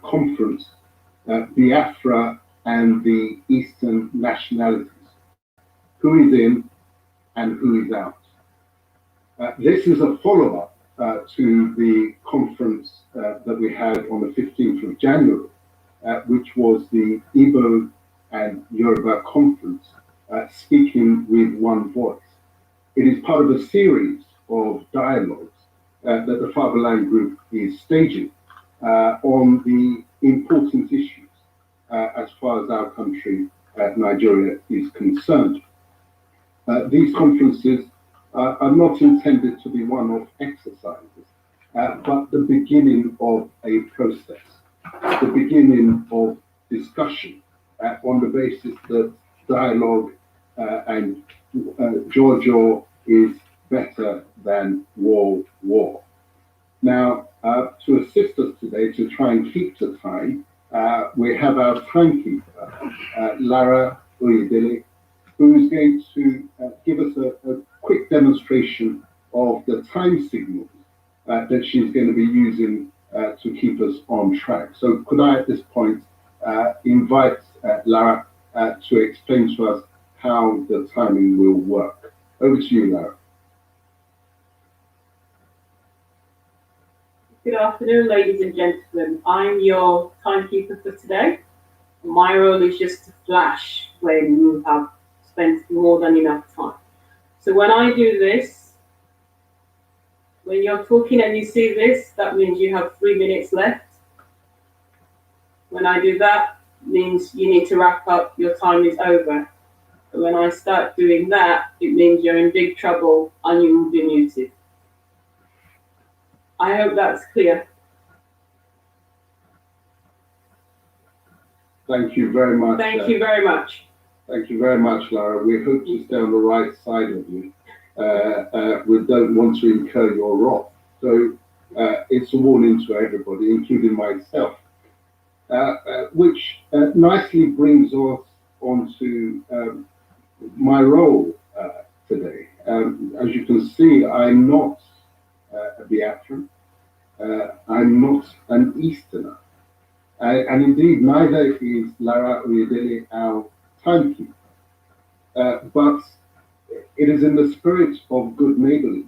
conference, Biafra and the Eastern nationalities. Who is in and who is out? This is a follow-up to the conference that we had on the 15th of January, which was the Igbo and Yoruba conference, speaking with one voice. It is part of a series of dialogues that the Fatherland Group is staging on the important issues as far as our country, Nigeria, is concerned. These conferences are not intended to be one-off exercises, but the beginning of a process, the beginning of discussion on the basis that dialogue and Georgia is better than war. Now, to assist us today to try and keep to time, we have our timekeeper, Lara Oyedele, who is going to give us a quick demonstration of the time signals that she's going to be using to keep us on track. So could I at this point invite Lara to explain to us how the timing will work. Over to you, Lara. Good afternoon, ladies and gentlemen. I'm your timekeeper for today. My role is just to flash when you have spent more than enough time. So when I do this, when you're talking and you see this, that means you have 3 minutes left. When I do that, means you need to wrap up, your time is over. But when I start doing that, it means you're in big trouble and you will be muted. I hope that's clear. Thank you very much. Thank you very much. Thank you very much, Lara. We hope to stay on the right side of you. We don't want to incur your wrath. So it's a warning to everybody, including myself, which nicely brings us on to my role today. As you can see, I'm not a Biafran. I'm not an Easterner. And indeed, neither is Lara Oyedele, our timekeeper. But it is in the spirit of good neighborliness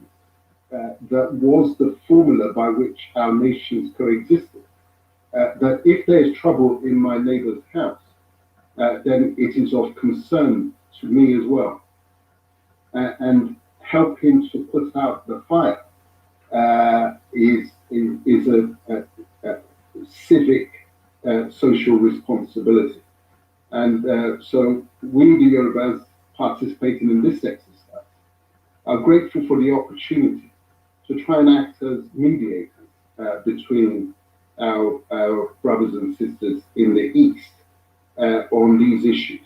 that was the formula by which our nations coexisted. That if there is trouble in my neighbor's house, then it is of concern to me as well. And helping to put out the fire is a civic social responsibility. And so we, the Yorubas, participating in this exercise, are grateful for the opportunity to try and act as mediators between our brothers and sisters in the East on these issues.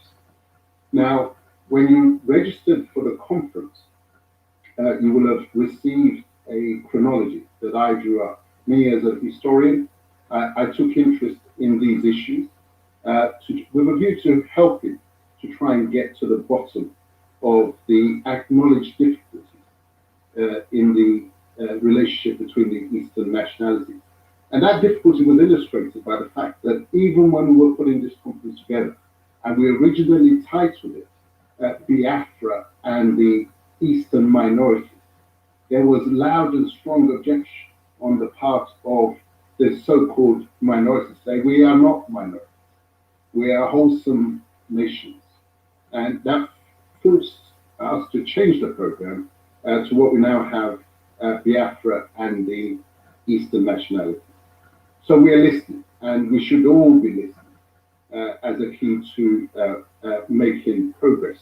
Now, when you registered for the conference, you will have received a chronology that I drew up. Me as a historian, I took interest in these issues with a view to helping to try and get to the bottom of the acknowledged difficulties in the relationship between the Eastern nationalities. And that difficulty was illustrated by the fact that even when we were putting this conference together, and we originally titled it Biafra and the Eastern minorities, there was loud and strong objection on the part of the so-called minorities, saying we are not minorities, we are wholesome nations. And that forced us to change the program to what we now have, Biafra and the Eastern nationalities. So we are listening, and we should all be listening as a key to making progress.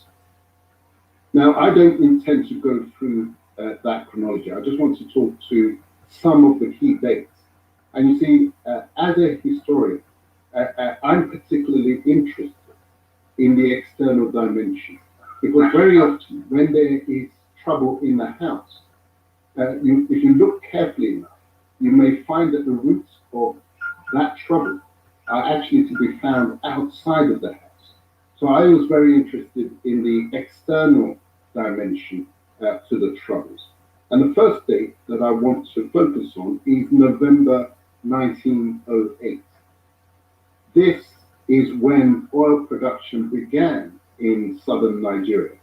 Now, I don't intend to go through that chronology. I just want to talk to some of the key dates. And you see, as a historian, I'm particularly interested in the external dimension, because very often when there is trouble in the house, if you look carefully enough, you may find that the roots of that trouble are actually to be found outside of the house. So I was very interested in the external dimension to the troubles. And the first date that I want to focus on is November 1908. this is when oil production began in southern Nigeria.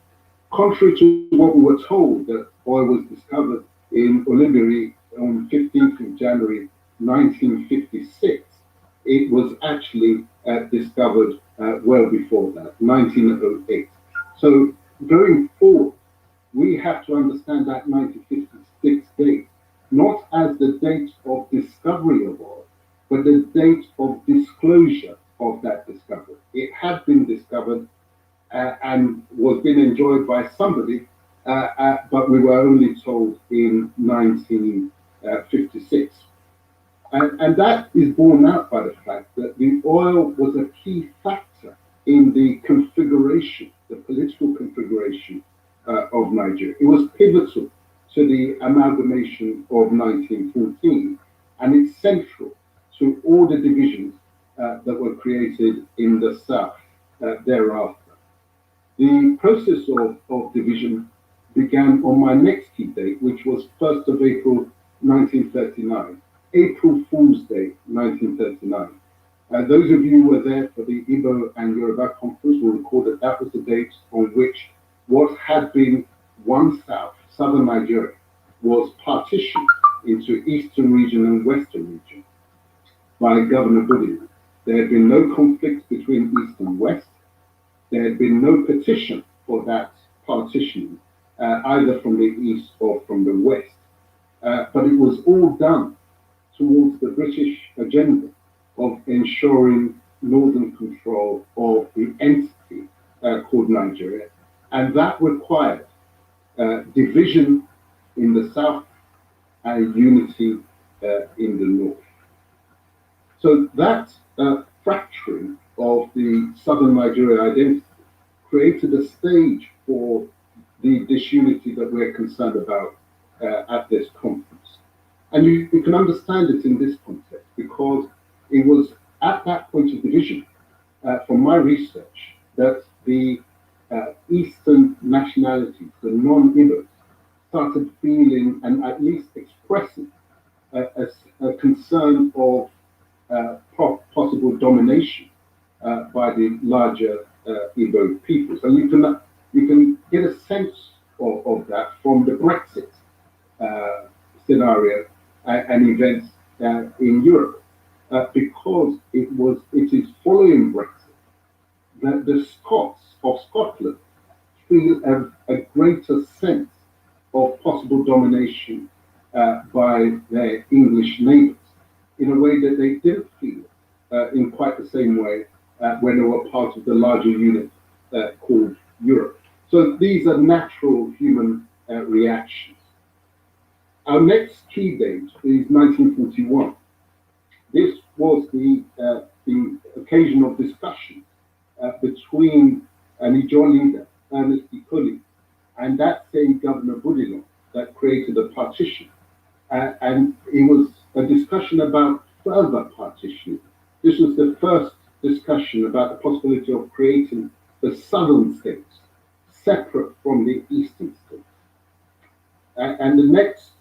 Contrary to what we were told, that oil was discovered in Olibiri on 15th of January 1956, it was actually discovered well before that, 1908. So going forward, we have to understand that 1956 date not as the date of discovery of oil, but the date of disclosure of that discovery. It had been discovered and was being enjoyed by somebody, but we were only told in 1956. And that is borne out by the fact that the oil was a key factor in the configuration, the political configuration of Nigeria. It was pivotal to the amalgamation of 1914, and it's central to all the divisions that were created in the South thereafter. The process of division began on my next key date, which was 1st of April 1939, April Fool's Day 1939. Those of you who were there for the Igbo and Yoruba conference will recall that that was the date on which what had been one southern Nigeria, was partitioned into Eastern region and Western region by Governor Budiman. There had been no conflict between East and West. There had been no petition for that partitioning, either from the East or from the West. But it was all done towards the British agenda of ensuring northern control of the entity called Nigeria. And that required division in the South and unity in the North. So that fracturing of the southern Nigeria identity created a stage for the disunity that we're concerned about at this conference. And you can understand it in this context because it was at that point of division, from my research, that the Eastern nationalities, the non-Igbos, started feeling and at least expressing a concern of possible domination by the larger Igbo peoples. And you can get a sense of that from the Brexit scenario and events in Europe, because it is following Brexit that the Scots of Scotland feel a greater sense of possible domination by their English neighbours in a way that they didn't feel in quite the same way when they were part of the larger unit called Europe. So these are natural human reactions. Our next key date is 1941. This was the occasion of discussion between an Ijaw leader, Ernest Ikoli, and that same Governor Budilon that created a partition. And it was a discussion about further partitioning. This was the first discussion about the possibility of creating the southern states separate from the eastern states. And the next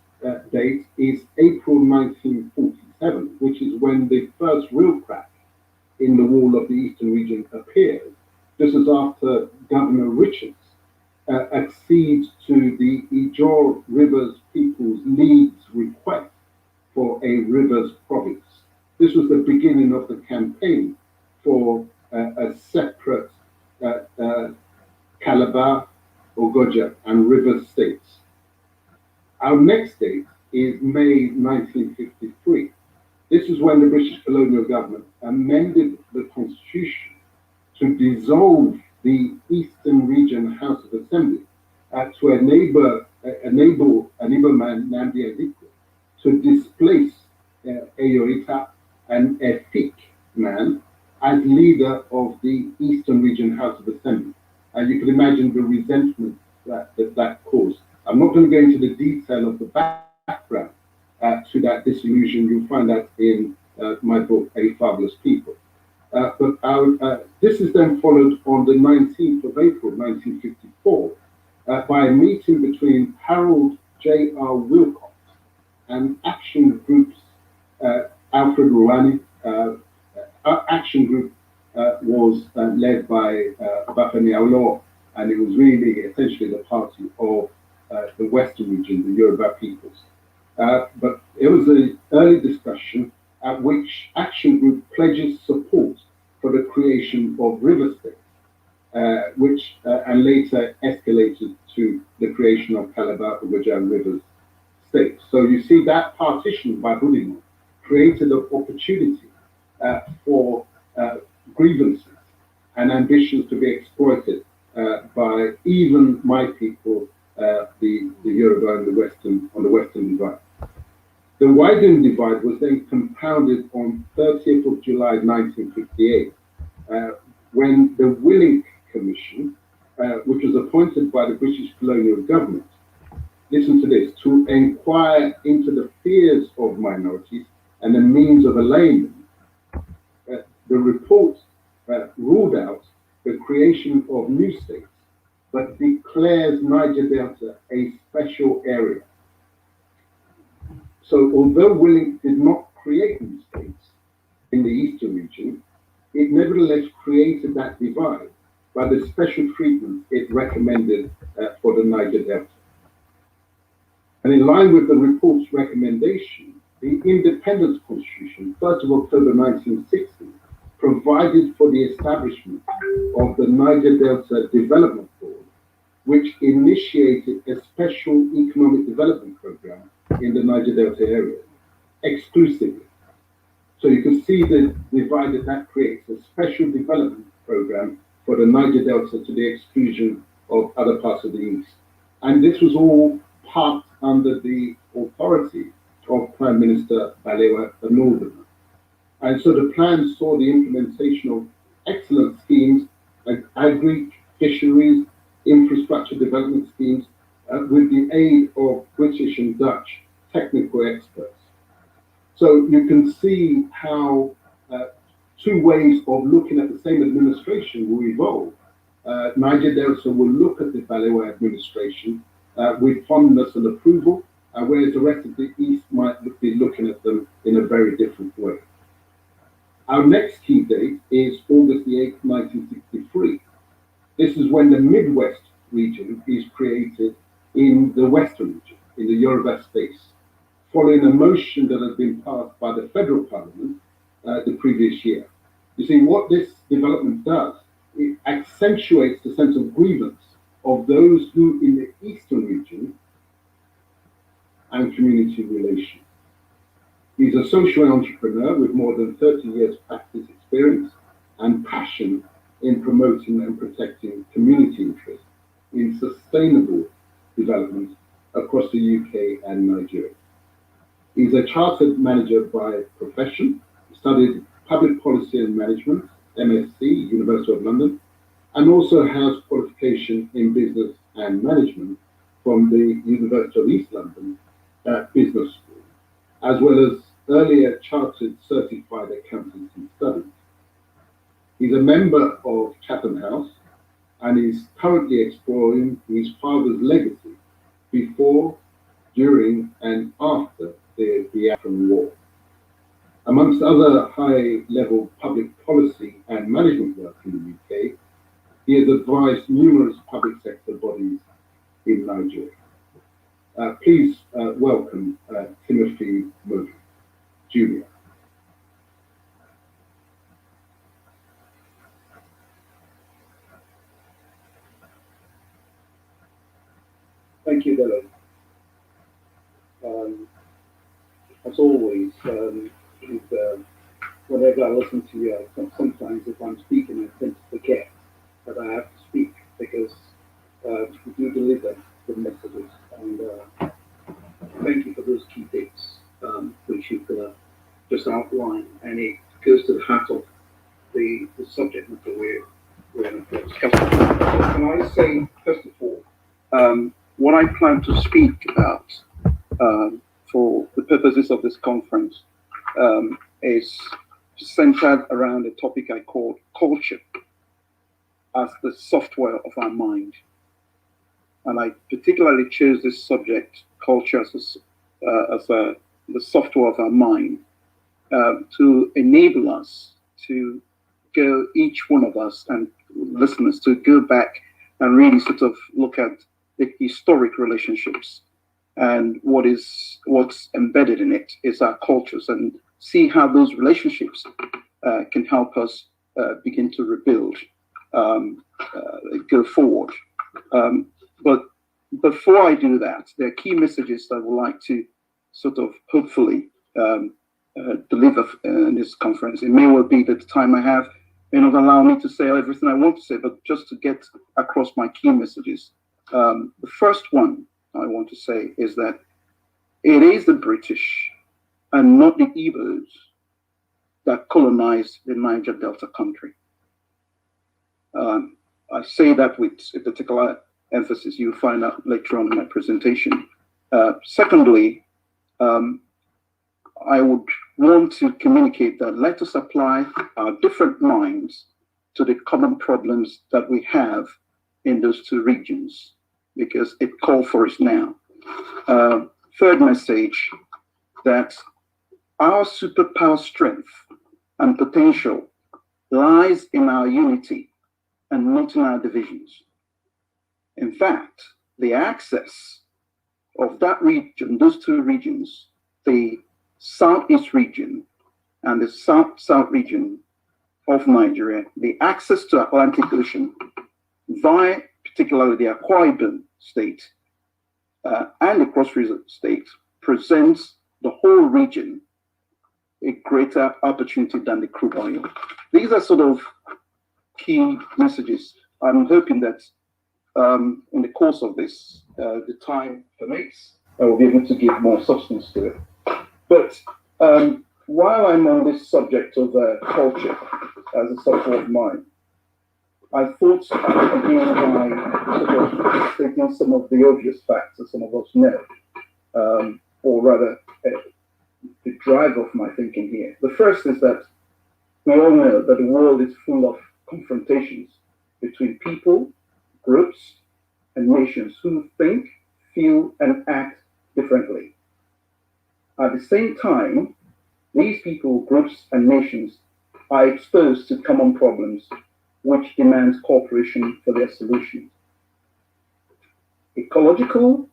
date is April 1947, which is when the first real crack in the wall of the eastern region appeared. This is after Governor Richards accedes to the Ijaw Rivers People's League's request for a rivers province. This was the beginning of the campaign for a separate Calabar, Ogoja, and Rivers states. Our next date is May 1953. This is when the British colonial government amended the constitution to dissolve the Eastern Region House of Assembly to enable an Igbo man, Nnamdi Azikiwe, to displace Eyorita, an Efik man, as leader of the Eastern Region House of Assembly. And you can imagine the resentment that caused. I'm not going to go into the detail of the background to that disillusion. You'll find that in my book, A Fabulous People. But this is then followed on the 19th of April, 1954, by a meeting between Harold J.R. Wilcox and Action Group's Alfred Rouhani, our action group was led by Bafemi Awolowo, and it was really essentially the party of the Western region, the Yoruba peoples. But it was an early discussion at which Action Group pledges support for the creation of river states, which and later escalated to the creation of Calabar Ogoja Rivers State. So you see that partition by Bulimo created an opportunity for grievances and ambitions to be exploited by even my people, the Yoruba on the Western Divide. The widening divide was then compounded on 30th of July 1958, when the Willink Commission, which was appointed by the British colonial government, listen to this, to inquire into the fears of minorities and the means of allaying them. The report ruled out the creation of new states, but declares Niger Delta a special area. So although Willink did not create new states in the eastern region, it nevertheless created that divide by the special treatment it recommended for the Niger Delta. And in line with the report's recommendation, the Independence Constitution, 1st of October 1960, provided for the establishment of the Niger Delta Development Board, which initiated a special economic development program in the Niger Delta area, exclusively. So you can see the divide that creates, a special development program for the Niger Delta to the exclusion of other parts of the East. And this was all parked under the authority of Prime Minister Balewa Northern. And so the plan saw the implementation of excellent schemes like agri, fisheries, infrastructure development schemes with the aid of British and Dutch technical experts. So you can see how two ways of looking at the same administration will evolve. Niger Delta will look at the Balewa administration with fondness and approval, whereas the rest of the East might be looking at them in a very different way. Our next key date is August the 8th, 1963. This is when the Midwest region is created in the Western region, in the Yoruba space, following a motion that had been passed by the federal parliament the previous year. You see, what this development does, it accentuates the sense of grievance of those who in the Eastern region and community relations. He's a social entrepreneur with more than 30 years practice experience and passion in promoting and protecting community interests in sustainable development across the UK and Nigeria. He's a chartered manager by profession, studied public policy and management, MSc, University of London, and also has qualification in business and management from the University of East London Business School, as well as earlier chartered certified accountancy studies. He's a member of Chatham House and is currently exploring his father's legacy before, during, and after the Biafran War. Amongst other high-level public policy and management work in the UK, he has advised numerous public sector bodies in Nigeria. Please welcome Timothy Modu, Jr. Thank you, Dylan. As always, whenever I listen to you, sometimes if I'm speaking, I tend to forget that I have to speak because you do deliver the messages. And thank you for those key dates which you've just outlined. And it goes to the heart of the subject matter we're discussing. So can I say, first of all, what I plan to speak about for the purposes of this conference is centered around a topic I called culture as the software of our mind. And I particularly chose this subject, culture as the software of our mind, to enable us to go, each one of us and listeners, to go back and really sort of look at the historic relationships, and what's embedded in it is our cultures, and see how those relationships can help us begin to rebuild, go forward. But before I do that, there are key messages that I would like to sort of hopefully deliver in this conference. It may well be that the time I have may not allow me to say everything I want to say, but just to get across my key messages. The first one I want to say is that it is the British and not the Igbos that colonized the Niger Delta country. I say that with a particular emphasis. You'll find out later on in my presentation. Secondly, I would want to communicate that let us apply our different minds to the common problems that we have in those two regions, because it calls for us now. Third message, that our superpower strength and potential lies in our unity and not in our divisions. In fact, the access of that region, those two regions, the Southeast region and the South region of Nigeria, the access to Atlantic Ocean via particularly the Akwa Ibom state and the Cross River state presents the whole region a greater opportunity than the crude oil. These are sort of key messages. I'm hoping that in the course of this, the time permits, I will be able to give more substance to it. But while I'm on this subject of culture as a subject of mine, I thought I'd begin by sort of stating some of the obvious facts that some of us know, or rather, the drive of my thinking here. The first is that we all know that the world is full of confrontations between people, groups, and nations who think, feel, and act differently. At the same time, these people, groups, and nations are exposed to common problems which demands cooperation for their solutions. Ecological,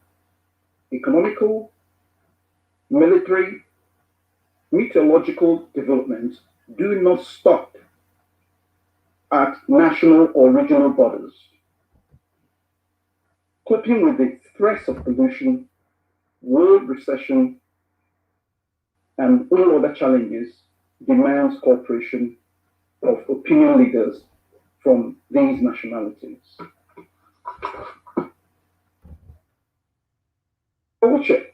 economical, military, meteorological developments do not stop at national or regional borders. Coping with the threats of pollution, world recession, and all other challenges demands cooperation of opinion leaders from these nationalities. Culture,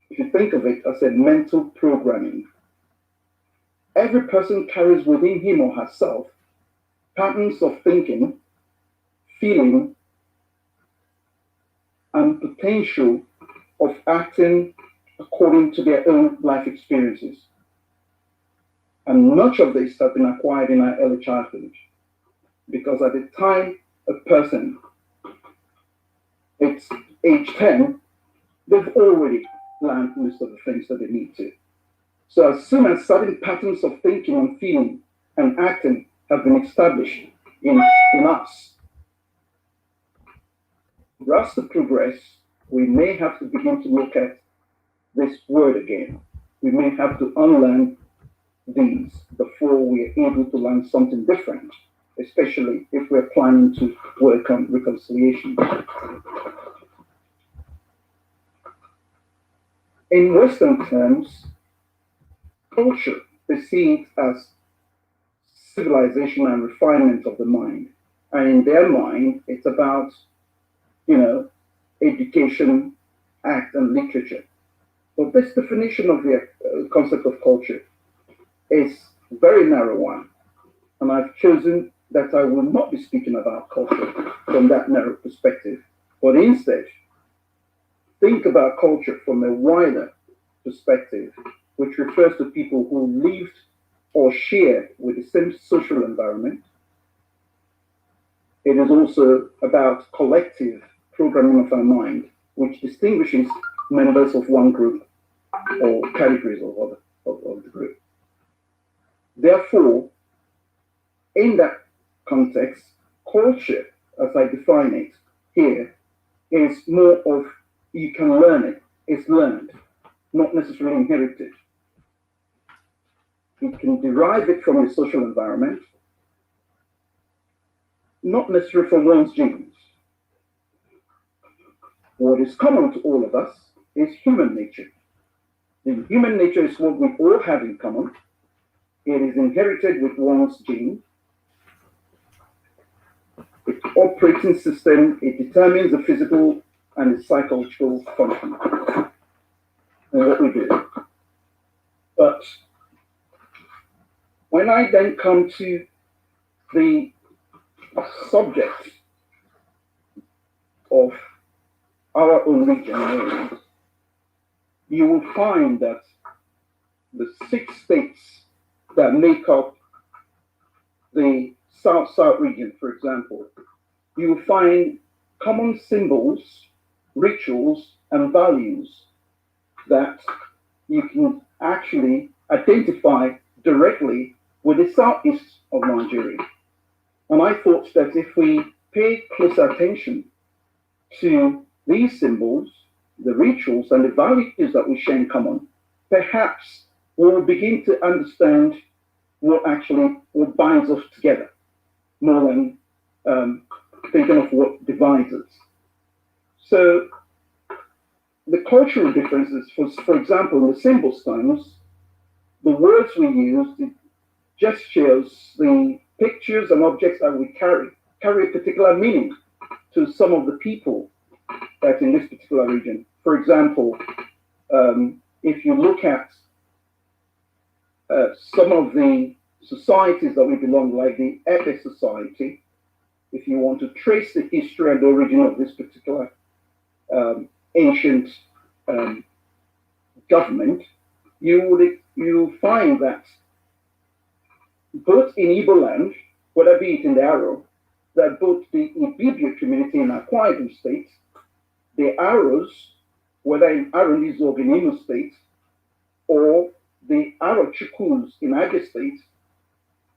if you think of it as a mental programming, every person carries within him or herself patterns of thinking, feeling, and potential of acting according to their own life experiences. And much of this has been acquired in our early childhood, because at the time a person, it's age 10, they've already learned most of the things that they need to. So as soon as certain patterns of thinking and feeling and acting have been established in us, for us to progress, we may have to begin to look at this word again. We may have to unlearn these before we are able to learn something different, especially if we're planning to work on reconciliation. In Western terms, culture is seen as civilization and refinement of the mind. And in their mind, it's about, education, act, and literature. But this definition of the concept of culture is a very narrow one. And I've chosen that I will not be speaking about culture from that narrow perspective, but instead think about culture from a wider perspective, which refers to people who lived or share with the same social environment. It is also about collective programming of our mind, which distinguishes members of one group or categories of the group. Therefore, in that context, culture, as I define it here, is more of you can learn it. It's learned, not necessarily inherited. You can derive it from your social environment, not necessarily from one's genes. What is common to all of us is human nature. The human nature is what we all have in common. It is inherited with one's gene. Its operating system, it determines the physical and the psychological function and what we do. But when I then come to the subject of our own region, you will find that the 6 states that make up the South-South region, for example, you will find common symbols, rituals, and values that you can actually identify directly with the southeast of Nigeria. And I thought that if we pay close attention to these symbols, the rituals, and the values that we share in common, perhaps we'll begin to understand what binds us together, more than thinking of what divides us. So the cultural differences, for example, in the symbol styles, the words we use, the gestures, the pictures and objects that we carry a particular meaning to some of the people that's in this particular region. For example, if you look at some of the societies that we belong, like the Epe society, if you want to trace the history and the origin of this particular ancient government, you find that both in Igbo land, whether be it in the Aro, that both the Ibibio community in Akwa Ibom State, the Aros, whether in Aronizo or Imo State, or the Aro Chukwus in Abia State,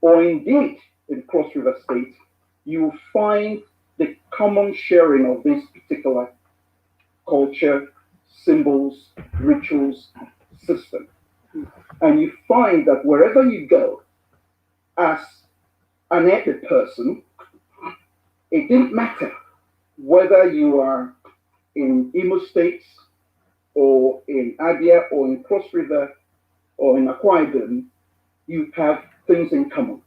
or indeed in Cross River State, you find the common sharing of this particular culture, symbols, rituals, system. And you find that wherever you go, as an Epe person, it didn't matter whether you are in Imo State, or in Abia, or in Cross River, or in Akwa Ibom, you have things in common.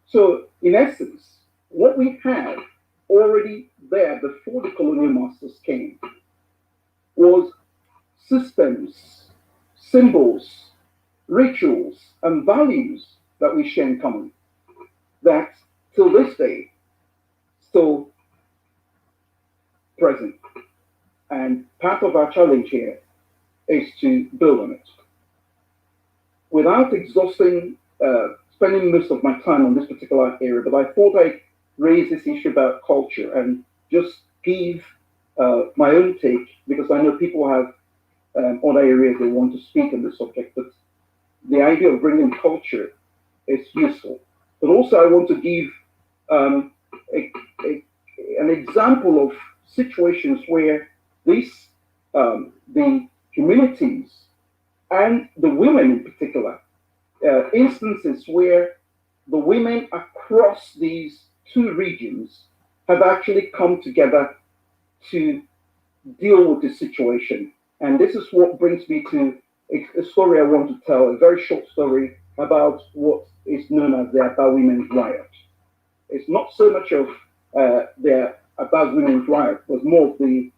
So, in essence, what we had already there before the colonial masters came was systems, symbols, rituals, and values that we share in common that till this day still present. And part of our challenge here is to build on it. Without exhausting, spending most of my time on this particular area, but I thought I'd raise this issue about culture and just give my own take, because I know people have other areas they want to speak on this subject, but the idea of bringing culture is useful. But also I want to give an example of situations where the communities and the women in particular, instances where the women across these 2 regions have actually come together to deal with the situation. And this is what brings me to a story I want to tell, a very short story about what is known as the Aba Women's Riot. It's not so much of the Aba Women's Riot, but more of the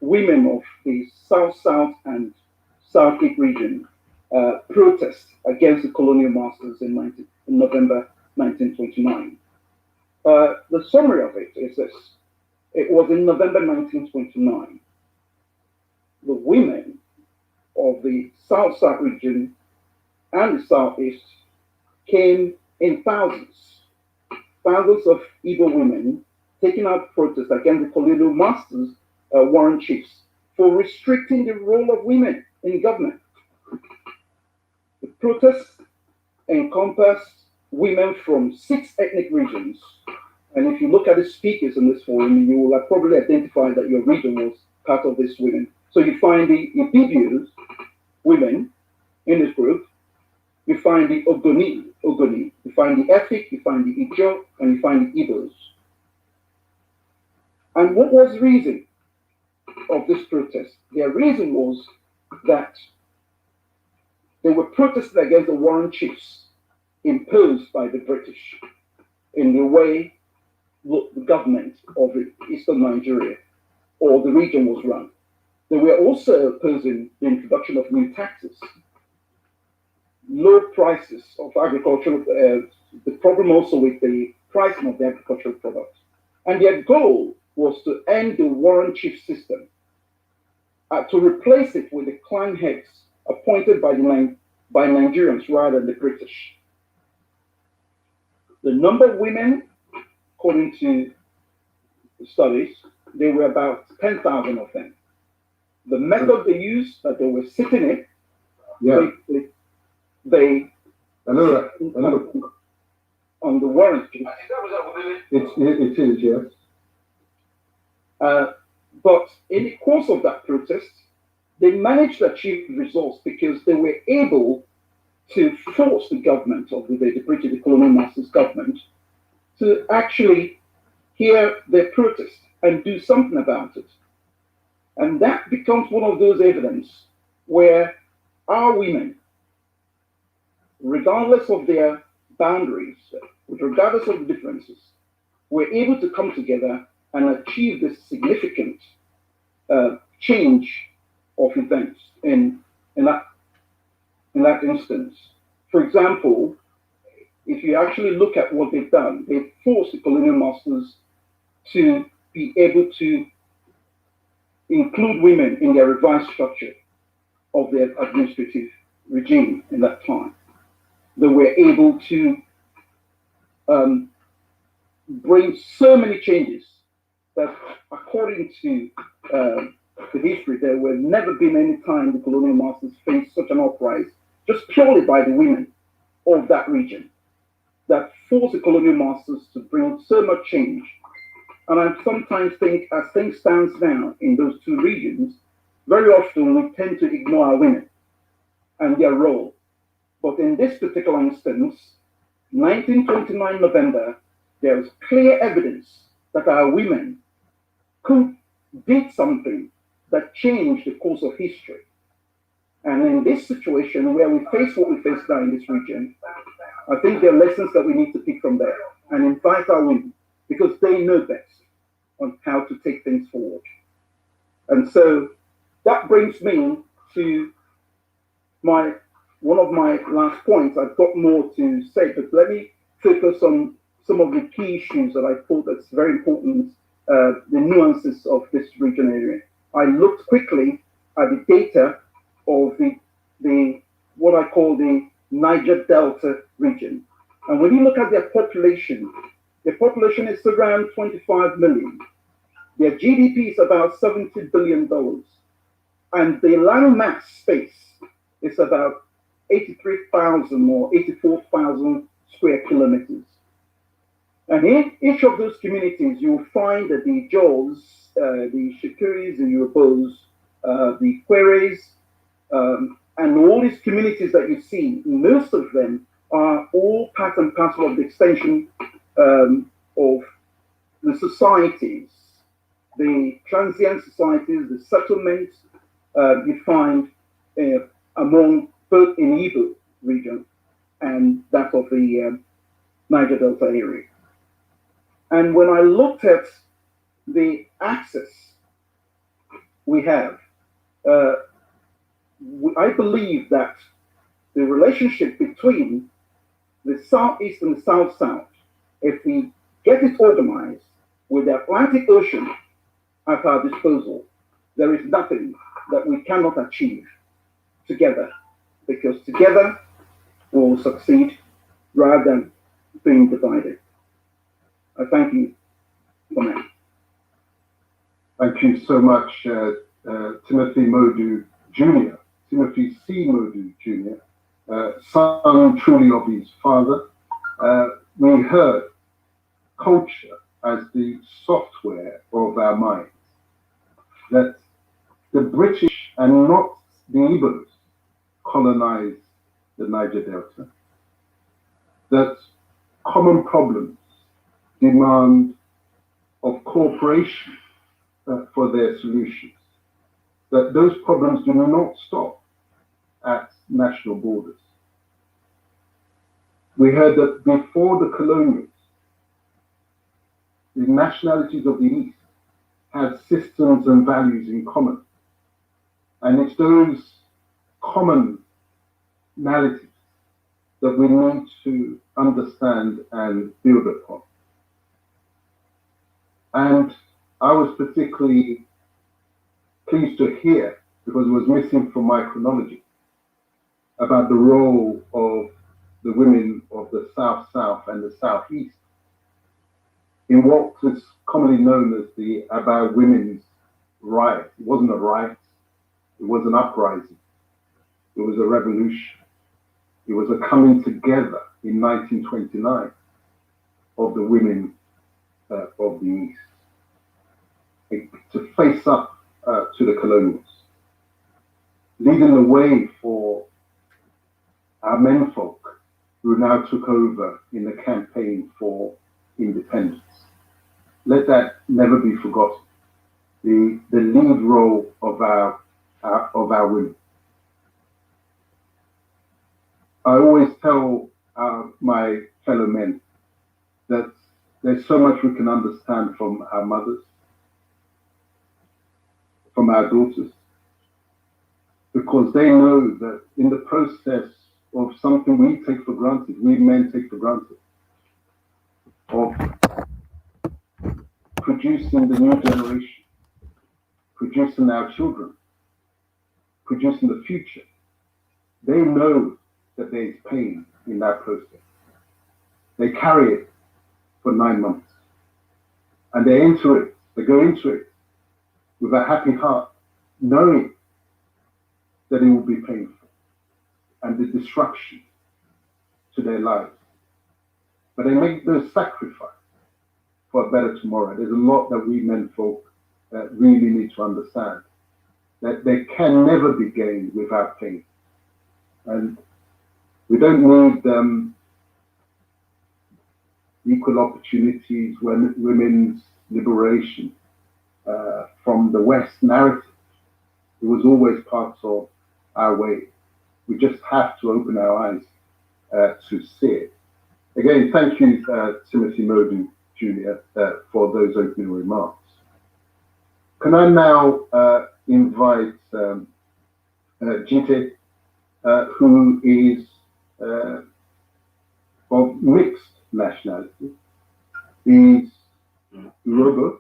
women of the South-South and South-East region protest against the colonial masters in November 1929. The summary of it is this. It was in November 1929. The women of the South-South region and the Southeast came in thousands of Igbo women taking out protests against the colonial masters, Warren chiefs, for restricting the role of women in government. The protests encompassed women from 6 ethnic regions. And if you look at the speakers in this forum, you will probably identify that your region was part of this women. So you find the Ibibios, women, in this group. You find the Ogoni, you find the Efik, you find the Ijo, and you find the Igbos. And what was the reason of this protest? Their reason was that they were protesting against the Warren Chiefs imposed by the British in the way the government of Eastern Nigeria or the region was run. They were also opposing the introduction of new taxes, low prices of agricultural, the problem also with the pricing of the agricultural products. And their goal was to end the Warren Chief system, to replace it with the clan heads appointed by Nigerians rather than the British. The number of women, according to the studies, there were about 10,000 of them. The method they used, that they were sitting in, they on the Warren Chief. It is, yes. But in the course of that protest, they managed to achieve results because they were able to force the government of the British, the colonial masters government, to actually hear their protest and do something about it. And that becomes one of those evidence where our women, regardless of their boundaries, regardless of the differences, were able to come together and achieve this significant change of events in that instance. For example, if you actually look at what they've done, they've forced the colonial masters to be able to include women in their revised structure of their administrative regime in that time. They were able to bring so many changes that, according to the history, there will never been any time the colonial masters faced such an uprising, just purely by the women of that region, that forced the colonial masters to bring so much change. And I sometimes think, as things stand now in those two regions, very often we tend to ignore our women and their role. But in this particular instance, 1929 November, there is clear evidence that our women did something that changed the course of history. And in this situation where we face what we face now in this region, I think there are lessons that we need to pick from there and invite our women, because they know best on how to take things forward. And so that brings me to one of my last points. I've got more to say, but let me focus on some of the key issues that I thought that's very important, the nuances of this region area. I looked quickly at the data of the what I call the Niger Delta region. And when you look at their population is around 25 million. Their GDP is about $70 billion. And the land mass space is about 83,000 or 84,000 square kilometers. And in each of those communities, you will find that the Jaws, the Shikuris, the Yorubas, the Kweres, and all these communities that you see, most of them are all part and parcel of the extension of the societies, the transient societies, the settlements you find among both in Igbo region and that of the Niger Delta area. And when I looked at the access we have, I believe that the relationship between the Southeast and the South-South, if we get it organized with the Atlantic Ocean at our disposal, there is nothing that we cannot achieve together, because together we will succeed rather than being divided. I thank you for now. Thank you so much, Timothy Modu Jr., Timothy C. Modu Jr., son truly of his father, we heard culture as the software of our minds, that the British and not the Igbos colonized the Niger Delta, that common problems demand of cooperation for their solutions, that those problems do not stop at national borders. We heard that before the colonials, the nationalities of the East had systems and values in common. And it's those commonalities that we need to understand and build upon. And I was particularly pleased to hear, because it was missing from my chronology, about the role of the women of the South-South and the Southeast in what is commonly known as the Aba Women's Riot. It wasn't a riot, it was an uprising, it was a revolution, it was a coming together in 1929 of the women of the East to face up to the colonials, leading the way for our menfolk who now took over in the campaign for independence. Let that never be forgotten. The lead role of our women. I always tell my fellow men that there's so much we can understand from our mothers, from our daughters, because they know that in the process of something we take for granted, we men take for granted, of producing the new generation, producing our children, producing the future, they know that there is pain in that process. They carry it for 9 months, and they go into it with a happy heart, knowing that it will be painful and the disruption to their lives. But they make those sacrifices for a better tomorrow. There's a lot that we menfolk really need to understand, that there can never be gain without pain. And we don't need equal opportunities, women's liberation from the West narrative. It was always part of our way. We just have to open our eyes to see it. Again, thank you, Timothy Moden Jr., for those opening remarks. Can I now invite Jite, who is of mixed nationality. He's Yoruba,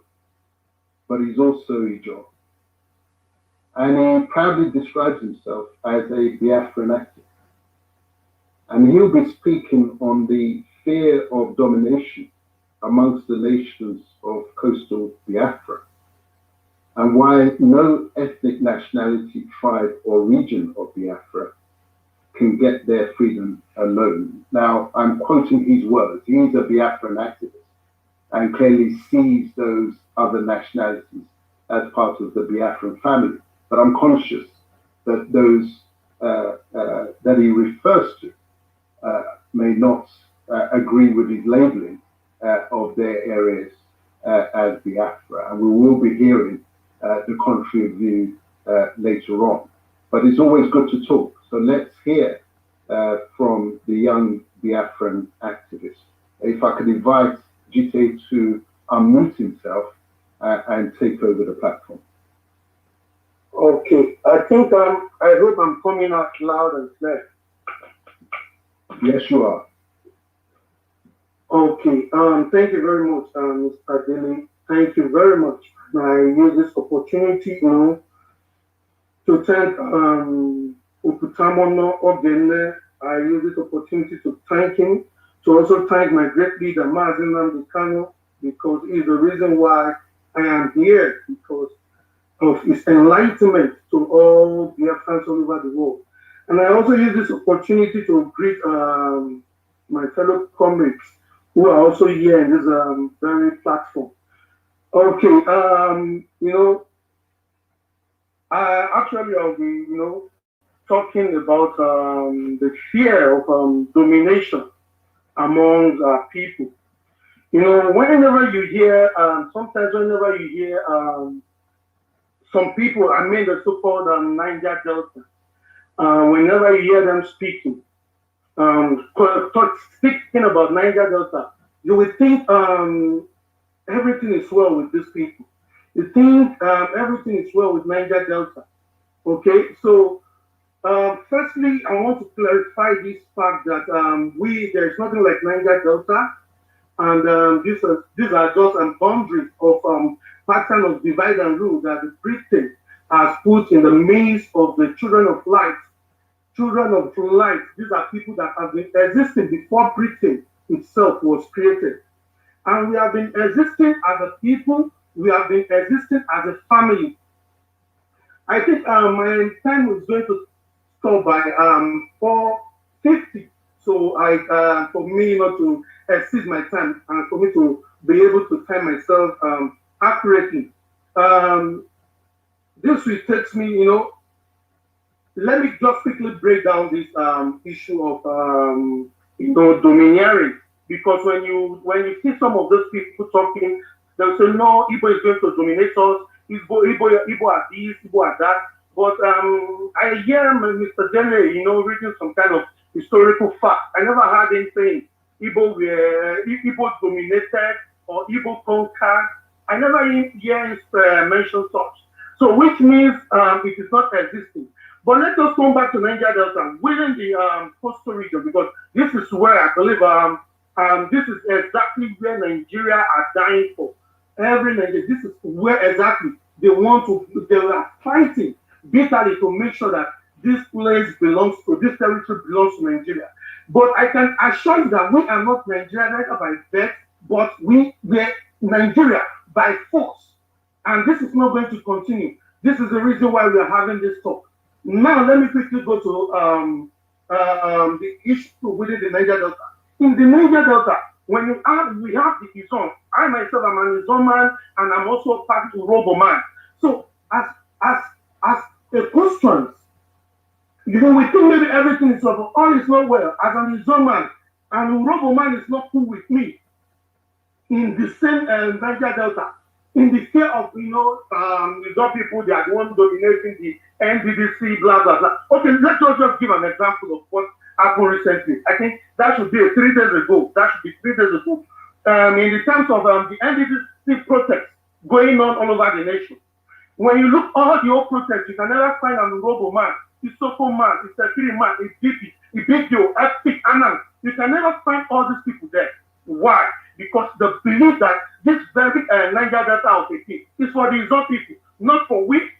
but he's also Ijaw. And he proudly describes himself as a Biafran activist. And he'll be speaking on the fear of domination amongst the nations of coastal Biafra, and why no ethnic nationality, tribe, or region of Biafra can get their freedom alone. Now, I'm quoting his words. He's a Biafran activist and clearly sees those other nationalities as part of the Biafran family. But I'm conscious that those that he refers to may not agree with his labeling of their areas as Biafra. And we will be hearing the contrary view later on. But it's always good to talk. So let's hear from the young Biafran activist. If I could invite Jite to unmute himself and take over the platform. Okay, I hope I'm coming out loud and clear. Yes, you are. Okay, thank you very much, Mr. Dele. Thank you very much. I use this opportunity, to thank Uputamono Ogene. I use this opportunity to thank him, to also thank my great leader, Mazi Nnamdi Kanu, because he's the reason why I am here, because of his enlightenment to all Biafrans all over the world. And I also use this opportunity to greet my fellow comrades who are also here in this very platform. Okay, actually I'll be, talking about the fear of domination among people. Whenever you hear, sometimes whenever you hear some people, I mean the so-called Niger Delta, whenever you hear them speaking about Niger Delta, you would think everything is well with these people. You think everything is well with Niger Delta. Okay, so firstly, I want to clarify this fact that there's nothing like Niger Delta, and these are just boundaries of pattern of divide and rule that Britain has put in the midst of the children of light. Children of light, these are people that have been existing before Britain itself was created. And we have been existing as a people, we have been existing as a family. I think my time is going to stop by 4:50. So for me not to exceed my time and for me to be able to time myself accurately. This will take me, let me just quickly break down this issue of domineering, because when you see some of those people talking, they'll say no, Igbo is going to dominate us, Igbo are this, Igbo are that. But I hear Mr. Dele, reading some kind of historical fact. I never heard him saying Igbo dominated or Igbo conquered. I never hear him mention such. So which means it is not existing. But let us come back to Niger Delta within the coastal region, because this is where I believe this is exactly where Nigeria are dying for. Every Nigeria, this is where exactly they are fighting bitterly to make sure that this territory belongs to Nigeria. But I can assure you that we are not Nigeria neither by birth, but we're Nigeria by force. And this is not going to continue. This is the reason why we are having this talk. Now, let me quickly go to the issue within the Niger Delta. In the Niger Delta, we have the Izon. I myself am an Izon man, and I'm also a part of Urobo man. So, as a Christian, we think maybe everything is over. All is not well. As an Izon man, and Urobo man is not cool with me. In the same Niger Delta, in the fear of, Izon people, they are the ones dominating the NDDC, blah, blah, blah. Okay, let's just give an example of what happened recently. I think that should be 3 days ago. That should be 3 days ago. In the terms of the NDDC protests going on all over the nation. When you look all the old protests, you can never find an Urobo man, Isoko man, Isekiri man, Ibibi, Ibibio, Epic, Anand. You can never find all these people there. Why? Because they believe that this very Niger Delta of a thing is for the Izon people, not for we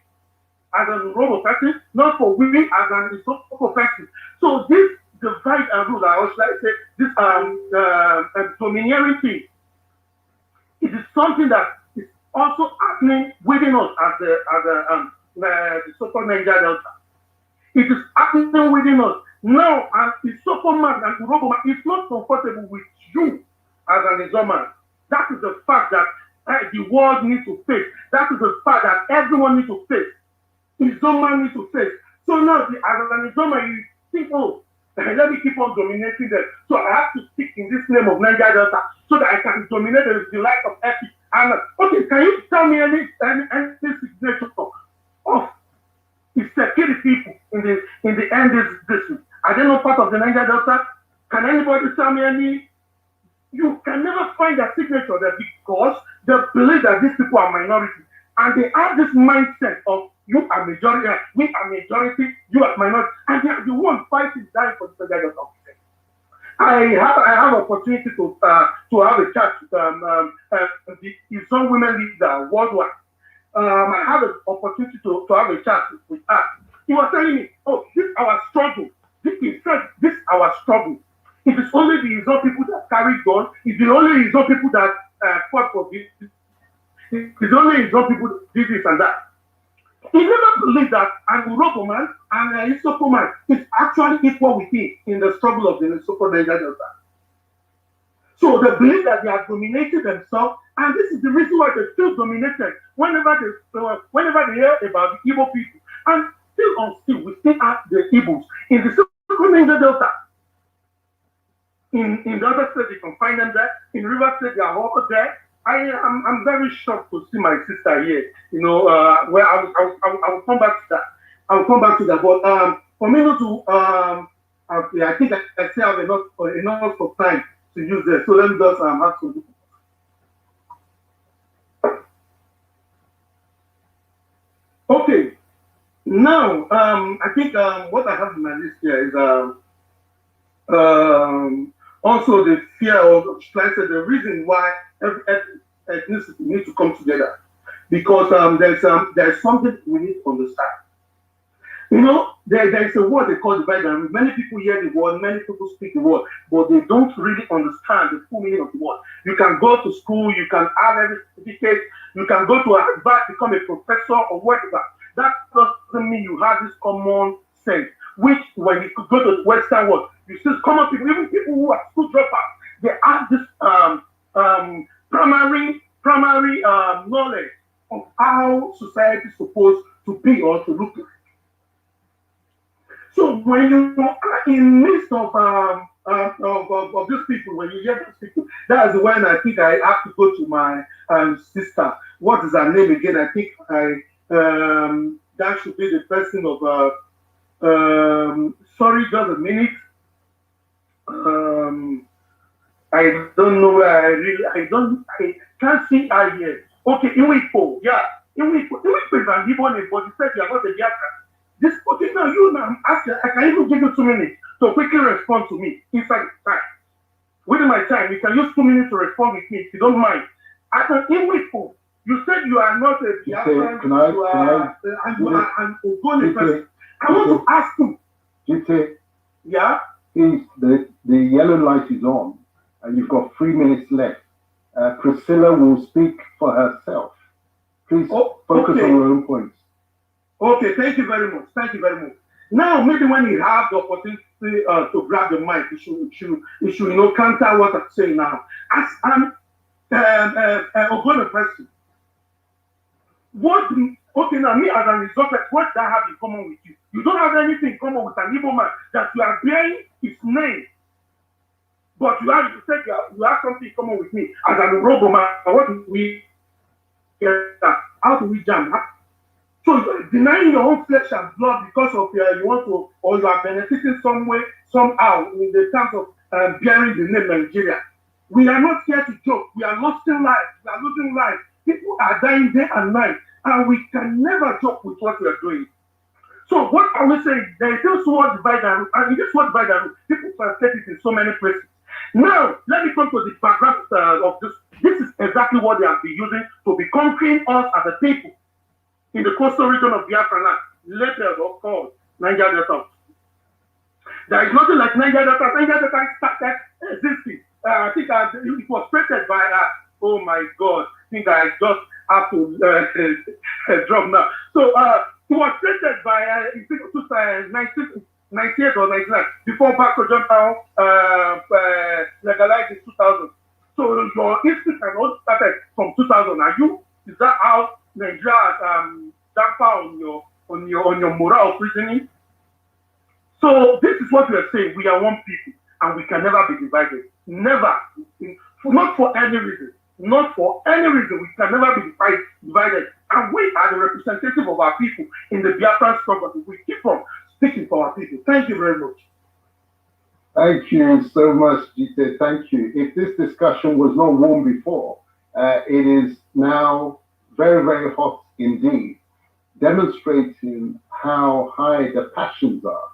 as an Urobo person, not for we as an Isoko person. So this divide and rule, I was like say, this domineering thing, it is something that is also happening within us as the so-called Niger Delta. It is happening within us. Now, and Isoko man and Urobo man is not comfortable with you as an Izon man. That is the fact that the world needs to face. That is the fact that everyone needs to face. Izon man needs to face. So now, as an Izon man, you think, oh, let me keep on dominating them. So I have to stick in this name of Niger Delta so that I can dominate the life of Epic. And okay, can you tell me any signature of the security people in the end this are they not part of the Niger Delta? Can anybody tell me any? You can never find a signature there because they believe that these people are minority. And they have this mindset of you are majority, we are majority, you are minority, and they are the one fighting dying for the Niger Delta. I have opportunity to have a chat with the Izon women leader worldwide. I have an opportunity to have a chat with her. He was telling me, oh, this is our struggle. This is our struggle. It is only the Izon people that carry guns. It's the only Izon people that fought for this. It's only Izon people that did this and that. He never believed that an Urobo man and an Isoko man is actually equal with him in the struggle of the Isoko Niger Delta. So they believe that they are dominating themselves, and this is the reason why they feel dominated whenever they hear about the Igbo people. And still, we still have the Igbos in the Niger Delta. In the other state, you can find them there. In River State, they are also there. I'm very shocked to see my sister here. You know, where I will come back to that. I will come back to that. But for me not to, I think I still have enough of time to use this. So let me just have some. Okay. Now, I think what I have in my list here is also the fear of, like I said, the reason why every ethnicity need to come together, because there's something we need to understand. You know, there is a word they call divide and rule. Many people hear the word, many people speak the word, but they don't really understand the full meaning of the word. You can go to school, you can have every certificate, you can go to Harvard, become a professor or whatever. That doesn't mean you have this common sense, which when you go to the Western world, you see common people, even people who are school dropouts, they have this primary knowledge of how society is supposed to be or to look like. So when you are in midst of these people, when you hear these people, that's when I think I have to go to my sister. What is her name again? I think that should be the person of sorry, just a minute. I don't know where I can't see her here. Okay, Iwipo, yeah. Iwipo is an Igbo name, but you said you are not a Biafra. This, okay, now I'm asking, I can even give you 2 minutes to quickly respond to me inside the time. Within my time, you can use 2 minutes to respond with me if you don't mind. As an Iwipo, you said you are not a Biafran, you are an Ogoni person. I want to ask you. GT, Yeah? please, the yellow light is on, and you've got 3 minutes left. Priscilla will speak for herself. Please focus on your own points. Okay, thank you very much. Thank you very much. Now, maybe when you have the opportunity to grab the mic, you should counter what I'm saying now. As an Ogoni person, okay, now me as a result, what that have in common with you? You don't have anything in common with an Igbo man that you are bearing his name. But you said you have something in common with me as an Urobo man. What do we get that? How do we jam? So you're denying your own flesh and blood because of you want to, or you are benefiting some way, somehow, in the terms of bearing the name Nigeria. We are not here to joke. We are losing lives. We are losing lives. People are dying day and night, and we can never joke with what we are doing. So what are we saying? There is this word divide and rule, and in this word divide and rule, people translate it in so many places. Now, let me come to the background of this. This is exactly what they have been using to be conquering us as a people in the coastal region of Biafra land, later of course, Niger Delta. There is nothing like Niger Delta. Niger Delta started existing. I think it was created by, oh my God, I think I just have to drop now. So it was created by, I think 1998 or 99, before Bako Johntown legalized in 2000. So your history can also started from 2000. Is that how Nigeria that far on your moral reasoning? So this is what we are saying. We are one people, and we can never be divided. Never. Not for any reason. Not for any reason. We can never be divided. And we are the representative of our people in the Biafran struggle. We keep on speaking for our people. Thank you very much. Thank you so much, Jite. Thank you. If this discussion was not warm before, it is now very, very hot indeed, demonstrating how high the passions are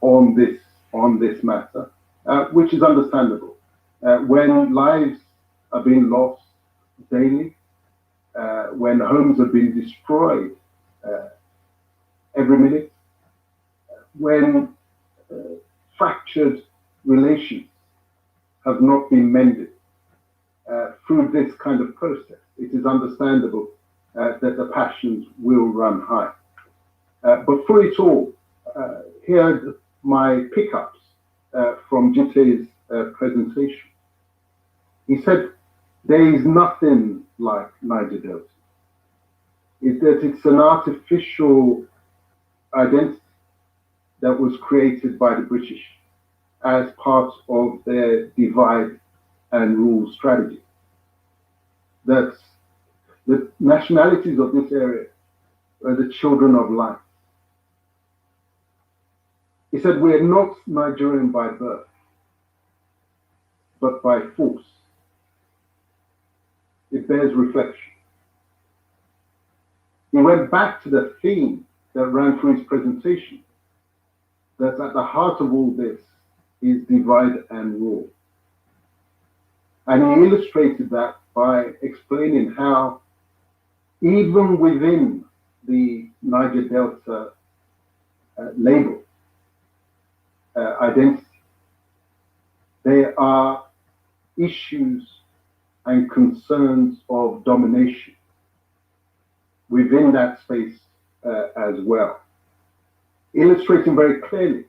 on this matter, which is understandable. When lives are being lost daily, when homes are being destroyed every minute, when fractured relations have not been mended through this kind of process, it is understandable that the passions will run high. But for it all, here are my pickups from Jite's presentation. He said, there is nothing like Niger Delta. It's an artificial identity that was created by the British as part of their divide and rule strategy. That the nationalities of this area are the children of light. He said, we're not Nigerian by birth, but by force. It bears reflection. He went back to the theme that ran through his presentation, that at the heart of all this is divide and rule. And he illustrated that by explaining how even within the Niger Delta label, identity, there are issues and concerns of domination within that space as well, illustrating very clearly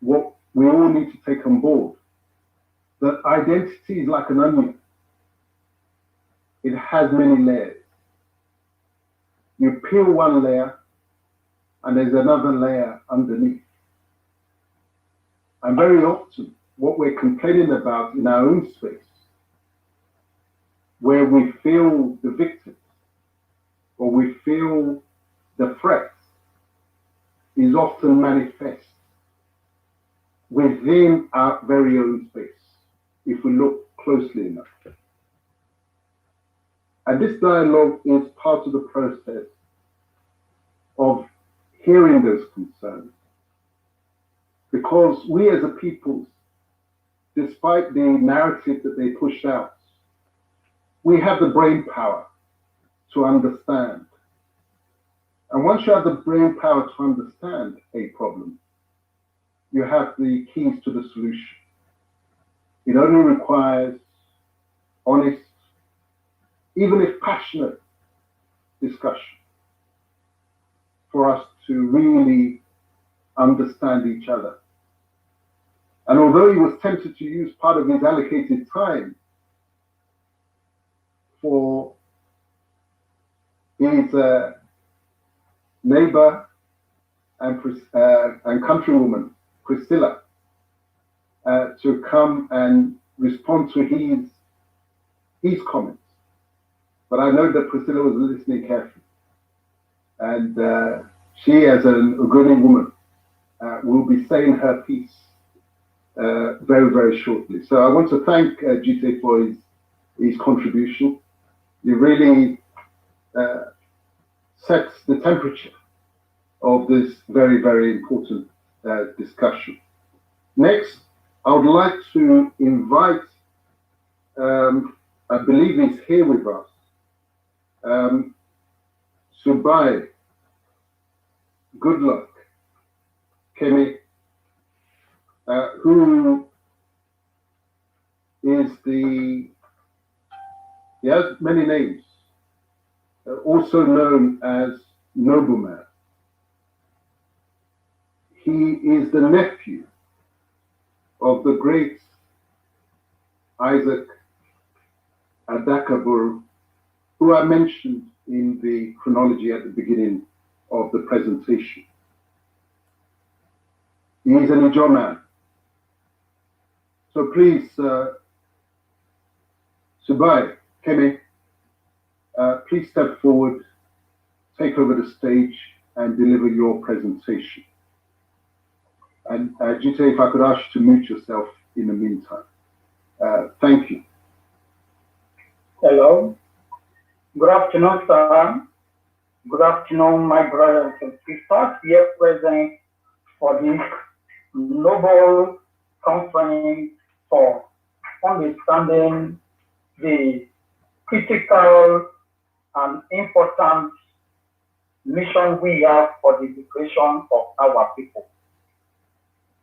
what we all need to take on board, that identity is like an onion. It has many layers. You peel one layer and there's another layer underneath. And very often what we're complaining about in our own space, where we feel the victims or we feel the threats, is often manifest within our very own space, if we look closely enough. And this dialogue is part of the process of hearing those concerns, because we as a people, despite the narrative that they push out, we have the brain power to understand. And once you have the brain power to understand a problem, you have the keys to the solution. It only requires honest, even if passionate, discussion for us to really understand each other. And although he was tempted to use part of his allocated time for his neighbor and countrywoman, Priscilla, to come and respond to his comments. But I know that Priscilla was listening carefully. And she, as an Ogoni woman, will be saying her piece very, very shortly. So I want to thank Jite for his contribution. It really sets the temperature of this very, very important discussion. Next, I would like to invite, I believe he's here with us, Subai, Good Luck, Kemi, who is he has many names, also known as Nobleman. He is the nephew of the great Isaac Adakaburu, who I mentioned in the chronology at the beginning of the presentation. He is an Ijaw man. So please, Subai, Kemi, please step forward, take over the stage and deliver your presentation. And Jite, if I could ask you to mute yourself in the meantime. Thank you. Hello. Good afternoon, sir. Good afternoon, my brothers and sisters here present for this noble conference for understanding the critical and important mission we have for the liberation of our people.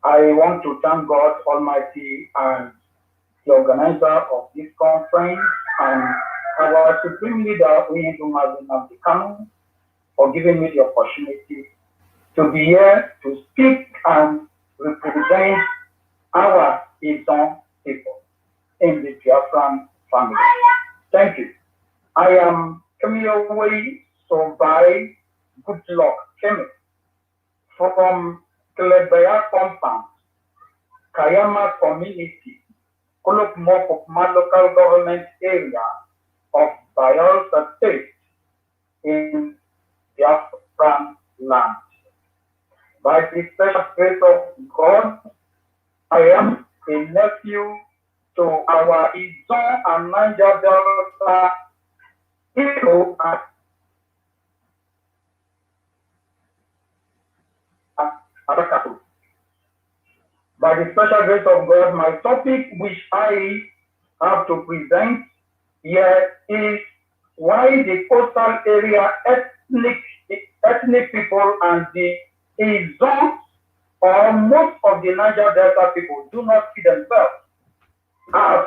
I want to thank God Almighty and the organizer of this conference and our Supreme Leader, Oyindu Mazi Nnamdi Kanu, for giving me the opportunity to be here to speak and represent our Ijaw people. in the Biafran family. Thank you. I am Kemiowei Sobai Goodluck Kemi from Kelebaya Compound, Kayama Community, Kolokmokokma local government area of Bayelsa State in Biafran land. By the special grace of God, I am a nephew to our Izon and Niger Delta hero Adakato. By the special grace of God, my topic which I have to present here is why the coastal area ethnic people and the Izon or most of the Niger Delta people do not see themselves as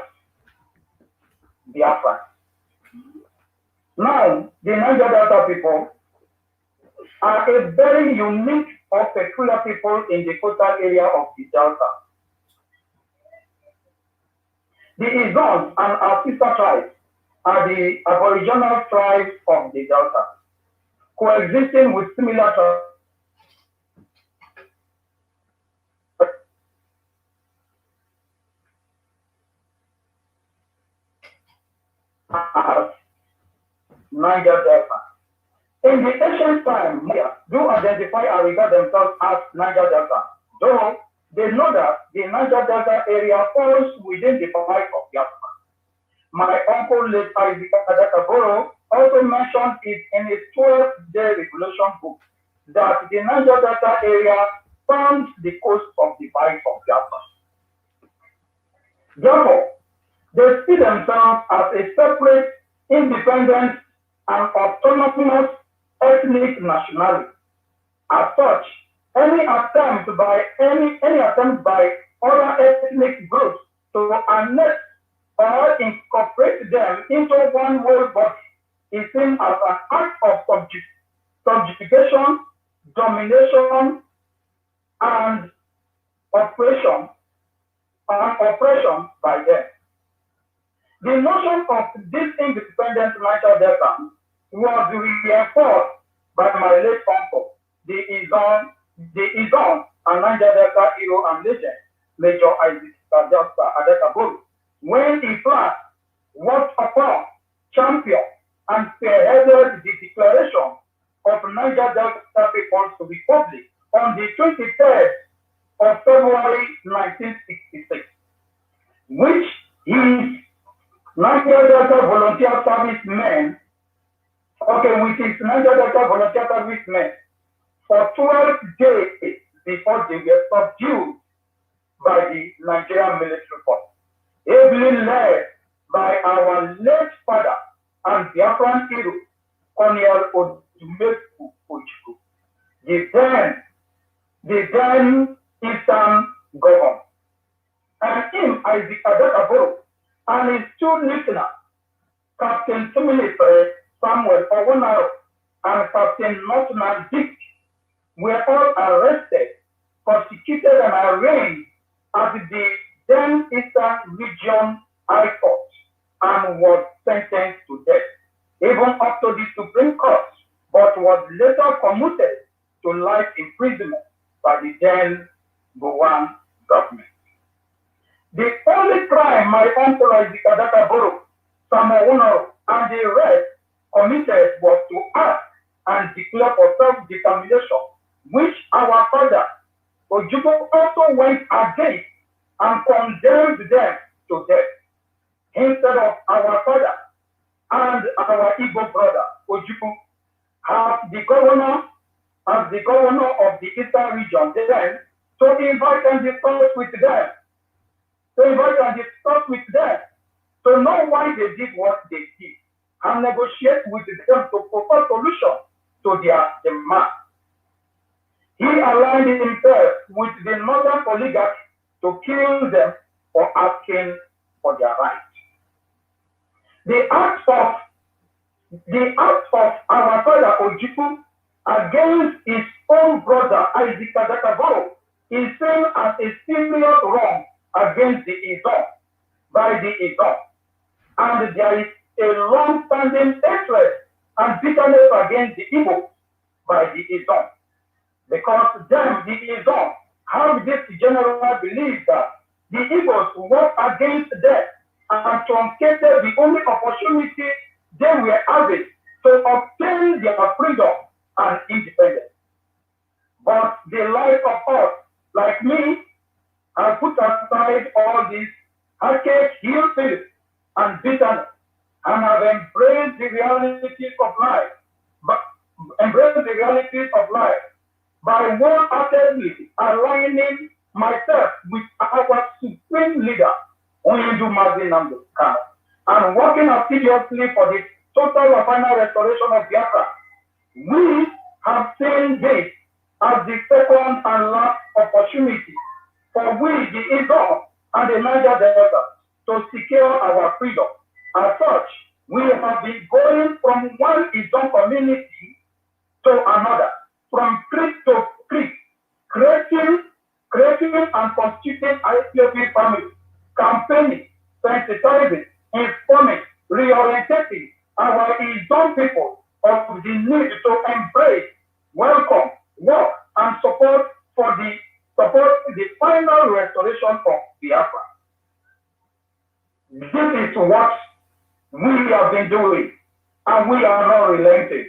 Biafran. Now, the Niger Delta people are a very unique or peculiar people in the coastal area of the Delta. The Izons and our sister tribes are the aboriginal tribes of the Delta, coexisting with similar tribes as Niger Delta. In the ancient time, do identify and regard themselves as Niger Delta, though they know that the Niger Delta area falls within the Bight of Biafra. My uncle, late Isaac Adakaboro, also mentioned it in his 12-day regulation book that the Niger Delta area forms the coast of the Bight of Biafra. Therefore, they see themselves as a separate, independent, and autonomous ethnic nationality. As such, any attempt by other ethnic groups to annex or incorporate them into one whole body is seen as an act of subjugation, domination, and oppression by them. The notion of this independent Niger Delta was reinforced by my late uncle, the Izon and Niger Delta hero and legend, Major Isaac Adakaboro, when he planned, worked upon, championed, and spearheaded the declaration of Niger Delta People's Republic on the 23rd of February 1966, which his Niger Delta volunteer servicemen, with his Niger Delta volunteer servicemen, for 12 days before they were subdued by the Nigerian military force, ably led by our late father and Biafran hero, Colonel Odumeku Ojukwu, the then Eastern governor, and him, Isaac Adakaboro, and his two listeners, Captain Tumilifere Samuel Owonaro and Captain Northman Dick, were all arrested, prosecuted, and arraigned at the then Eastern Region High Court and was sentenced to death, even up to the Supreme Court, but was later commuted to life imprisonment by the then Gowon government. The only crime my uncle Isaac Adakaboro, Samuel Owonaro, and the rest committed was to act and declare for self-determination, which our father Ojukwu also went against and condemned them to death. Instead of our father and our Igbo brother Ojukwu, as the governor of the Eastern region, then to invite and discuss with them, to know why they did what they did, and negotiate with them to propose solution to their demand. He aligned himself with the northern oligarchy to kill them for asking for their rights. The act of our father Ojukwu against his own brother Isaac Adakaboro is seen as a serious wrong against the Izon by the Izon. And there is a long-standing hatred and bitterness against the Igbo by the Izon. Because them, the Izon, have this general belief that the Igbos work against them and truncated the only opportunity they were having to obtain their freedom and independence. But the life of us, like me, have put aside all these archaic ill feelings and bitterness and have embraced the realities of life, by wholeheartedly aligning myself with our supreme leader, Onyendu Mazi Nnamdi Kanu, and working assiduously for the total and final restoration of Biafra. We have seen this as the second and last opportunity for we, the Igbo and the Niger Delta, to secure our freedom. As such, we have been going from one Igbo community to another, from creek to creek, creating and constituting IPOP families, campaigning, sensitizing, informing, reorientating our Igbo people of the need to embrace, welcome, work, and support the final restoration of Biafra. This is what we have been doing, and we are not relenting,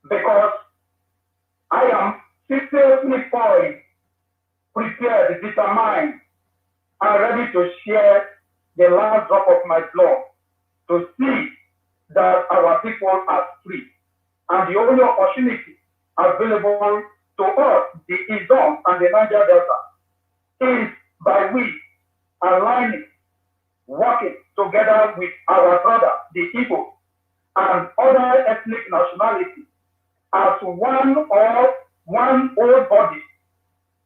because I am seriously poised, prepared, determined, and ready to share the last drop of my blood to see that our people are free. And the only opportunity available to us, the Izon and the Niger Delta, is by we aligning, working together with our brother, the Igbo, and other ethnic nationalities as one old body,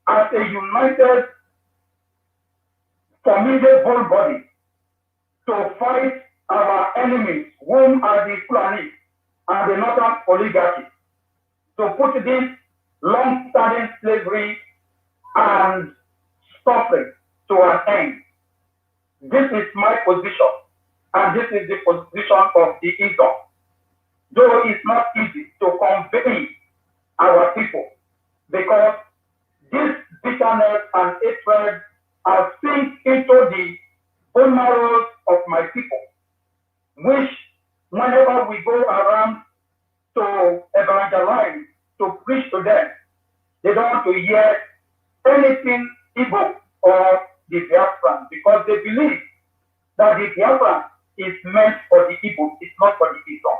as a united, formidable body, to fight our enemies, whom are the Fulani and the Northern oligarchy, to put this long-standing slavery and suffering to an end. This is my position, and this is the position of the Igbo. Though it's not easy to convey our people, because this bitterness and hatred are sink into the bone marrow of my people, which whenever we go around to evangelize, to preach to them, they don't want to hear anything Igbo or the Biafran, because they believe that the Biafran is meant for the Igbo, it's not for the Igbo.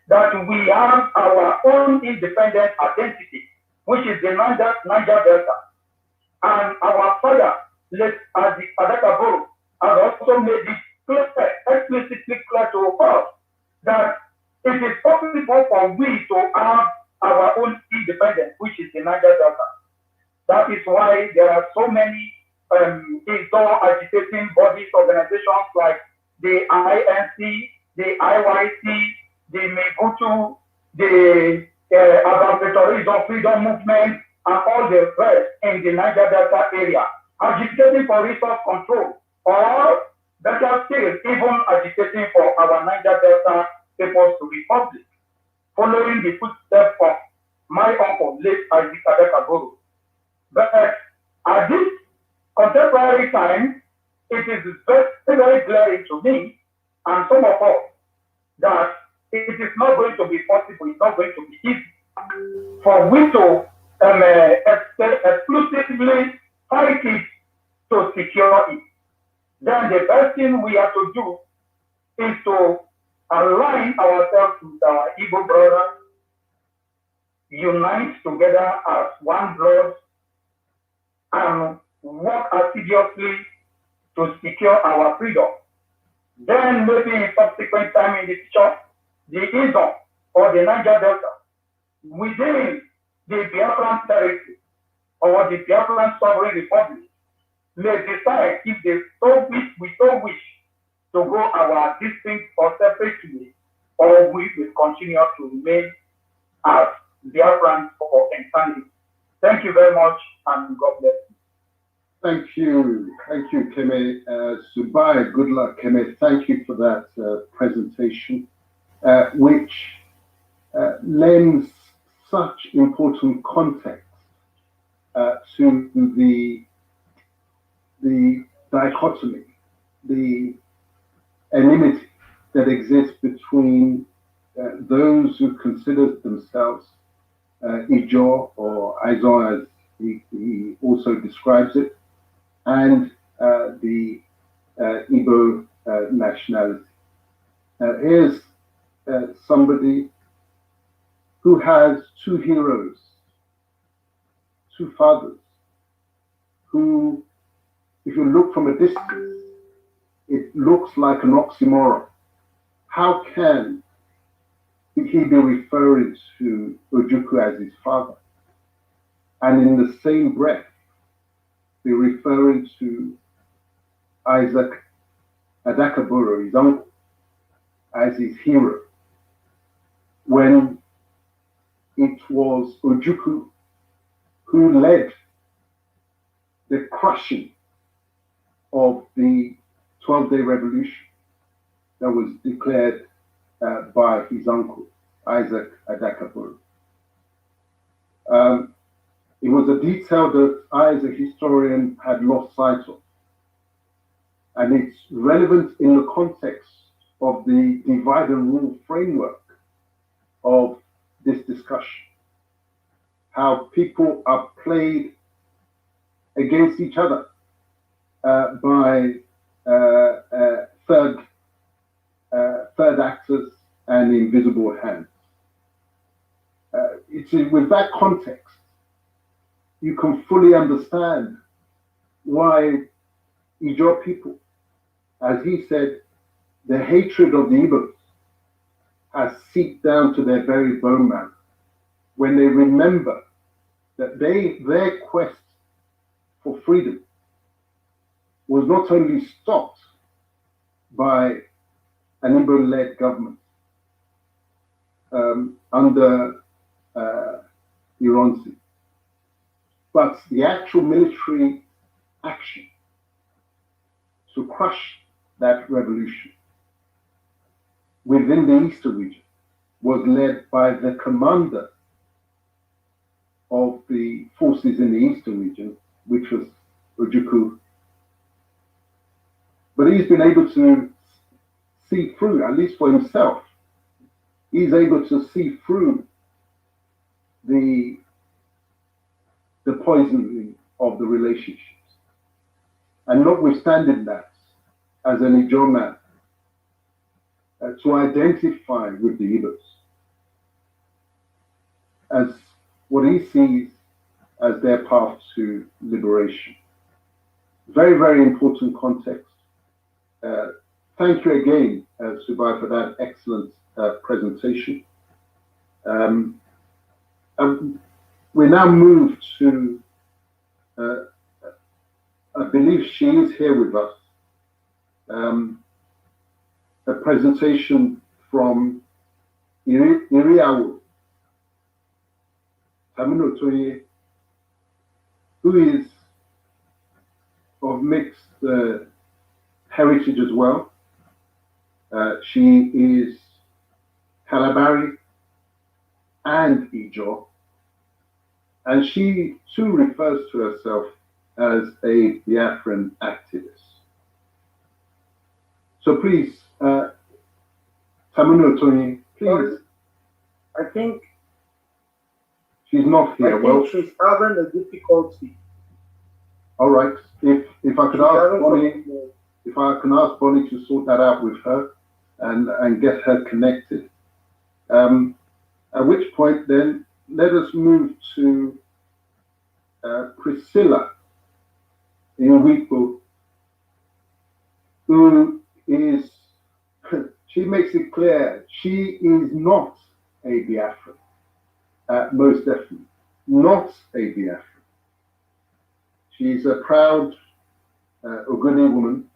That we have our own independent identity, which is the Niger Delta. And our father, Adi Adakaboro, has also made it clear, explicitly clear to us that it is possible for we to have our own independence, which is the Niger Delta. That is why there are so many agitating bodies, organizations like the INC, the IYC, the Mebutu, the Abandoned Freedom Movement, and all the rest in the Niger Delta area, agitating for resource control, or better still, even agitating for our Niger Delta People's Republic, following the footsteps of my uncle, late Isaac Adakaboro. But at this contemporary time, it is very, very glaring to me and some of us that it is not going to be possible, it's not going to be easy for we to exclusively fight it to secure it. Then the best thing we have to do is to align ourselves with our Igbo brothers, unite together as one blood, and work assiduously to secure our freedom. Then maybe in subsequent time in the future, the Izon or the Niger Delta within the Biafran territory or the Biafran Sovereign Republic may decide if they we so wish to go our distinct or separately, or we will continue to remain as Biafran for eternity. Thank you very much, and God bless you. Thank you, Keme. Subai, good luck, Keme. Thank you for that presentation, which lends such important context to the dichotomy, the enmity that exists between those who consider themselves Ijaw or Aizon, as he also describes it, and the Igbo nationality. Here's somebody who has two heroes, two fathers, who, if you look from a distance, it looks like an oxymoron. How can he be referring to Ojukwu as his father, and in the same breath be referring to Isaac Adakaboro, his uncle, as his hero, when it was Ojukwu who led the crushing of the 12-day revolution that was declared by his uncle, Isaac Adakaboro. It was a detail that I, as a historian, had lost sight of. And it's relevant in the context of the divide and rule framework of this discussion. How people are played against each other by third actors and invisible hands. It's with that context you can fully understand why Ijaw people, as he said, the hatred of the Igbos has seeped down to their very bone marrow when they remember that their quest for freedom was not only stopped by an Igbo-led government under Ironsi, but the actual military action to crush that revolution within the Eastern region was led by the commander of the forces in the Eastern region, which was Ojukwu. But he's been able to see through, at least for himself, he's able to see through the poisoning of the relationships. And notwithstanding that, as an Ijaw man, to identify with the Igbos as what he sees as their path to liberation. Very, very important context. Thank you again, Subai, for that excellent presentation. We now move to, I believe she is here with us, a presentation from Iriawu Tamino Toye, who is of mixed heritage as well. She is Kalabari and Ijaw, and she too refers to herself as a Biafran activist. So please, Tamino Toye, please. I think She's not here. Well, she's having a difficulty. all right. If I could ask Bonnie, if I can ask Bonnie to sort that out with her and get her connected. At which point then let us move to Priscilla Inwipo, who is, she makes it clear she is not a Biafran. Most definitely not a Biafran. She's a proud Ogoni woman.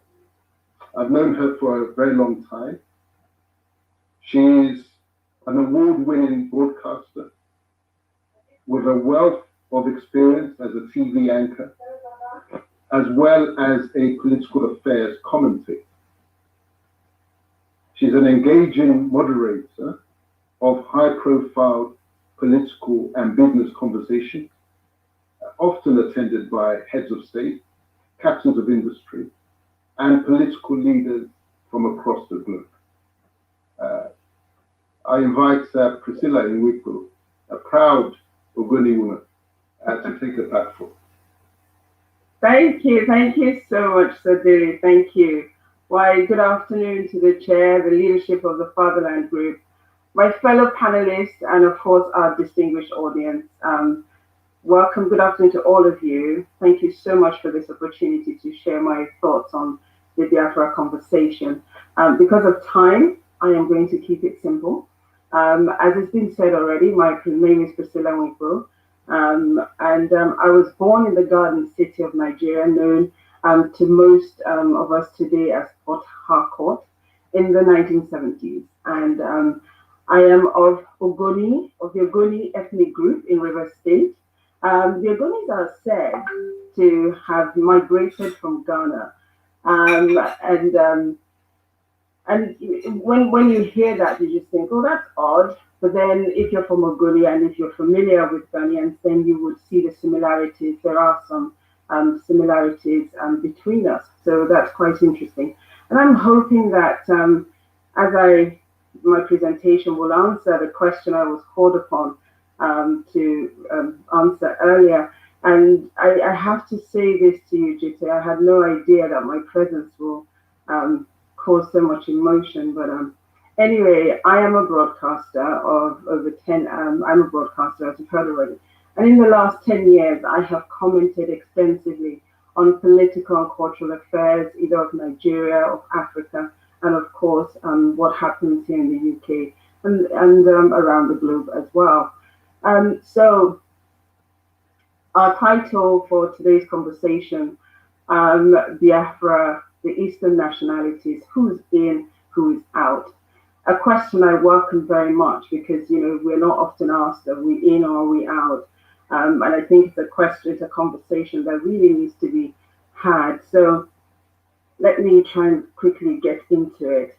I've known her for a very long time. She's an award-winning broadcaster with a wealth of experience as a TV anchor as well as a political affairs commentator. She's an engaging moderator of high-profile political and business conversations, often attended by heads of state, captains of industry, and political leaders from across the globe. I invite Priscilla Nwiko, a proud Ogoni woman, to take the platform. Thank you so much, Sadiri. Thank you. Why, good afternoon to the chair, the leadership of the Fatherland Group, my fellow panelists, and of course our distinguished audience. Welcome, good afternoon to all of you. Thank you so much for this opportunity to share my thoughts on the Biafra conversation. Because of time, I am going to keep it simple. As has been said already, my name is Priscilla Nwiko, and I was born in the Garden City of Nigeria, known to most of us today as Port Harcourt, in the 1970s. And I am of Ogoni, of the Ogoni ethnic group in Rivers State. The Ogonis are said to have migrated from Ghana. And when you hear that, you just think, oh, that's odd. But then if you're from Ogoni and if you're familiar with Ghanaians, then you would see the similarities. There are some similarities between us. So that's quite interesting. And I'm hoping that my presentation will answer the question I was called upon to answer earlier. And I have to say this to you, Jite. I had no idea that my presence will cause so much emotion. But anyway, I am a broadcaster of over 10, I'm a broadcaster, as you've heard already. And in the last 10 years, I have commented extensively on political and cultural affairs, either of Nigeria, of Africa, and of course, what happens here in the UK and around the globe as well. So our title for today's conversation, Biafra, the Eastern nationalities, who's in, who's out. A question I welcome very much because, you know, we're not often asked, are we in or are we out? And I think it's a question, it's a conversation that really needs to be had. So let me try and quickly get into it.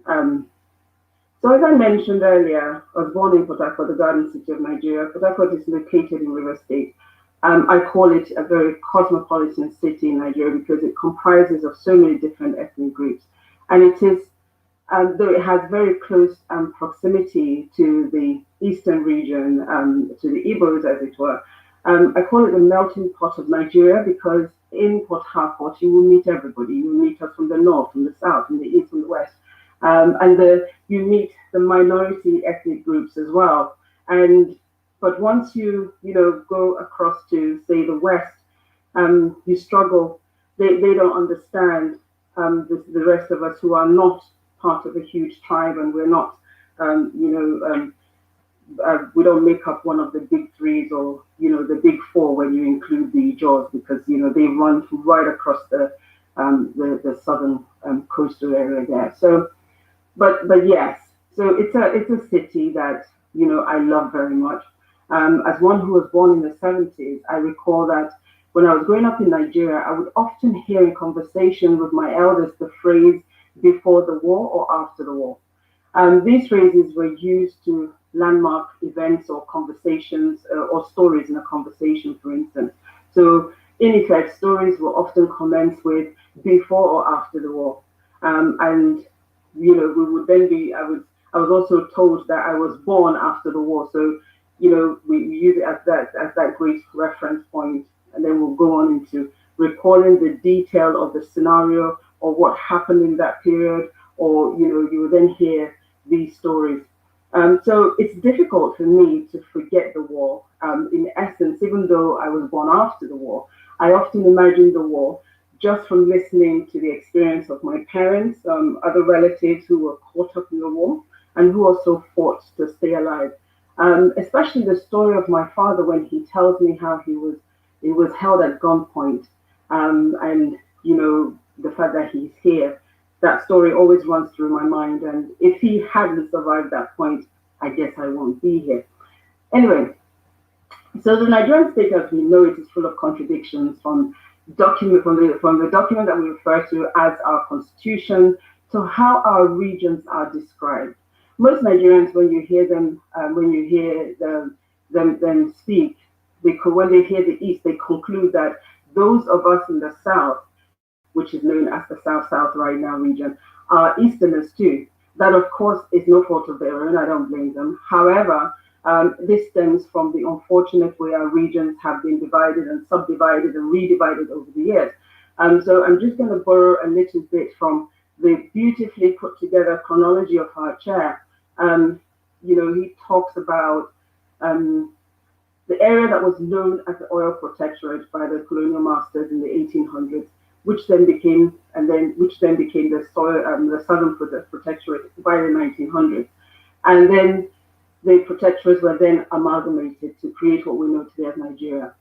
So as I mentioned earlier, I was born in Port Harcourt, the Garden City of Nigeria. Port Harcourt is located in Rivers State. I call it a very cosmopolitan city in Nigeria because it comprises of so many different ethnic groups. And it is, though it has very close proximity to the eastern region, to the Igbos, as it were, I call it the melting pot of Nigeria because in Port Harcourt, you will meet everybody. You will meet us from the north, from the south, from the east, from the west. You meet the minority ethnic groups as well. But once you go across to, say, the west, you struggle. They don't understand the rest of us who are not part of a huge tribe, and we're not, we don't make up one of the big threes or, the big four when you include the Jaws, because, they run right across the southern coastal area there. So, but yes, so it's a city that, I love very much. As one who was born in the 70s, I recall that when I was growing up in Nigeria, I would often hear in conversation with my elders the phrase before the war or after the war. These phrases were used to landmark events or conversations or stories in a conversation, for instance. So in effect, stories were often commenced with before or after the war. We would then be, I was also told that I was born after the war. So, we use it as that great reference point, and then we'll go on into recalling the detail of the scenario or what happened in that period, or, you will then hear these stories. So it's difficult for me to forget the war. In essence, even though I was born after the war, I often imagine the war just from listening to the experience of my parents, other relatives who were caught up in the war and who also fought to stay alive. Especially the story of my father when he tells me how he was held at gunpoint, and the fact that he's here. That story always runs through my mind, and if he hadn't survived that point, I guess I won't be here. Anyway, so the Nigerian state, as we know it, is full of contradictions, from document, from the document that we refer to as our constitution, to how our regions are described. Most Nigerians, when you hear them speak, when they hear the East, they conclude that those of us in the South, which is known as the South-South right now region, are Easterners too. That, of course, is no fault of their own. I don't blame them. However, this stems from the unfortunate way our regions have been divided and subdivided and redivided over the years. So I'm just going to borrow a little bit from the beautifully put together chronology of our chair. He talks about the area that was known as the oil protectorate by the colonial masters in the 1800s, which then became the southern protectorate by the 1900s, and then the protectorates were then amalgamated to create what we know today as Nigeria.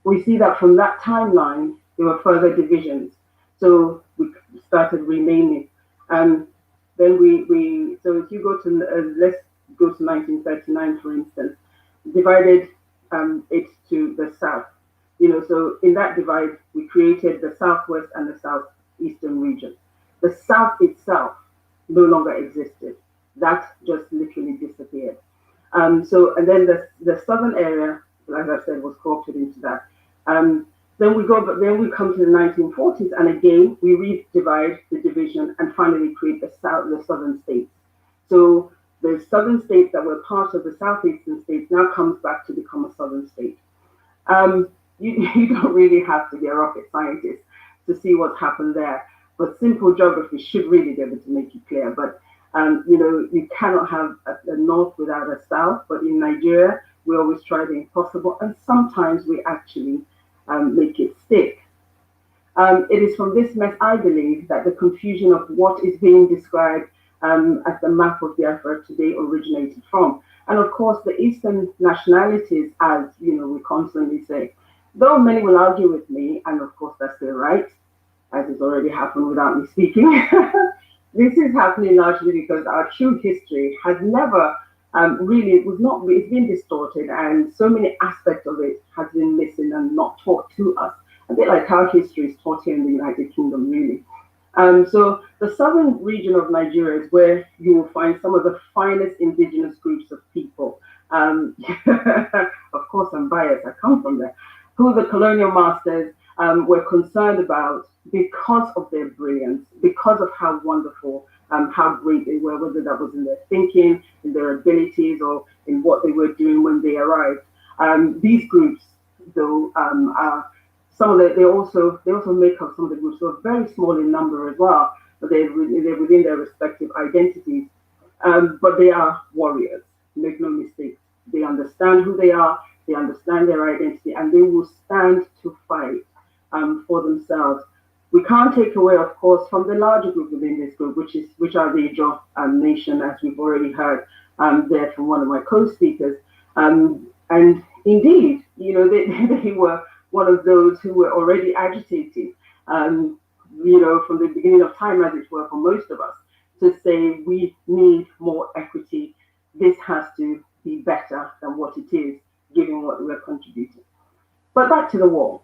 We see that from that timeline there were further divisions, so we started renaming. Then so if you go to let's go to 1939 for instance, divided it to the south. So in that divide, we created the southwest and the southeastern region. The south itself no longer existed. That just literally disappeared. And then the southern area, like I said, was co-opted into that. Then we come to the 1940s, and again we redivide the division and finally create the southern states. So the southern states that were part of the southeastern states now comes back to become a southern state. You don't really have to be a rocket scientist to see what's happened there, but simple geography should really be able to make it clear. But you cannot have a north without a south. But in Nigeria, we always try the impossible, and sometimes we actually make it stick. It is from this mess, I believe, that the confusion of what is being described as the map of Biafra today originated from. And of course, the Eastern nationalities, as we constantly say, though many will argue with me, and of course that's their right, as has already happened without me speaking. This is happening largely because our true history has never it's been distorted, and so many aspects of it has been missing and not taught to us. A bit like how history is taught here in the United Kingdom, really. So the southern region of Nigeria is where you will find some of the finest indigenous groups of people. Of course, I'm biased, I come from there, who the colonial masters were concerned about because of their brilliance, because of how wonderful, how great they were, whether that was in their thinking, in their abilities, or in what they were doing when they arrived. These groups, though, are they also make up some of the groups, so very small in number as well, but they're within their respective identities. But they are warriors, make no mistake. They understand who they are, they understand their identity, and they will stand to fight for themselves. We can't take away, of course, from the larger group within this group, which are the Ijaw nation, as we've already heard there from one of my co-speakers. And indeed, they were one of those who were already agitating, from the beginning of time, as it were, for most of us, to say we need more equity. This has to be better than what it is, given what we're contributing. But back to the war.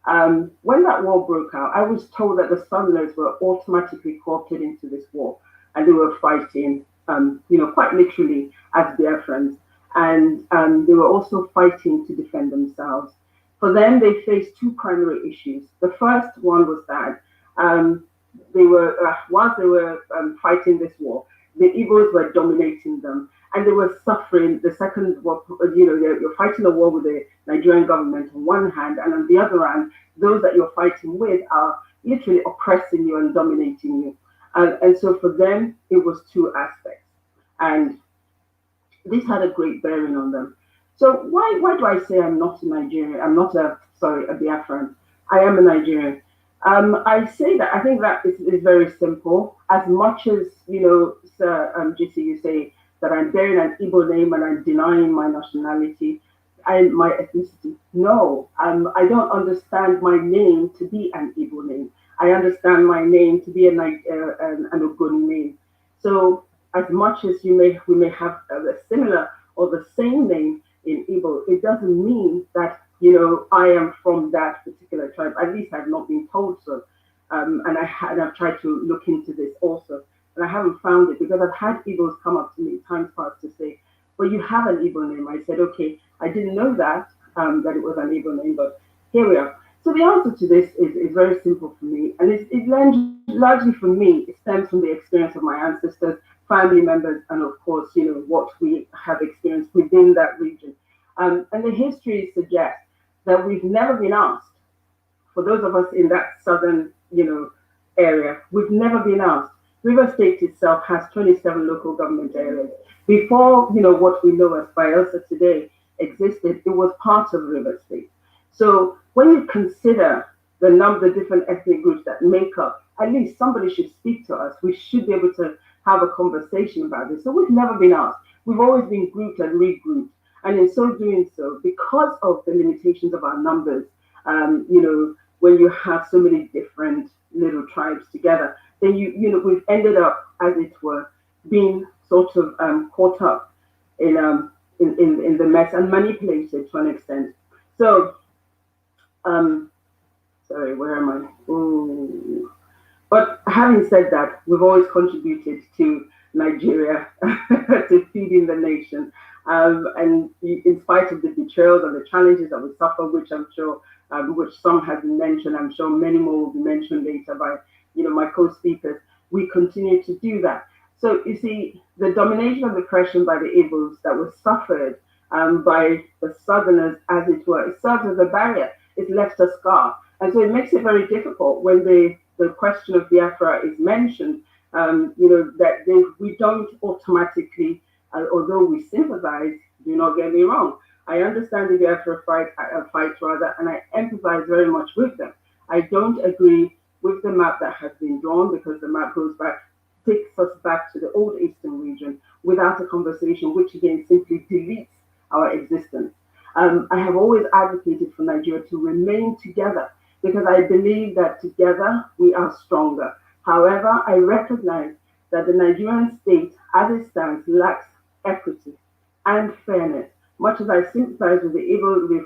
When that war broke out, I was told that the Southerners were automatically co-opted into this war, and they were fighting, quite literally as Biafrans, and they were also fighting to defend themselves. For them, they faced two primary issues. The first one was that they were, whilst they were fighting this war, the Igbos were dominating them, and they were suffering. The second war, you're fighting a war with the Nigerian government on one hand, and on the other hand, those that you're fighting with are literally oppressing you and dominating you. And so for them, it was two aspects, and this had a great bearing on them. So why do I say I'm not a Nigerian? I'm not a Biafran. I am a Nigerian. I say that, I think that is very simple. As much as, Sir GC, you say that I'm bearing an Igbo name and I'm denying my nationality and my ethnicity. No, I don't understand my name to be an Igbo name. I understand my name to be an Ogoni name. So as much as we may have a similar or the same name in Igbo, it doesn't mean that you know, I am from that particular tribe. At least I've not been told so. And I've tried to look into this also, and I haven't found it because I've had Igbos come up to me times past to say, well, you have an Igbo name. I said, okay, I didn't know that, that it was an Igbo name, but here we are. So the answer to this is very simple for me, and it's largely for me, it stems from the experience of my ancestors, family members, and of course, you know, what we have experienced within that region. And the history suggests that we've never been asked, for those of us in that southern, you know, area, we've never been asked. River State itself has 27 local government areas. Before, you know, what we know as Bayelsa today existed, it was part of River State. So when you consider the different ethnic groups that make up, at least somebody should speak to us. We should be able to have a conversation about this. So we've never been asked. We've always been grouped and regrouped. And in so doing so, because of the limitations of our numbers, you know, when you have so many different little tribes together, then you know, we've ended up, as it were, being sort of caught up in the mess and manipulated to an extent. So, sorry, where am I? Ooh. But having said that, we've always contributed to Nigeria, to feeding the nation. And in spite of the betrayals and the challenges that we suffer, which I'm sure, which some have been mentioned, I'm sure many more will be mentioned later by, you know, my co-speakers, we continue to do that. So you see, the domination of oppression by the Igbos that was suffered by the Southerners, as it were, it serves as a barrier. It left a scar. And so it makes it very difficult when the question of Biafra is mentioned, you know, that we don't automatically, although we sympathize, do not get me wrong, I understand the Biafra fight rather, and I empathize very much with them. I don't agree with the map that has been drawn because the map takes us back to the old Eastern region without a conversation, which again simply deletes our existence. I have always advocated for Nigeria to remain together because I believe that together we are stronger. However, I recognize that the Nigerian state, as it stands, lacks equity and fairness. Much as I sympathize with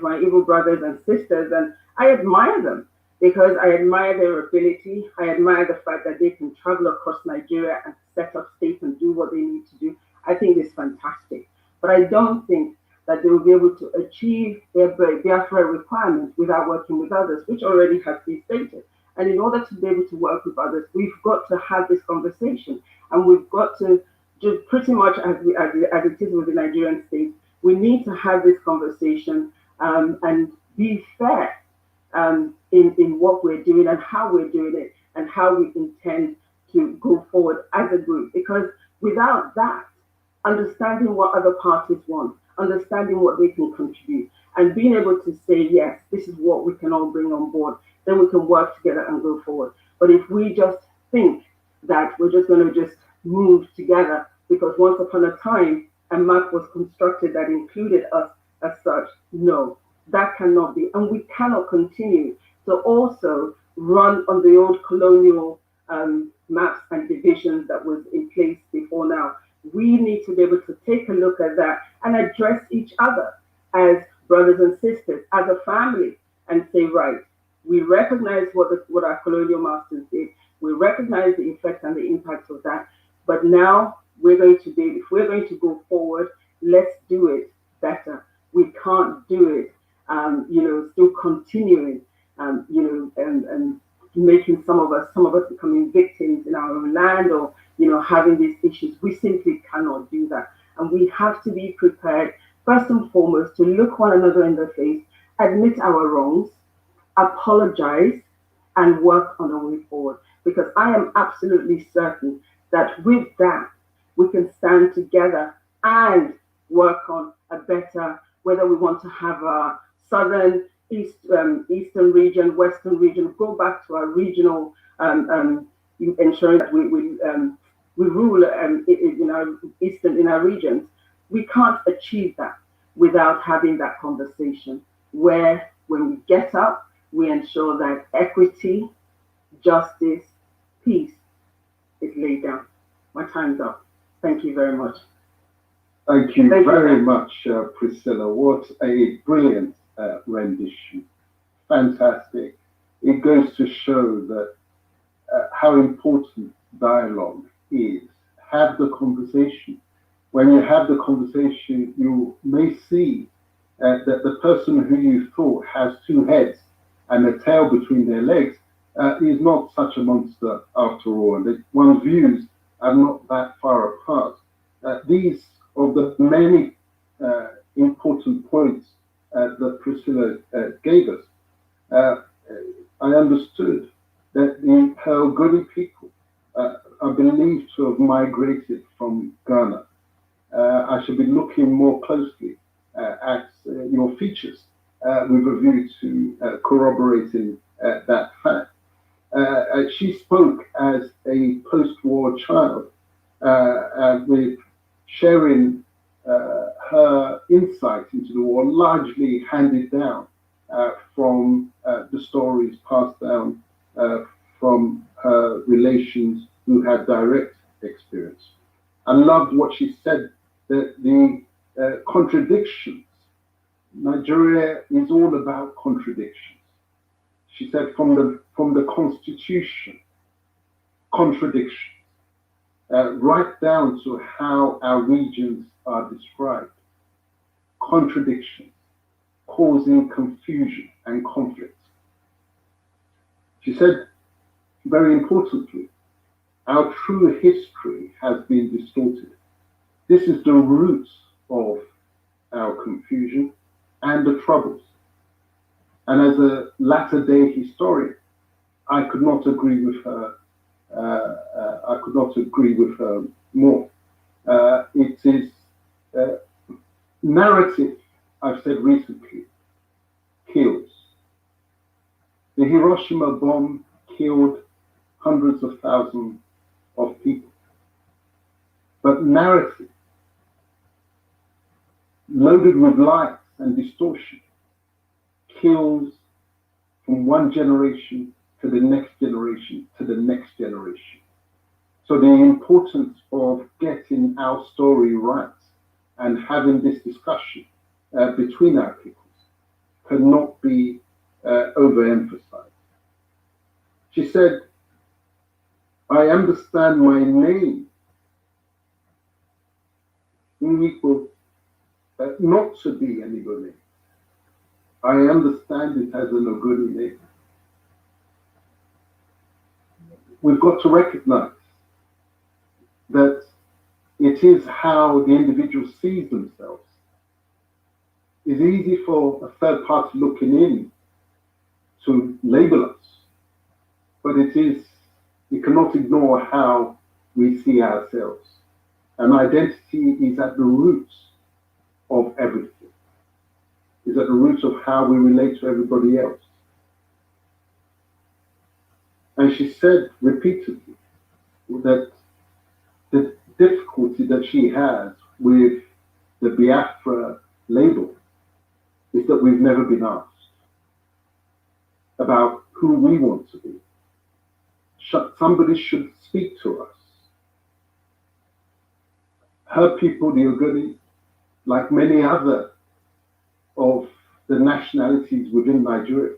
my Igbo brothers and sisters, and I admire them because I admire their ability. I admire the fact that they can travel across Nigeria and set up state and do what they need to do. I think it's fantastic. But I don't think that they will be able to achieve their Biafra requirements without working with others, which already has been stated. And in order to be able to work with others, we've got to have this conversation. And we've got to, just pretty much as it is with the Nigerian state, we need to have this conversation and be fair in what we're doing and how we're doing it and how we intend to go forward as a group. Because without that, understanding what other parties want, understanding what they can contribute, and being able to say, yes, this is what we can all bring on board, then we can work together and go forward. But if we just think that we're just going to just move together, because once upon a time, a map was constructed that included us as such, no, that cannot be. And we cannot continue to also run on the old colonial maps and divisions that was in place before now. We need to be able to take a look at that and address each other as brothers and sisters, as a family, and say, right, we recognize what our colonial masters did. We recognize the effect and the impact of that. But now we're going to if we're going to go forward, let's do it better. We can't do it, still continuing, and making some of us becoming victims in our own land or, having these issues. We simply cannot do that. And we have to be prepared, first and foremost, to look one another in the face, admit our wrongs, apologize, and work on our way forward. Because I am absolutely certain that with that, we can stand together and work on a better, whether we want to have a southern, eastern region, western region, go back to our regional, ensuring that we rule in our regions. We can't achieve that without having that conversation where, when we get up, we ensure that equity, justice, peace is laid down. My time's up. Thank you very much. Thank you very much, Priscilla. What a brilliant rendition. Fantastic. It goes to show that how important dialogue is. Have the conversation. When you have the conversation, you may see that the person who you thought has two heads and a tail between their legs is not such a monster after all, and that one's views are not that far apart. These are the many important points that Priscilla gave us. I understood that the Ogoni people are believed to have migrated from Ghana. I should be looking more closely at your features with a view to corroborating that fact. She spoke as a post-war child with sharing her insight into the war, largely handed down from the stories passed down from her relations who had direct experience. I loved what she said, that the contradictions, Nigeria is all about contradictions. She said from the constitution, contradiction, right down to how our regions are described, contradictions, causing confusion and conflict. She said, very importantly, our true history has been distorted. This is the roots of our confusion and the troubles. And as a latter-day historian, I could not agree with her. I could not agree with her more. It is narrative, I've said recently, kills. The Hiroshima bomb killed hundreds of thousands of people. But narrative, loaded with lies and distortion, kills from one generation to the next generation to the next generation. So the importance of getting our story right and having this discussion between our peoples cannot be overemphasized. She said, I understand my name not to be an Igbo name. I understand it as an Ogoni name. We've got to recognize that it is how the individual sees themselves. It's easy for a third party looking in to label us, but you cannot ignore how we see ourselves. And identity is at the roots of everything. Is at the roots of how we relate to everybody else. And she said repeatedly that the difficulty that she has with the Biafra label is that we've never been asked about who we want to be. Somebody should speak to us. Her people, the Ogoni, like many other of the nationalities within Nigeria,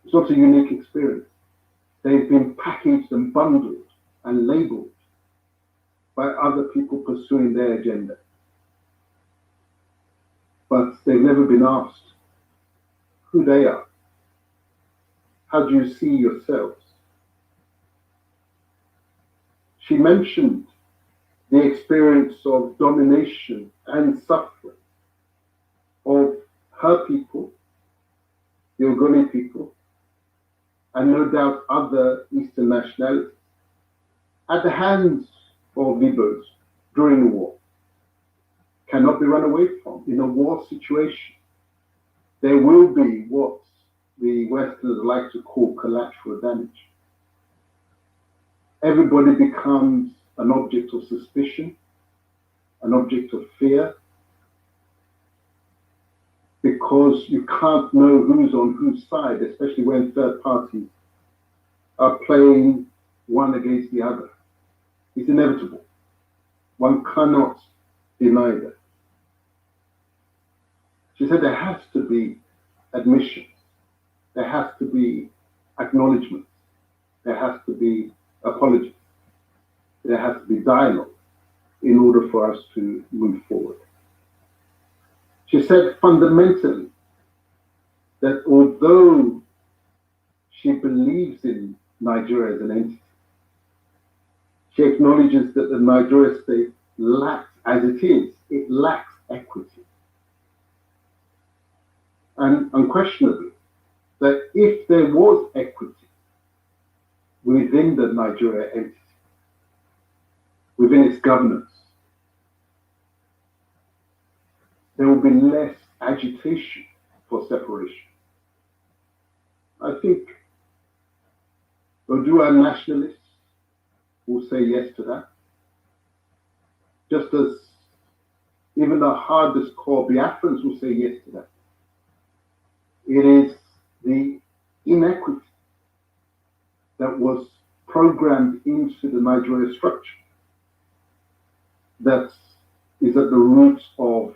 it's not a unique experience. They've been packaged and bundled and labeled by other people pursuing their agenda. But they've never been asked who they are. How do you see yourselves? She mentioned the experience of domination and suffering of her people, the Ogoni people, and no doubt other Eastern nationalities, at the hands of Igbos during the war. Cannot be run away from. In a war situation, there will be what the Westerners like to call collateral damage. Everybody becomes an object of suspicion, an object of fear, because you can't know who's on whose side, especially when third parties are playing one against the other. It's inevitable. One cannot deny that. She said there has to be admission, there has to be acknowledgement, there has to be apology, there has to be dialogue in order for us to move forward. She said fundamentally that although she believes in Nigeria as an entity, she acknowledges that the Nigeria state lacks, as it is, it lacks equity. And unquestionably, that if there was equity within the Nigeria entity, within its governance, there will be less agitation for separation. I think Odua nationalists will say yes to that. Just as even the hardest core Biafrans will say yes to that. It is the inequity that was programmed into the Nigeria structure that is at the roots of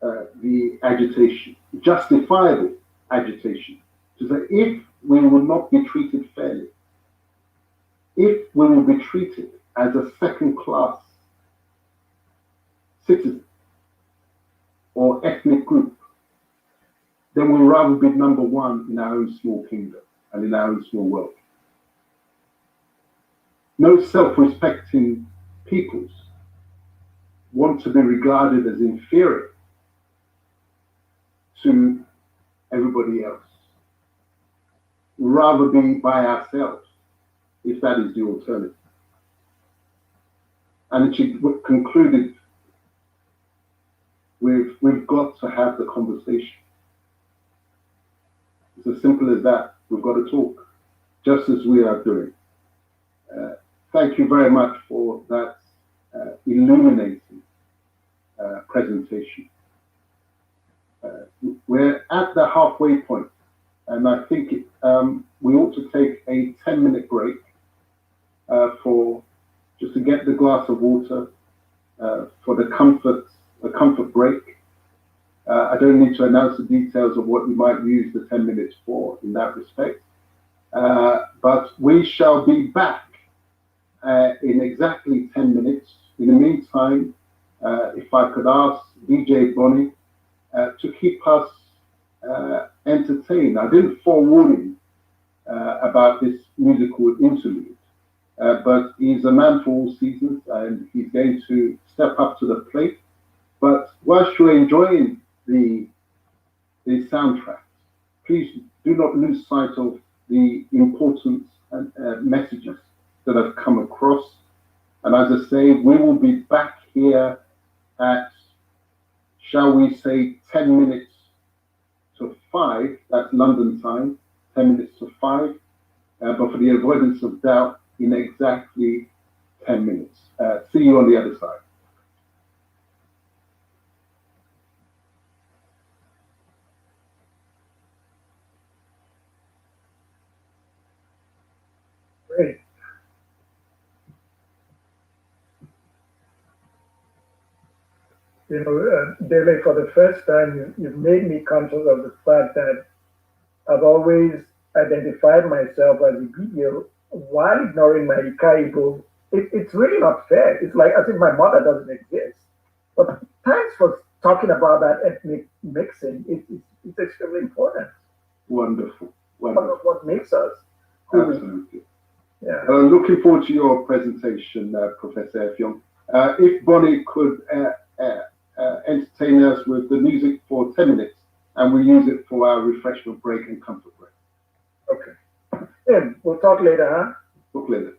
the agitation, justifiable agitation, to say if we will not be treated fairly, if we will be treated as a second-class citizen or ethnic group, then we'll rather be number one in our own small kingdom and in our own small world. No self-respecting peoples want to be regarded as inferior to everybody else. We'd rather be by ourselves, if that is the alternative. And she concluded with, we've got to have the conversation. It's as simple as that. We've got to talk, just as we are doing. Thank you very much for that illuminating presentation. We're at the halfway point, and I think we ought to take a 10-minute break for just to get the glass of water for the comfort break. I don't need to announce the details of what you might use the 10 minutes for in that respect. But we shall be back in exactly 10 minutes. In the meantime, if I could ask DJ Bonnie to keep us entertained. I didn't forewarn him about this musical interlude, but he's a man for all seasons and he's going to step up to the plate. But whilst you're enjoying the soundtrack, please do not lose sight of the important messages that have come across. And as I say, we will be back here at, shall we say, 10 minutes to 5, that's London time, 10 minutes to 5, but for the avoidance of doubt, in exactly 10 minutes. See you on the other side. Great. Dele, for the first time, you've made me conscious of the fact that I've always identified myself as a Igbo while ignoring my Ikaibo. It's really not fair. It's like as if my mother doesn't exist. But thanks for talking about that ethnic mixing. It's extremely important. Wonderful. What makes us. Absolutely. Yeah. Looking forward to your presentation, Professor Effiong. If Bonnie could entertain us with the music for 10 minutes, and we use it for our refreshment break and comfort break. Okay. Yeah, we'll talk later, huh? Talk later.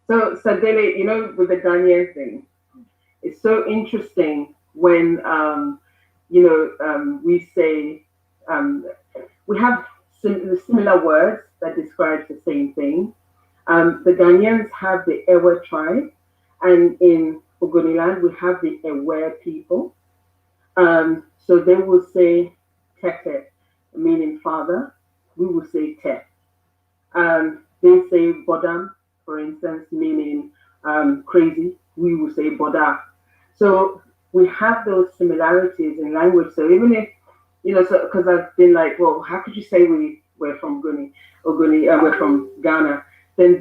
So Sadele, with the Ghanaian thing, it's so interesting when, we say, we have similar words that describe the same thing. The Ghanaians have the Ewe tribe, and in Ogoniland, we have the Ewe people. So they will say Tete, meaning father. We will say Te. They say bodam, for instance, meaning crazy. We will say boda. So we have those similarities in language. So even if, so because I've been like, well, how could you say we're from we're from Ghana? Then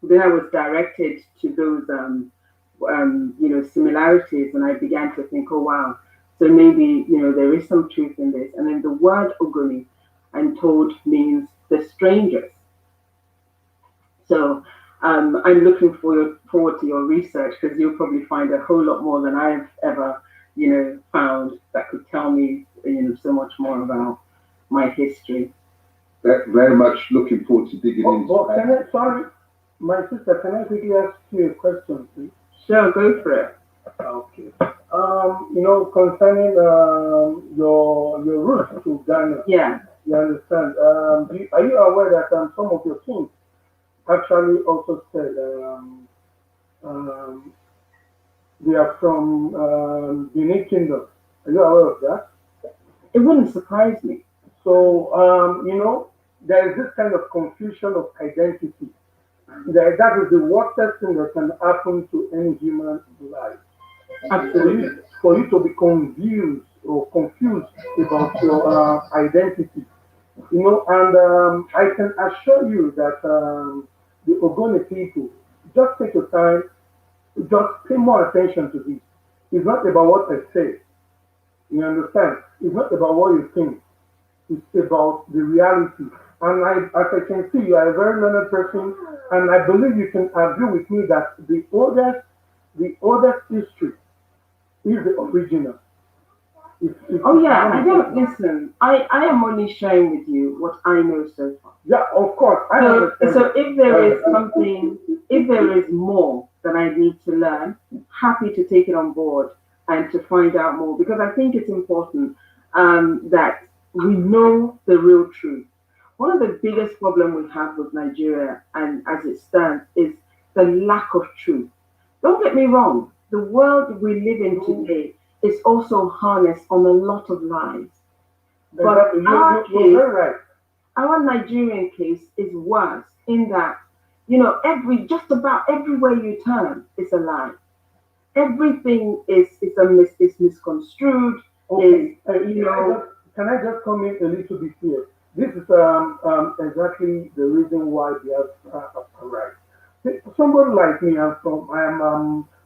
then I was directed to those, similarities, and I began to think, oh wow, so maybe there is some truth in this. And then the word Ogoni, I'm told, means the strangers. So I'm looking forward to your research, because you'll probably find a whole lot more than I've ever, found that could tell me, so much more about my history. Very much looking forward to digging into that. Sorry, my sister, can I quickly ask you a question, please? Sure, go for it. Okay. Concerning your roots to Ghana. Yeah. You understand? Are you aware that some of your kings actually also said they are from Benin Kingdom? Are you aware of that? It wouldn't surprise me. So, there is this kind of confusion of identity. That is the worst thing that can happen to any human life. Absolutely. For you to be confused about your identity. And I can assure you that the Ogoni people, just take your time, just pay more attention to this. It's not about what I say. You understand? It's not about what you think. It's about the reality. And as I can see, you are a very learned person, and I believe you can agree with me that the oldest history is the original. Oh yeah, I don't listen. I am only sharing with you what I know so far. Yeah, of course. So if there is something, if there is more that I need to learn, happy to take it on board and to find out more, because I think it's important that we know the real truth. One of the biggest problems we have with Nigeria, and as it stands, is the lack of truth. Don't get me wrong, the world we live in today is also harnessed on a lot of lies. But our Nigerian case is worse in that, just about everywhere you turn is a lie. Everything is misconstrued. Okay. Can I just come in a little bit here? This is exactly the reason why we have arrived. Somebody like me,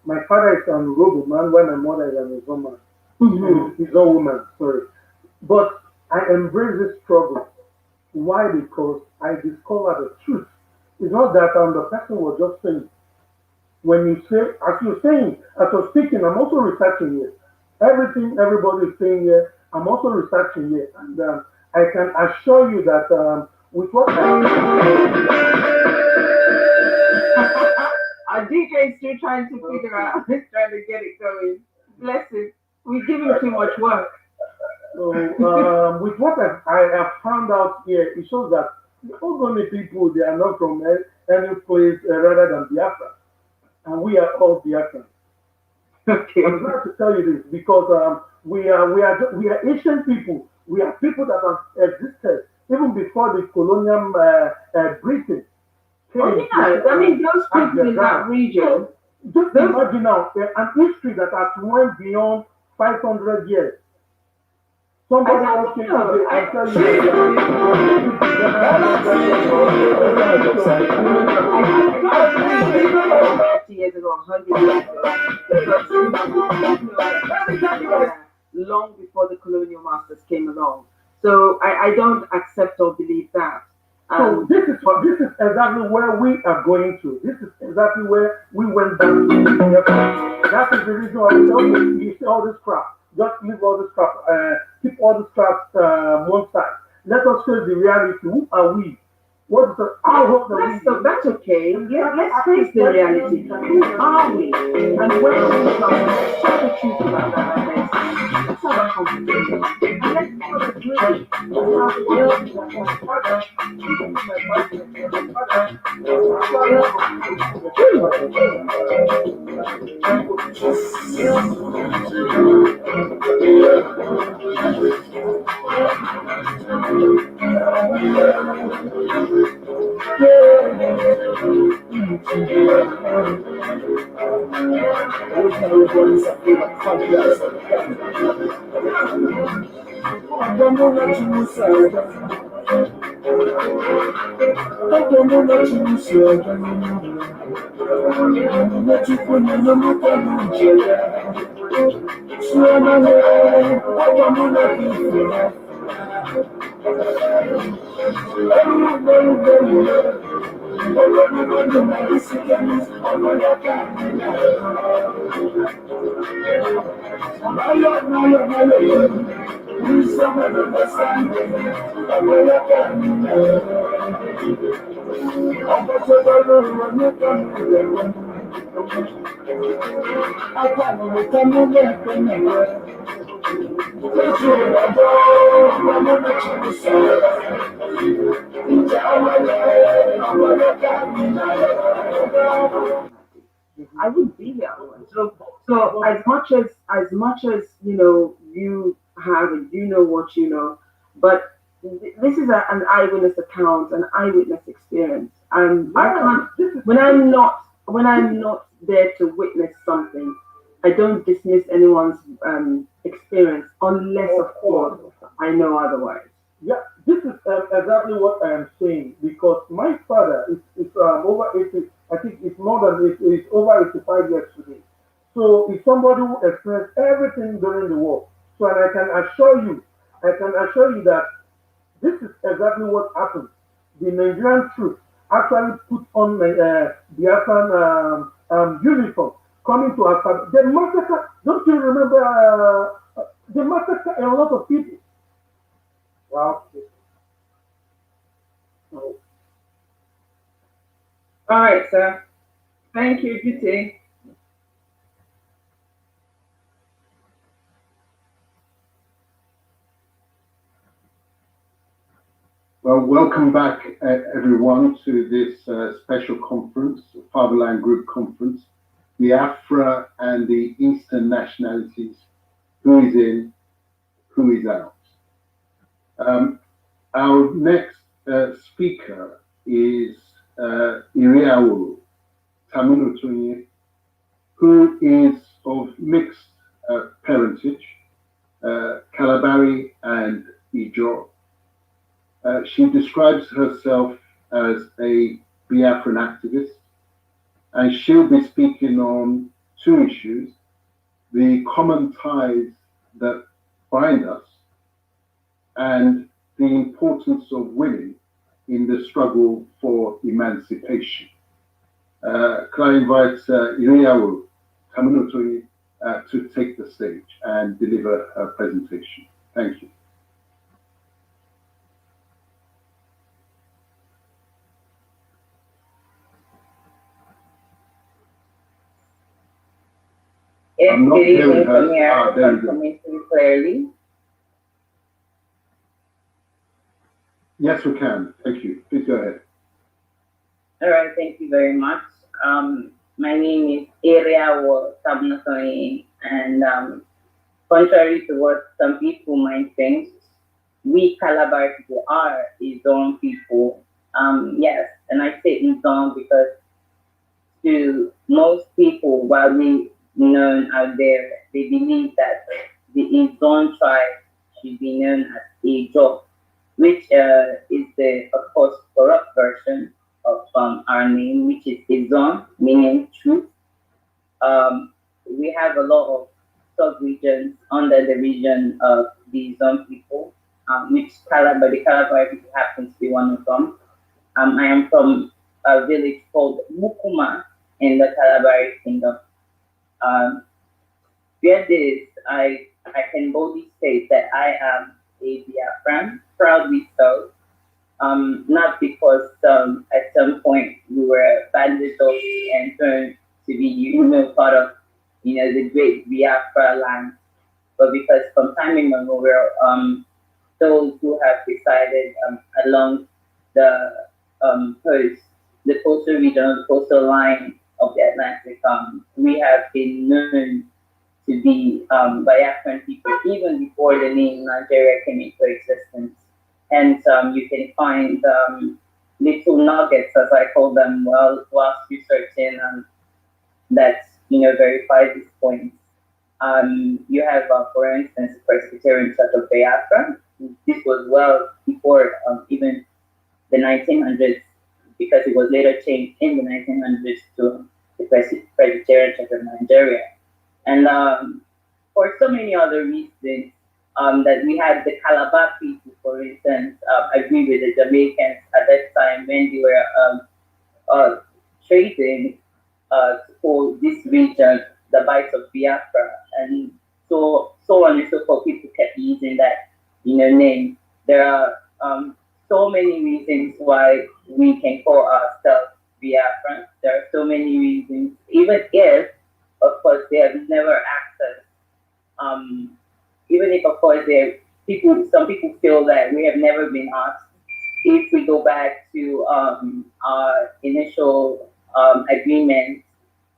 my father is an Yoruba man, while my mother is an Izoma woman. He's a woman, sorry. But I embrace this struggle. Why? Because I discovered the truth. It's not that the person was just saying. When you say, as you're saying, as you're speaking, I'm also researching here. Everything everybody is saying here, I'm also researching here. And I can assure you that with what our DJ is still trying to figure out, trying to get it going. Bless him. We give him too much work. So, with what I have found out here, it shows that the Ogoni people, they are not from any place rather than Biafra. And we are all Biafran. Okay. I'm glad to tell you this because we are Asian people. We are people that have existed even before the colonial Britain. Oh yeah, I mean those people in that region. Just imagine now an history that has went beyond 500 years. Somebody else came today and tell you. Years ago, 100 years ago, long before the colonial masters came along. So I don't accept or believe that. So this is exactly where we are going to. This is exactly where we went back to. That is the reason why you see all this crap. Just leave all this crap. Keep all this crap one side. Let us face the reality. Who are we? What is the that's okay. Let's face the reality. Who are we? And where do we come? Let's tell the truth about that, my friends. Let's have a conversation. And let's all agree. I wouldn't be here otherwise. So as much as you have and you know what you know, but this is an eyewitness account, an eyewitness experience, and I can't. When I'm not there to witness something, I don't dismiss anyone's experience unless, of course, I know otherwise. Yeah, this is exactly what I am saying because my father is over 80. I think it's more than it's over 85 years today. So it's somebody who experienced everything during the war. So and I can assure you that this is exactly what happened. The Nigerian troops actually put on the Biafran uniform coming to Asaba. They massacred. Don't you remember? They massacred a lot of people. Wow. All right, sir. Thank you, GT. Well, welcome back, everyone, to this special conference, Fatherland Group Conference, Biafra and the Eastern Nationalities, who is in, who is out. Our next speaker is Iriawu Tamunutunye, who is of mixed parentage, Kalabari and Ijaw. She describes herself as a Biafran activist, and she'll be speaking on two issues: the common ties that bind us and the importance of women in the struggle for emancipation. Can I invite Iriawu Tamunutunye to take the stage and deliver her presentation? Thank you. Yes, I'm not good evening hearing her. from here. There you go. Coming through clearly. Yes, we can. Thank you. Please go ahead. All right, thank you very much. My name is Iriawu Tamunutunye, and contrary to what some people might think, we Calabar people are Izon people. Yes, and I say Izon because to most people, while we known out there, they believe that the Izon tribe should be known as Ijo, which is the, of course, corrupt version of our name, which is Izon, meaning truth. We have a lot of sub-regions under the region of the Izon people, which the Calabar people happens to be one of them. I am from a village called Mukuma in the Kalabari Kingdom. With this, I can boldly state that I am a Biafran, proudly so. Not because at some point we were banded off and turned to be, part of, the great Biafra land, but because from time immemorial, those who have decided along the coast, the coastal region, the coastal line of the Atlantic, we have been known to be Biafran people even before the name Nigeria came into existence. And you can find little nuggets, as I call them, whilst researching that verify these points. You have, for instance, Presbyterian Church of Biafra. This was well before even the 1900s, because it was later changed in the 1900s to the Presbyterian Church of Nigeria. And for so many other reasons, that we had the Calabar people, for instance, agree with the Jamaicans at that time when they were trading for this region, the Bight of Biafra, and so on and so forth. People kept using that, name. There are so many reasons why we can call ourselves Biafran. There are so many reasons, even if, of course, they have never asked us. Even if, of course, some people feel that we have never been asked. If we go back to our initial agreement,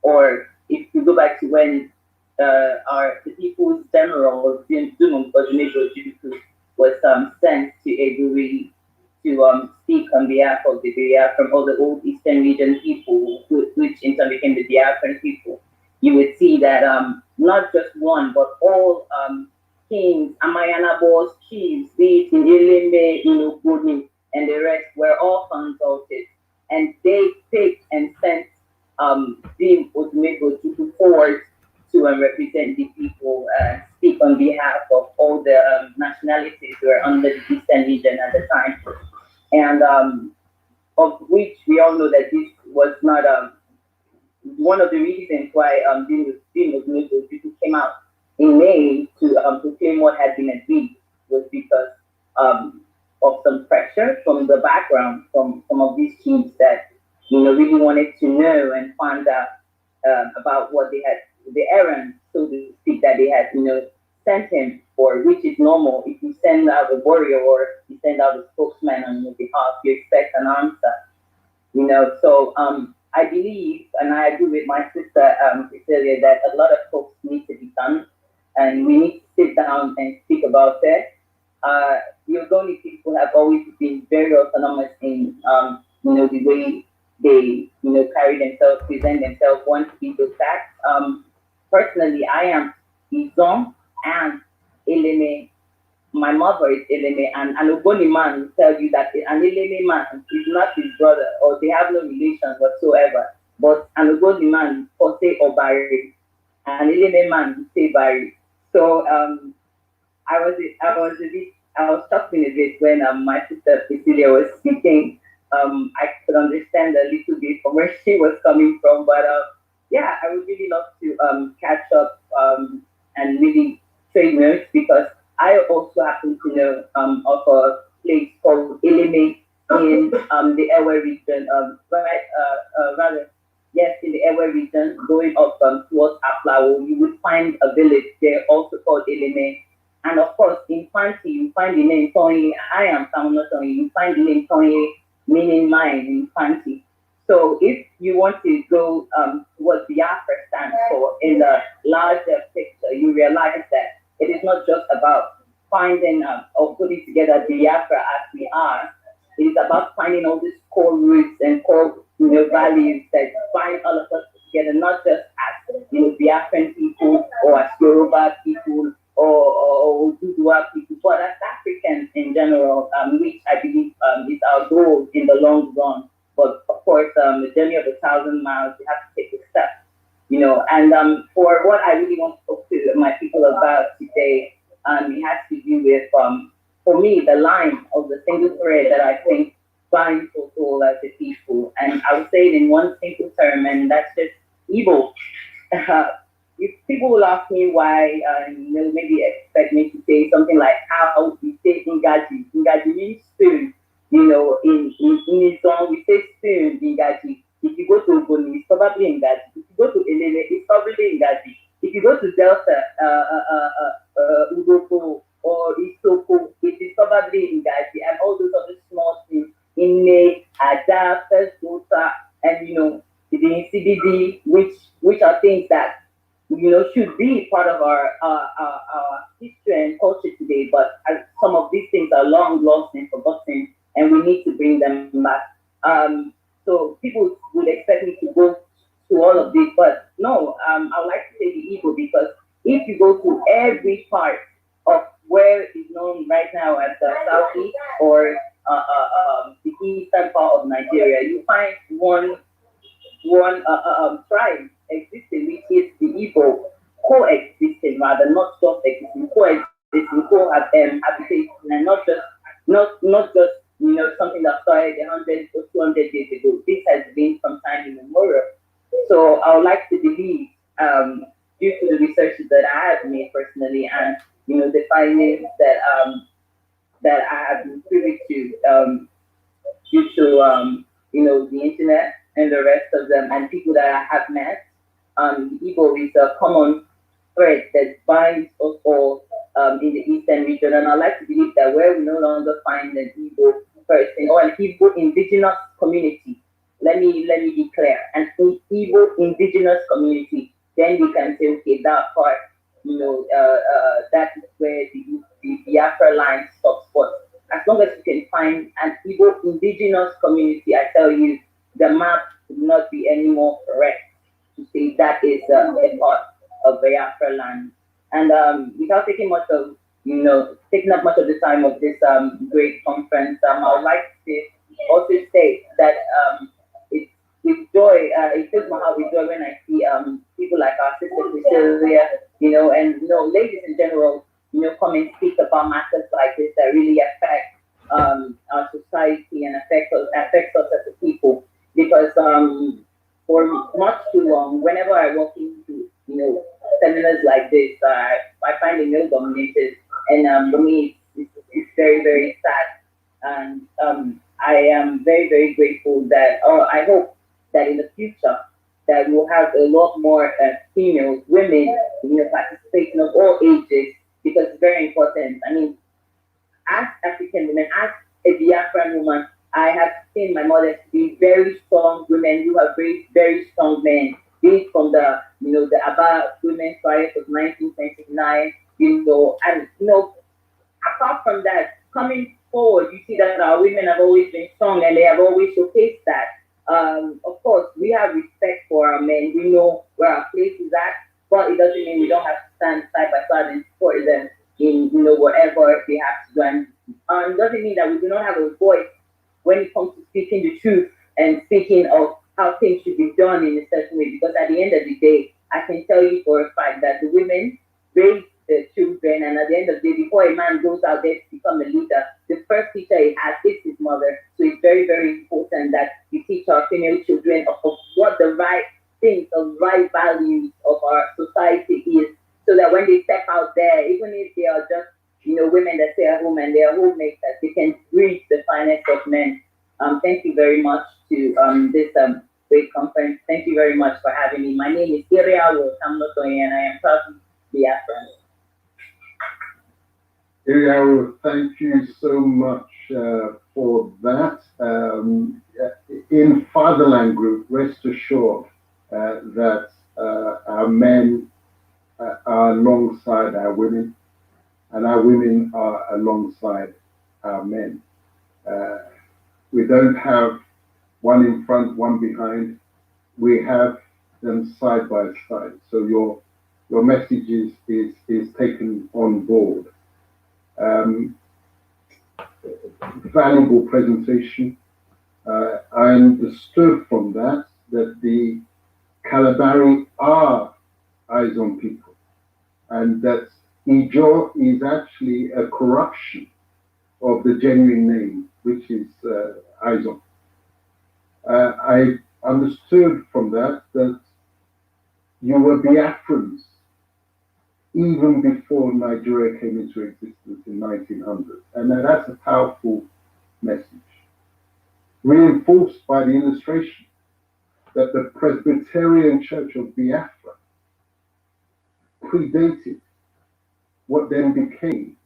or if we go back to when the People's General, Dumum Odumegojuku, was sent to Eburi to speak on behalf of the Biafran, all the old Eastern region people, which in turn became the Biafran people, you would see that not just one, but all kings, Amayanabos, chiefs, be it in Ilembe, in Ogoni, and the rest were all consulted. And they picked and sent Dim Odumegojuku forward to represent the people, speak on behalf of all the nationalities who were under the Eastern region at the time. And of which we all know that this was not one of the reasons why Dim Odumegojuku came out in May to claim what had been agreed, was because of some pressure from the background, from some of these chiefs that really wanted to know and find out about what they had, the errand, so to speak, that they had sent him for, which is normal. If you send out a warrior or you send out a spokesman on your behalf, you expect an answer. So I believe, and I agree with my sister Cecilia, that a lot of folks need to be done, and we need to sit down and speak about it. The Ogoni people have always been very autonomous in the way they carry themselves, present themselves, want to be looked at. Personally, I am Izon and Eleme. My mother is Eleme, and an Ogoni man will tell you that an Eleme man is not his brother, or they have no relation whatsoever. But an Ogoni man will say Obari, an Eleme man will say Bari. So I was talking a bit when my sister Cecilia was speaking. I could understand a little bit from where she was coming from, but yeah, I would really love to catch up and really trade notes, because I also happen to know of a place called Eleme in the Ewe region, in the Ewe region, going up towards Aflawo. You would find a village there also called Eleme. And of course, in Fanti, you find the name Tony. I am Samuel Tony. You find the name Tony, meaning mine in Fanti. So if you want to go what Biafra stands for in the larger picture, you realize that it is not just about finding or putting together Biafra as we are. It is about finding all these core roots and core values that bind all of us together, not just as Biafran people or as Yoruba people or Dudua people, but as Africans in general, which I believe is our goal in the long run. But of course, the journey of 1,000 miles, you have to take a step, And for what I really want to talk to my people about today, it has to do with, for me, the line of the single thread that I think binds us all as a people. And I would say it in one simple term, and that's just evil. If people will ask me why, maybe expect me to say something like how we say Ngaji. Ngaji means spoon. In his song, we say spoon, Ngaji. If you go to Ogoni, it's probably Ngaji. If you go to Elele, it's probably Ngaji. If you go to Delta, Udoko or Isoko, it is probably Ngaji. And all those other small things, Inne, Ada, First Daughter, and the CBD, which are things that should be part of our history and culture today, but some of these things are long lost and forgotten, and we need to bring them back. So people would expect me to go to all of this, but no, I'm part of where is known right now as the southeast or the eastern part of Nigeria. You find one tribe existing, which is the Igbo, coexisting rather, not just existing, coexisting, cohabitation, and not just something that started 100 or 200 years ago. This has been from time immemorial. So I would like to believe, due to the researches that I have made personally, and the findings that I have been privy to, due to the internet and the rest of them, and people that I have met, the Igbo is a common thread that binds us all in the eastern region. And I like to believe that where we no longer find an Igbo person or an Igbo indigenous community, let me be clear, an Igbo indigenous community, then we can say, okay, that part, that is where the Biafra line stops. But as long as you can find an Igbo indigenous community, I tell you, the map would not be any more correct to say that is a part of Biafra land. And without taking much of, taking up much of the time of this great conference, I would like to also say that it's with joy, it fills my heart with joy when I see people like our sister Priscilla, and ladies in general, come and speak about matters like this that really affect our society and affects us as a people. Because for much too long, whenever I walk into seminars like this, I find it male dominated, and for me, it's very, very sad. And I am very, very grateful that, I hope that in the future that we'll have a lot more females, women, participating of all ages, because it's very important. I mean, as African women, as a Biafran woman, I have seen my mothers be very strong women who have raised very strong men, be it from the Aba Women's Riot of 1929, and apart from that, coming forward, you see that our women have always been strong and they have always showcased that. Of course, we have respect for our men. We know where our place is at, but it doesn't mean we don't have to stand side by side and support them in whatever they have to do. And it doesn't mean that we do not have a voice when it comes to speaking the truth and speaking of how things should be done in a certain way. Because at the end of the day, I can tell you for a fact that the women raise the children, and at the end of the day, before a man goes out there to become a leader, the first teacher he has is his mother. So it's very, very important that we teach our female children of what the right things, the right values of our society is, so that when they step out there, even if they are just women that stay at home and they are homemakers, they can reach the finest of men. Thank you very much to this great conference. Thank you very much for having me. My name is Iriawo Tamnotoye, and I am proud to be Biafran. Iriawo, thank you so much for that. In Fatherland Group, rest assured that our men are alongside our women, and our women are alongside our men. We don't have one in front, one behind. We have them side by side. So your message is taken on board. Valuable presentation. I understood from that the Kalabari are eyes on people, and that Ijo is actually a corruption of the genuine name, which is Izon. I understood from that you were Biafrans even before Nigeria came into existence in 1900. And that's a powerful message, reinforced by the illustration that the Presbyterian Church of Biafra predated what then became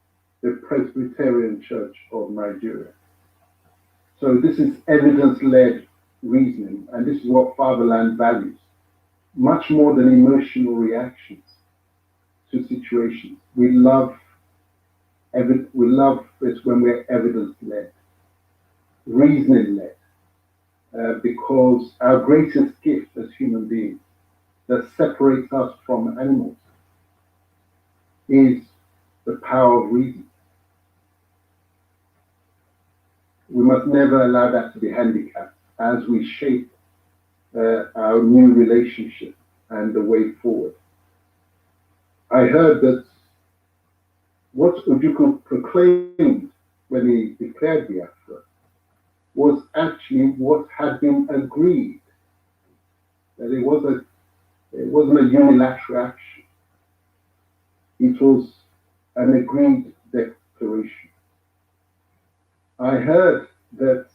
the Presbyterian Church of Nigeria. So this is evidence-led reasoning, and this is what Fatherland values, much more than emotional reactions to situations. We love it when we're evidence-led, reasoning-led, because our greatest gift as human beings that separates us from animals is the power of reason. We must never allow that to be handicapped as we shape our new relationship and the way forward. I heard that what Ojukwu proclaimed when he declared Biafra was actually what had been agreed. That it wasn't a unilateral action. It was an agreed declaration. I heard that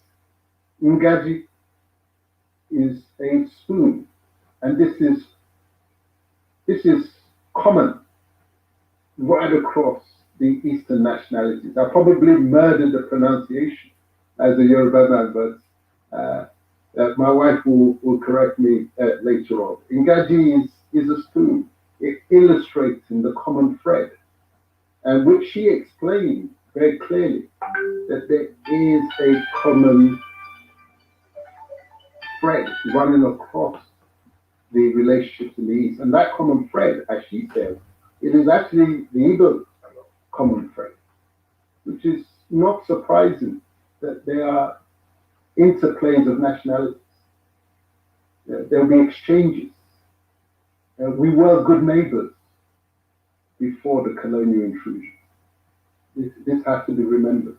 Ngaji is a spoon, and this is common right across the Eastern nationalities. I probably murdered the pronunciation as a Yoruba man, but my wife will correct me later on. Ngaji is a spoon. It illustrates in the common thread, and which she explained very clearly that there is a common thread running across the relationships in the East. And that common thread, as she said, it is actually the Igbo common thread, which is not surprising that there are interplays of nationalities. There'll be exchanges. We were good neighbors before the colonial intrusion. This has to be remembered.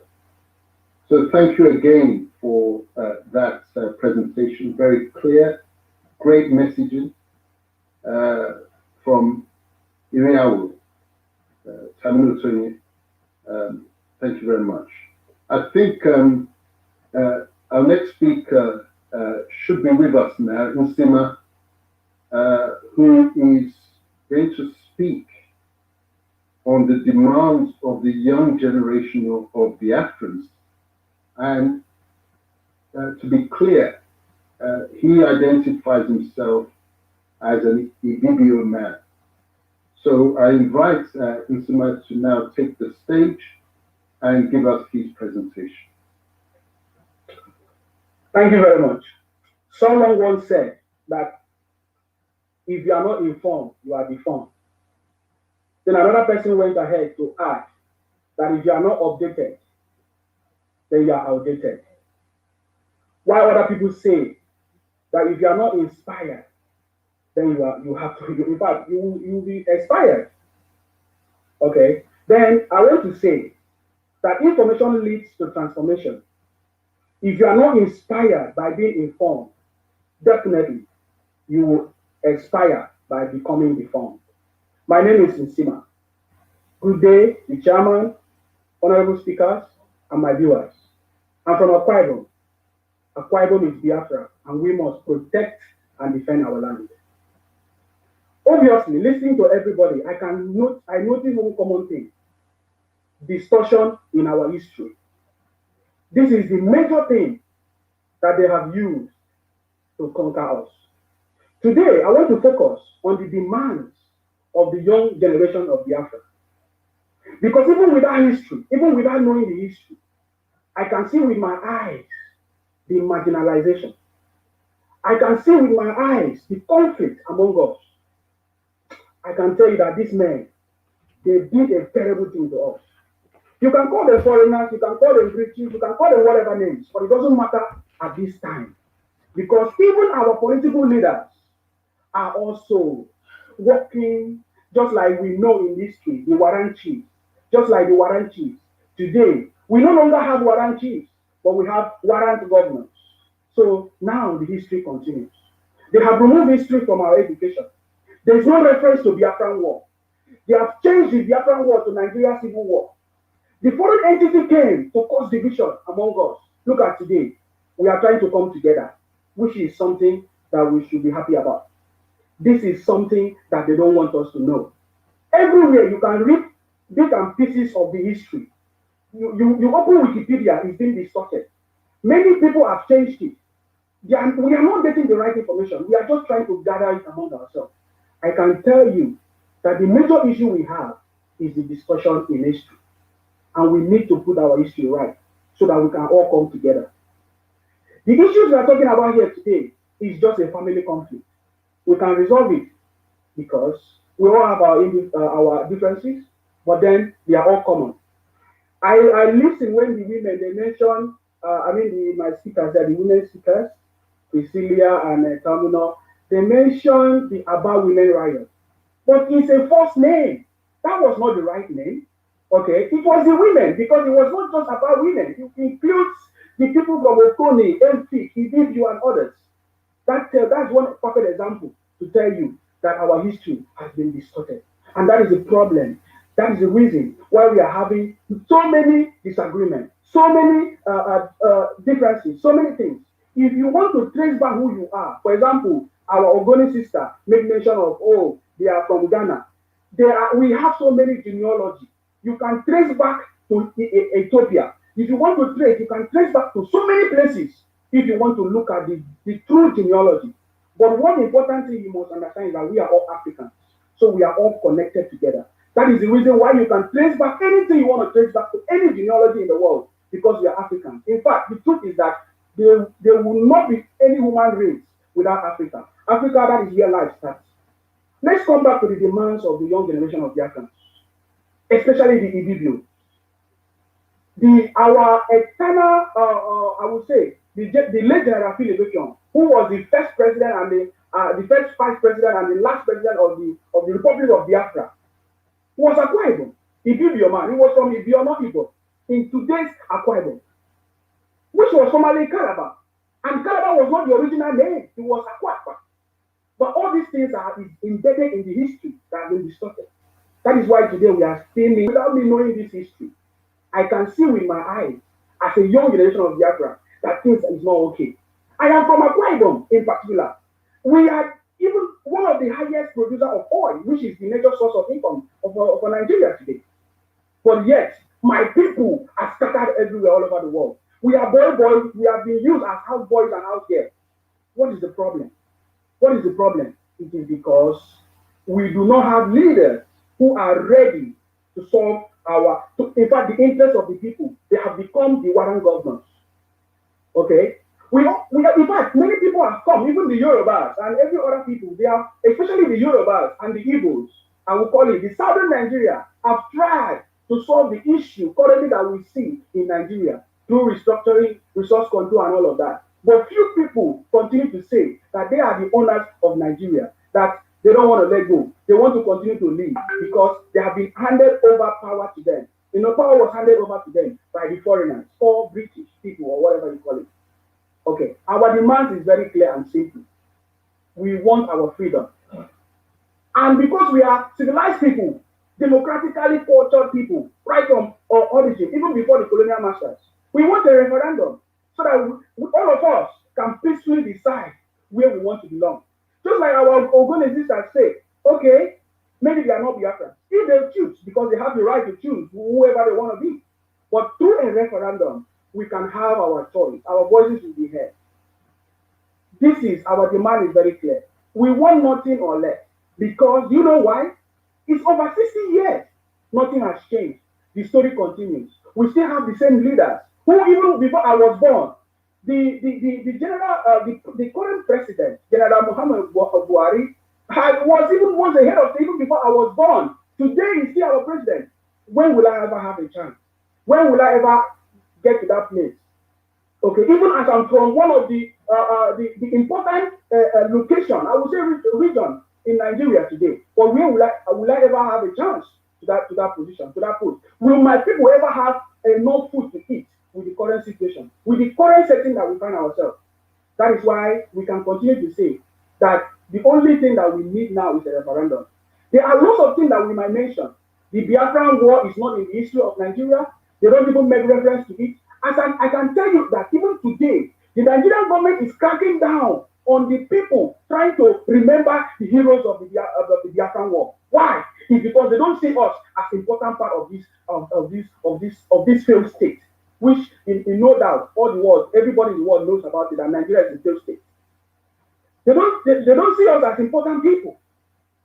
So thank you again for that presentation. Very clear, great messaging from Iriawu, Tamil Tony. Thank you very much. I think our next speaker should be with us now, Nsima, who is going to speak on the demands of the young generation of Biafrans. And to be clear, he identifies himself as an Ibibio man. So I invite Nsima to now take the stage and give us his presentation. Thank you very much. Someone once said that if you are not informed, you are deformed. Then another person went ahead to add that if you are not updated, then you are outdated. While other people say that if you are not inspired, then you have to, in fact, you will be expired. Okay? Then I want to say that information leads to transformation. If you are not inspired by being informed, definitely you will expire by becoming deformed. My name is Nsima. Good day, the chairman, honorable speakers, and my viewers. I'm from Akwa Ibom. Akwa Ibom is Biafra, and we must protect and defend our land. Obviously, listening to everybody, I notice one common thing: distortion in our history. This is the major thing that they have used to conquer us. Today, I want to focus on the demands of the young generation of Biafra. Because even without history, even without knowing the history, I can see with my eyes the marginalization. I can see with my eyes the conflict among us. I can tell you that these men, they did a terrible thing to us. You can call them foreigners, you can call them British, you can call them whatever names, but it doesn't matter at this time. Because even our political leaders are also working, just like we know in history, the Warren chiefs, just like the Warren chiefs. Today, we no longer have Warren chiefs, but we have warrant governors. So now the history continues. They have removed history from our education. There is no reference to Biafran War. They have changed the Biafran War to Nigeria Civil War. The foreign entity came to cause division among us. Look at today. We are trying to come together, which is something that we should be happy about. This is something that they don't want us to know. Everywhere you can read bits and pieces of the history. You open Wikipedia, it's been distorted. Many people have changed it. We are not getting the right information. We are just trying to gather it among ourselves. I can tell you that the major issue we have is the discussion in history. And we need to put our history right so that we can all come together. The issues we are talking about here today is just a family conflict. We can resolve it because we all have our differences, but then they are all common. I listen when the women, they mention, my speakers are the women speakers, Priscilla and Terminal, they mention the Aba Women Riot. But it's a false name. That was not the right name. Okay, it was the women, because it was not just about women. It includes the people from Okoni, MP, Ibibu, and others. That's one perfect example to tell you that our history has been distorted. And that is the problem. That is the reason why we are having so many disagreements, so many differences, so many things. If you want to trace back who you are, for example, our Ogoni sister made mention of, oh, they are from Ghana. We have so many genealogy. You can trace back to Ethiopia. If you want to trace, you can trace back to so many places if you want to look at the true genealogy. But one important thing you must understand is that we are all Africans. So we are all connected together. That is the reason why you can trace back anything you want to trace back to any genealogy in the world, because we are Africans. In fact, the truth is that there will not be any human race without Africa. Africa, that is where life starts. Let's come back to the demands of the young generation of Biafrans, especially the Ibibu. Our eternal, I would say, the late General Philip Obion, who was the first president and the first vice president and the last president of the Republic of Biafra, was Akwa Ibom. Ibibu man, he was from Ibioma Igbo, in today's Akwa Ibom, which was formerly Calabar. And Calabar was not the original name, it was Akwa. But all these things are embedded in the history that have been distorted. That is why today we are still, without me knowing this history, I can see with my eyes, as a young generation of Biafra, that things is not okay. I am from Akwa Ibom in particular. We are even one of the highest producer of oil, which is the major source of income for Nigeria today. But yet, my people are scattered everywhere all over the world. We are boys, we have been used as house boys and house girls. What is the problem? What is the problem? It is because we do not have leaders who are ready to solve in fact, the interests of the people. They have become the warrant governors. Okay? In fact, many people have come, even the Yorubas and every other people, they have, especially the Yorubas and the Igbos, I will call it, the southern Nigeria, have tried to solve the issue currently that we see in Nigeria through restructuring, resource control, and all of that. But few people continue to say that they are the owners of Nigeria, that they don't want to let go. They want to continue to live because they have been handed over power to them. You know, power was handed over to them by the foreigners, or British people, or whatever you call it. Okay, our demand is very clear and simple. We want our freedom. And because we are civilized people, democratically cultured people, right from our origin, even before the colonial masters, we want a referendum so that all of us can peacefully decide where we want to belong. Just like our Ogoni sisters say, okay, maybe they are not Biafrans. If they choose, because they have the right to choose whoever they want to be. But through a referendum, we can have our choice. Our voices will be heard. This is, our demand is very clear. We want nothing or less. Because, you know why? It's over 60 years. Nothing has changed. The story continues. We still have the same leaders who, even before I was born, the current president, General Muhammad Buhari, was the head of state even before I was born. Today he's still our president. When will I ever have a chance? When will I ever get to that place? Okay, even as I'm from one of the important location, I would say region in Nigeria today, but when will I ever have a chance to that position, to that post? Will my people ever have enough food to eat with the current situation, with the current setting that we find ourselves? That is why we can continue to say that the only thing that we need now is a referendum. There are lots of things that we might mention. The Biafran War is not in the history of Nigeria. They don't even make reference to it. I can tell you that even today, the Nigerian government is cracking down on the people trying to remember the heroes of the Biafran War. Why? It's because they don't see us as important part of this failed state, which in no doubt all the world, everybody in the world knows about it, and Nigeria is a failed state. They don't see us as important people.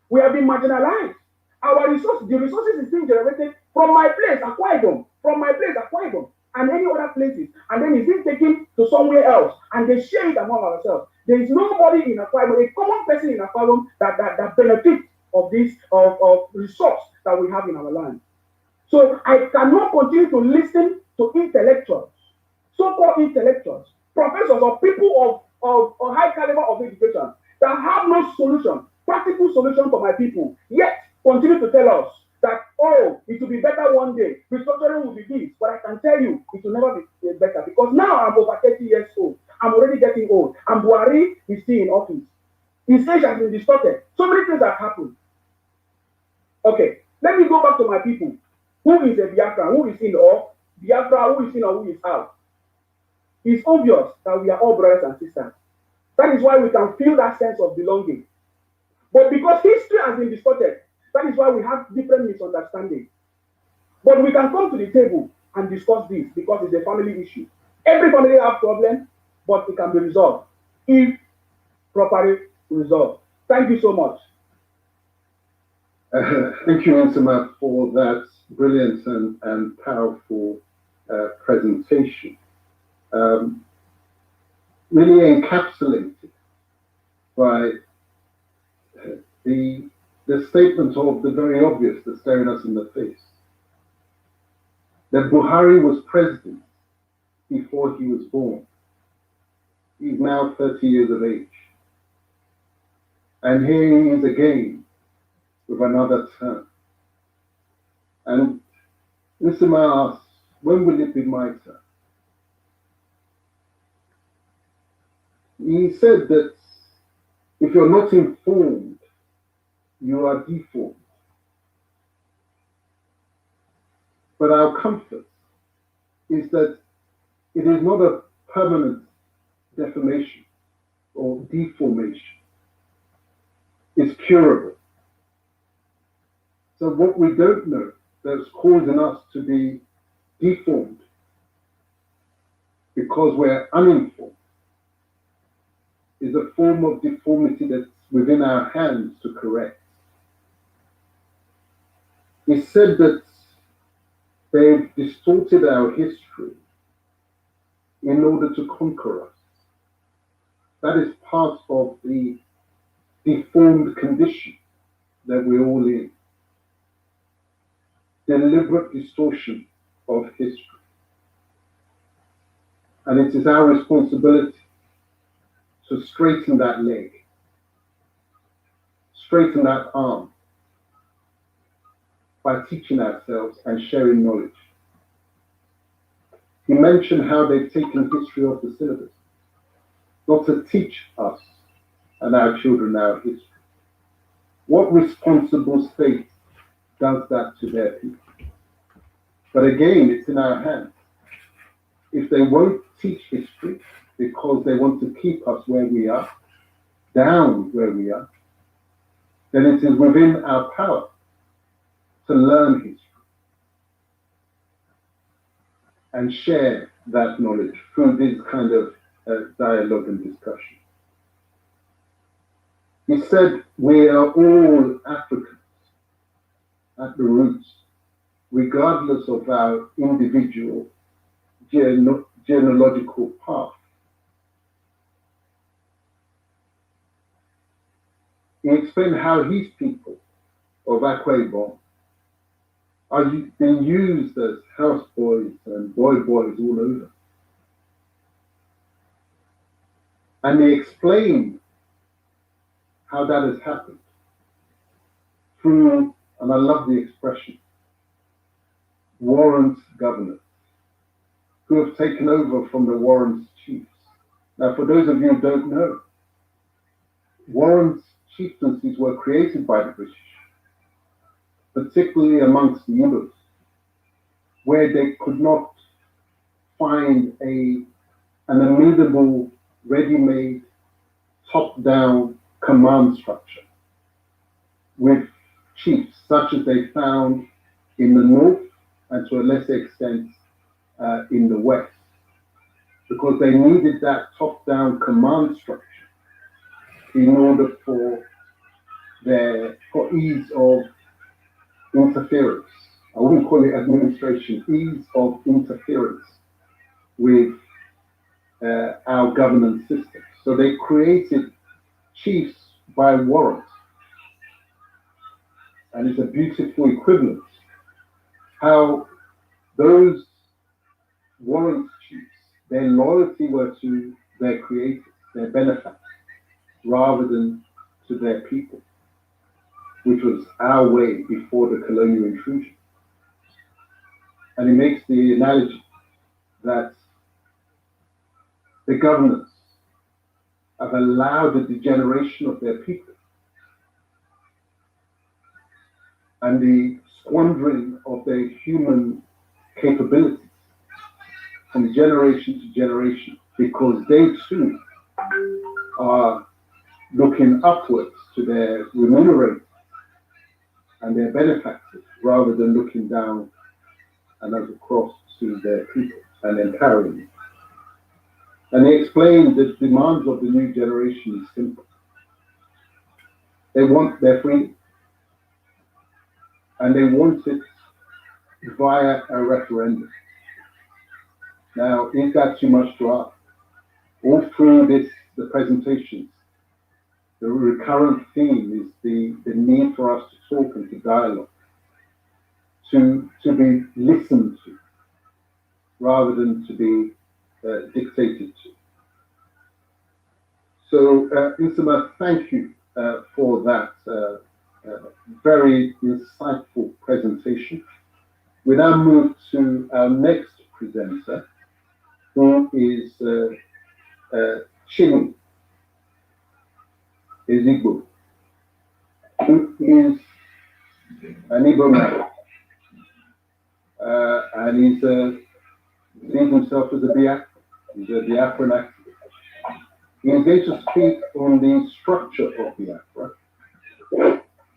We have been marginalized. The resources is being generated from my place, Akwa Ibom, and any other places, and then it's being taken to somewhere else, and they share it among ourselves. There is nobody in Akwa Ibom, a common person in Akwa Ibom that benefits of this of resource that we have in our land. So I cannot continue to listen to intellectuals, so-called intellectuals, professors or people of high caliber of education that have no solution, practical solution for my people, yet continue to tell us that, oh, it will be better one day, restructuring will be this, but I can tell you, it will never be better because now I'm over 30 years old. I'm already getting old, and Buhari is still in office. His age has been distorted. So many things have happened. Okay, let me go back to my people. Who is a Biafra? Who is in or Biafra? Who is in or who is out? It's obvious that we are all brothers and sisters. That is why we can feel that sense of belonging. But because history has been distorted, that is why we have different misunderstandings. But we can come to the table and discuss this because it's a family issue. Every family has problems, but it can be resolved if properly resolved. Thank you so much. Thank you, Nsema, for that brilliant and powerful presentation. Really encapsulated by the statement of the very obvious that's staring us in the face. That Buhari was president before he was born. He's now 30 years of age. And here he is again with another term. And Nsema asks, when will it be my turn? He said that if you're not informed, you are deformed. But our comfort is that it is not a permanent deformation or deformation. It's curable. So what we don't know that's causing us to be deformed because we're uninformed is a form of deformity that's within our hands to correct. He said that they've distorted our history in order to conquer us. That is part of the deformed condition that we're all in. Deliberate distortion of history. And it is our responsibility to straighten that leg, straighten that arm by teaching ourselves and sharing knowledge. He mentioned how they've taken history off the syllabus, not to teach us and our children our history. What responsible state does that to their people? But again, it's in our hands. If they won't teach history because they want to keep us where we are, down where we are, then it is within our power to learn history and share that knowledge through this kind of dialogue and discussion. He said we are all Africans at the roots, regardless of our individual genealogical path. He explained how his people of Akwa Ibom are being used as houseboys and boys all over. And they explained how that has happened through, and I love the expression, warrant governors who have taken over from the warrant chiefs. Now, for those of you who don't know, warrant chieftaincies were created by the British, particularly amongst the Igbos, where they could not find an amenable, ready-made, top-down command structure with chiefs such as they found in the north and to a lesser extent in the west, because they needed that top-down command structure in order for ease of interference. I wouldn't call it administration, ease of interference with our governance system. So they created chiefs by warrant. And it's a beautiful equivalent how those warrant chiefs, their loyalty were to their creators, their benefactors, rather than to their people, which was our way before the colonial intrusion. And he makes the analogy that the governors have allowed the degeneration of their people and the squandering of their human capabilities from generation to generation, because they too are looking upwards to their remunerators and their benefactors rather than looking down and as across to their people and empowering them. And he explained that the demands of the new generation is simple. They want their freedom, and they want it via a referendum. Now, is that too much to ask? All through the presentations, the recurrent theme is the need for us to talk and to dialogue, to be listened to, rather than to be dictated to. So, Nsema, thank you for that very insightful presentation. We now move to our next presenter, who is Chinua Ezigbo, who is an Igbo man, and he's sees himself as a Biafran. He's a Biafran activist. He is going to speak on the structure of Biafra.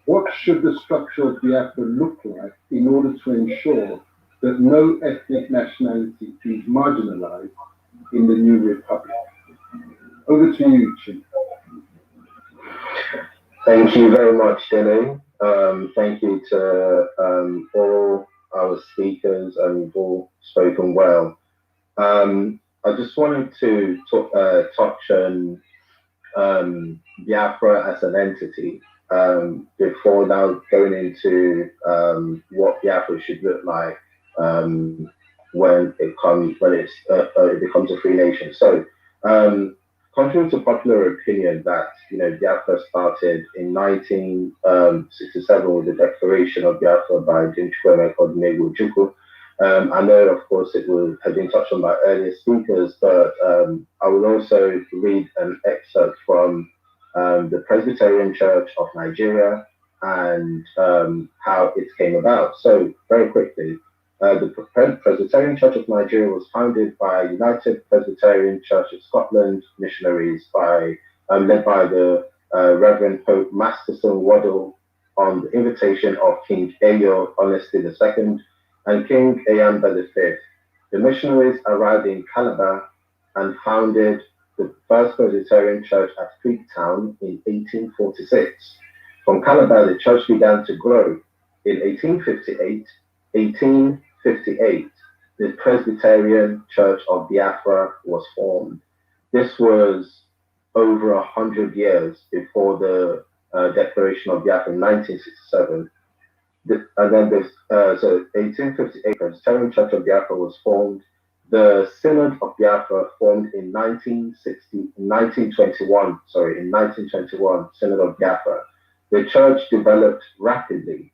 What should the structure of Biafra look like in order to ensure that no ethnic nationality is marginalized in the new republic? Over to you, Chin. Thank you very much, Dele. Thank you to all our speakers, and you've all spoken well. I just wanted to touch on Biafra as an entity before now going into what Biafra should look like when it becomes a free nation. So, contrary to popular opinion that Biafra started in 1967 with the declaration of Biafra by James Ojukwu. I know, of course, it will have been touched on by earlier speakers, but I will also read an excerpt from the Presbyterian Church of Nigeria and how it came about. So, very quickly, the Presbyterian Church of Nigeria was founded by United Presbyterian Church of Scotland missionaries led by the Reverend Pope Masterson Waddell on the invitation of King Eyo Honesty II and King Eyamba V. The missionaries arrived in Calabar and founded the first Presbyterian church at Freetown in 1846. From Calabar, the church began to grow. In 1858, the Presbyterian Church of Biafra was formed. This was over 100 years before the Declaration of Biafra in 1967. And then so 1858, Presbyterian Church of Biafra was formed. The Synod of Biafra formed in 1921, Synod of Biafra. The church developed rapidly.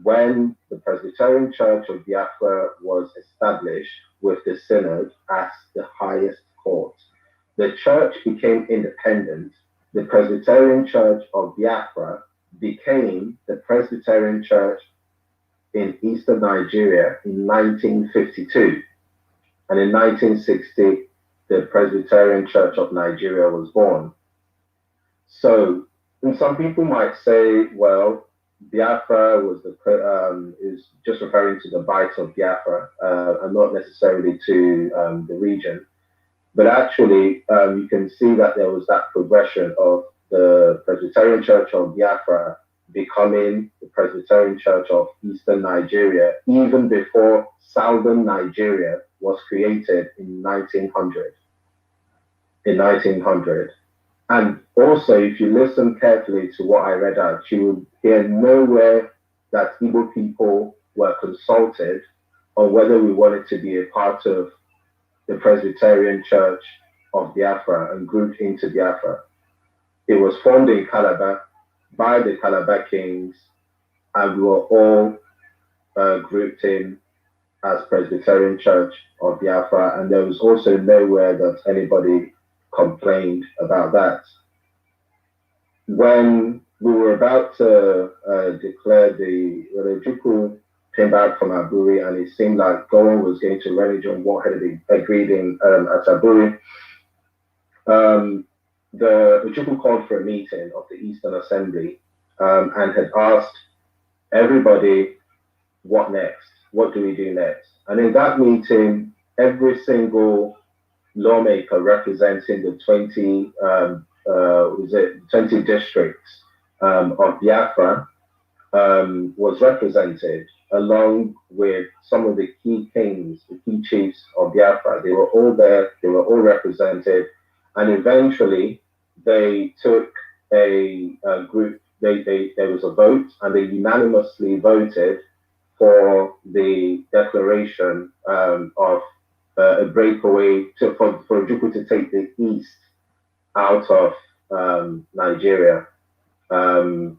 When the Presbyterian Church of Biafra was established with the Synod as the highest court, the church became independent. The Presbyterian Church of Biafra became the Presbyterian Church in Eastern Nigeria in 1952. And in 1960, the Presbyterian Church of Nigeria was born. So, and some people might say, well, Biafra was is just referring to the Bight of Biafra and not necessarily to the region. But actually, you can see that there was that progression of the Presbyterian Church of Biafra becoming the Presbyterian Church of Eastern Nigeria, even before Southern Nigeria was created in 1900. And also, if you listen carefully to what I read out, you will hear nowhere that Igbo people were consulted on whether we wanted to be a part of the Presbyterian Church of Biafra and grouped into Biafra. It was formed in Calabar by the Calabar Kings, and we were all grouped in as Presbyterian Church of Biafra, and there was also nowhere that anybody complained about that. When we were about to declare when Ojukwu came back from Aburi, and it seemed like Gowon was going to manage on what had been agreed in at Aburi, the Ojukwu called for a meeting of the Eastern Assembly and had asked everybody, what next? What do we do next? And in that meeting, every single lawmaker representing the 20 districts of Biafra was represented, along with some of the key kings, the key chiefs of Biafra. They were all there, they were all represented, and eventually they took a group, there was a vote, and they unanimously voted for the declaration of a breakaway for Ojukwu to take the East out of Nigeria. And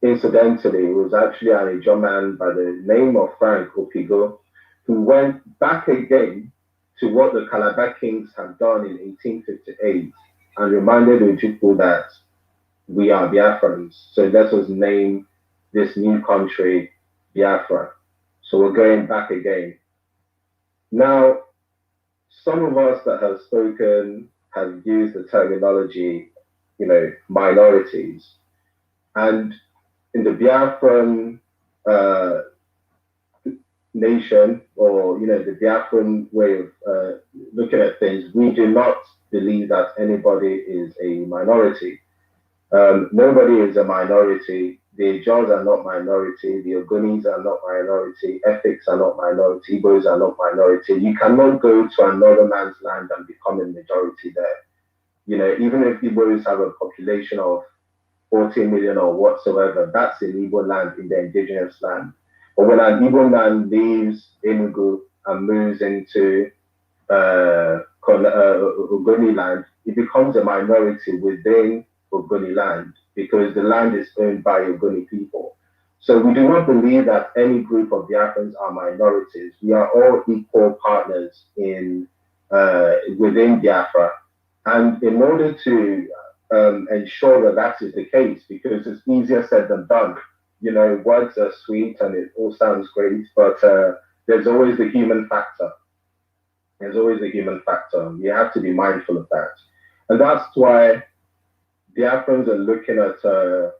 incidentally, it was actually an Ijaw man by the name of Frank Opigo who went back again to what the Calabar Kings had done in 1858 and reminded Ojukwu that we are Biafrans, so let us name this new country Biafra. So we're going back again. Now, some of us that have spoken have used the terminology, minorities. And in the Biafran nation, or, the Biafran way of looking at things, we do not believe that anybody is a minority. Nobody is a minority. The Ijaws are not minority. The Ogonis are not minority. Ethics are not minority. Igbos are not minority. You cannot go to another man's land and become a majority there. Even if Igbos have a population of 40 million or whatsoever, that's in Igbo land, in the indigenous land. But when an Igbo man leaves Enugu and moves into Ogoni land, it becomes a minority within Ogoni land, because the land is owned by Ogoni people. So we do not believe that any group of Biafrans are minorities. We are all equal partners in within Biafra. And in order to ensure that that is the case, because it's easier said than done. Words are sweet and it all sounds great, but there's always the human factor. There's always the human factor. We have to be mindful of that. And that's why Biafrans are looking at a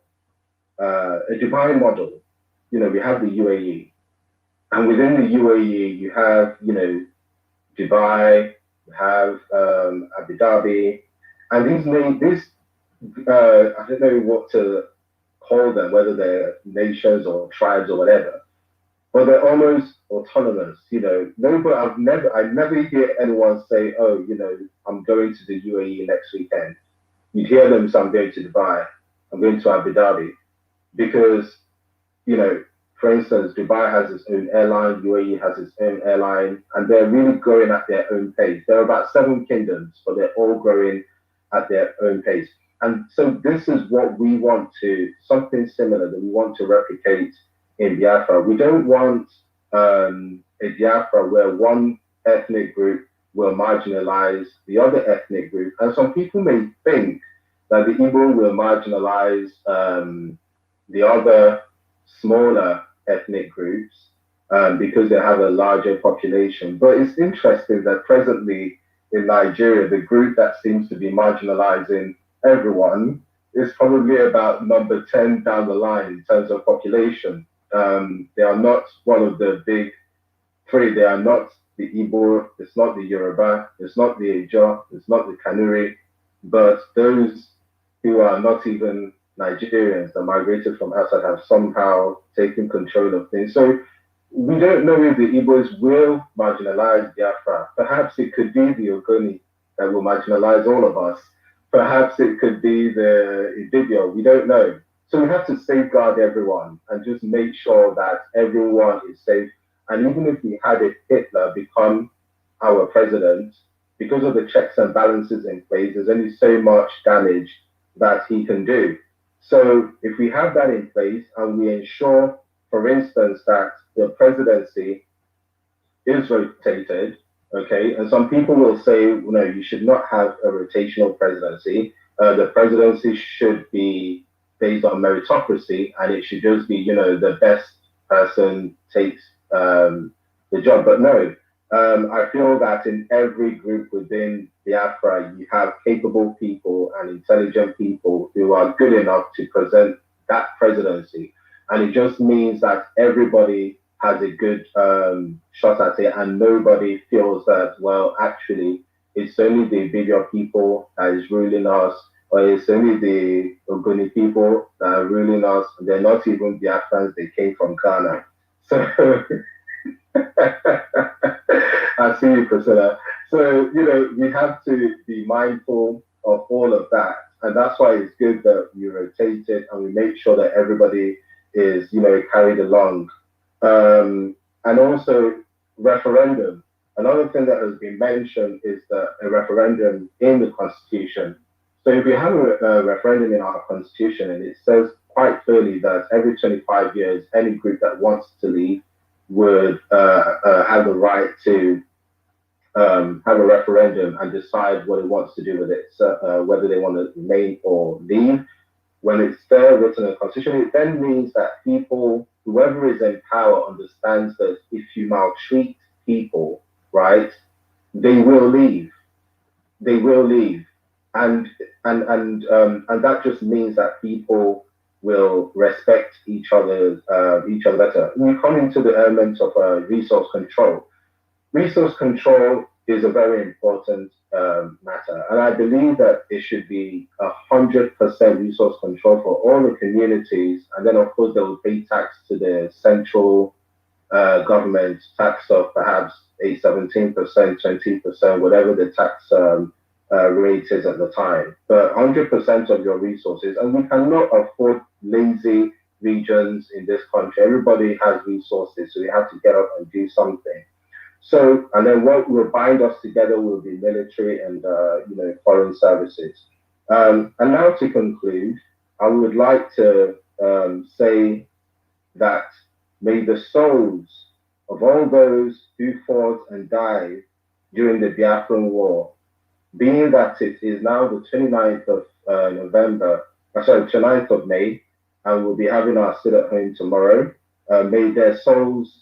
Dubai model. We have the UAE. And within the UAE, you have, Dubai, you have Abu Dhabi. And these I don't know what to call them, whether they're nations or tribes or whatever, but they're almost autonomous. I never hear anyone say, oh, I'm going to the UAE next weekend. You'd hear them say, I'm going to Dubai, I'm going to Abu Dhabi, because, for instance, Dubai has its own airline, UAE has its own airline, and they're really growing at their own pace. There are about 7 kingdoms, but they're all growing at their own pace. And so this is what we want something similar that we want to replicate in Biafra. We don't want a Biafra where one ethnic group will marginalize the other ethnic group. And some people may think that the Igbo will marginalize the other smaller ethnic groups because they have a larger population. But it's interesting that presently in Nigeria, the group that seems to be marginalizing everyone is probably about number 10 down the line in terms of population. They are not one of the big 3. They are not the Igbo, it's not the Yoruba, it's not the Ijaw, it's not the Kanuri, but those who are not even Nigerians that migrated from outside have somehow taken control of things. So we don't know if the Igbos will marginalize Biafra. Perhaps it could be the Ogoni that will marginalize all of us. Perhaps it could be the Idibio, we don't know. So we have to safeguard everyone and just make sure that everyone is safe. And even if we had a Hitler become our president, because of the checks and balances in place, there's only so much damage that he can do. So if we have that in place and we ensure, for instance, that the presidency is rotated, okay, and some people will say, no, you should not have a rotational presidency. The presidency should be based on meritocracy, and it should just be, the best person takes the job. But no, I feel that in every group within Biafra, you have capable people and intelligent people who are good enough to present that presidency. And it just means that everybody has a good shot at it, and nobody feels that, well, actually, it's only the bigger people that is ruling us, or it's only the Ogoni people that are ruling us. They're not even Biafrans, they came from Ghana. So, I see you, Priscilla. So, we have to be mindful of all of that. And that's why it's good that we rotate it and we make sure that everybody is, carried along. And also referendum. Another thing that has been mentioned is that a referendum in the Constitution. So if we have a referendum in our Constitution, and it says quite clearly that every 25 years, any group that wants to leave would have the right to have a referendum and decide what it wants to do with it, so, whether they want to remain or leave. When it's there written in the Constitution, it then means that people, whoever is in power, understands that if you maltreat people, right, they will leave. They will leave, and that just means that people will respect each other better. We come into the element of resource control. Resource control is a very important matter, and I believe that it should be 100% resource control for all the communities, and then of course they will pay tax to the central government, tax of perhaps a 17%, 20%, whatever the tax rate is at the time, but 100% of your resources. And we cannot afford lazy regions in this country. Everybody has resources, so we have to get up and do something. So, and then what will bind us together will be military and foreign services. And now to conclude, I would like to say that may the souls of all those who fought and died during the Biafran War, being that it is now the 29th of 29th of May, and we'll be having our sit at home tomorrow, may their souls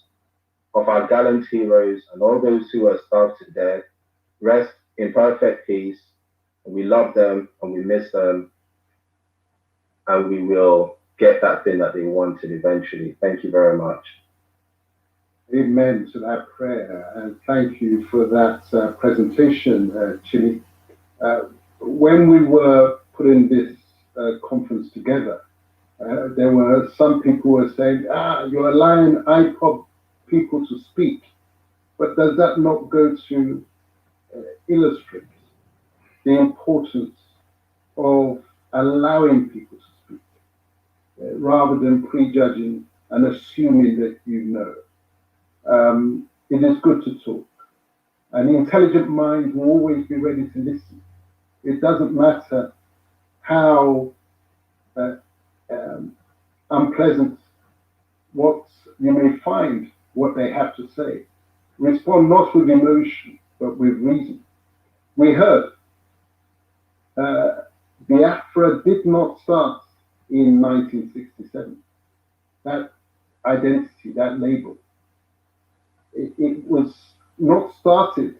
of our gallant heroes and all those who are starved to death rest in perfect peace. We love them and we miss them, and we will get that thing that they wanted eventually. Thank you very much. Amen to that prayer, and thank you for that presentation, Chili. When we were putting this conference together, there were some people who were saying, you're allowing IPOB people to speak, but does that not go to illustrate the importance of allowing people to speak, rather than prejudging and assuming that you know? It is good to talk. An intelligent mind will always be ready to listen. It doesn't matter how unpleasant what you may find what they have to say. Respond not with emotion, but with reason. We heard Biafra did not start in 1967. That identity, that label, it was not started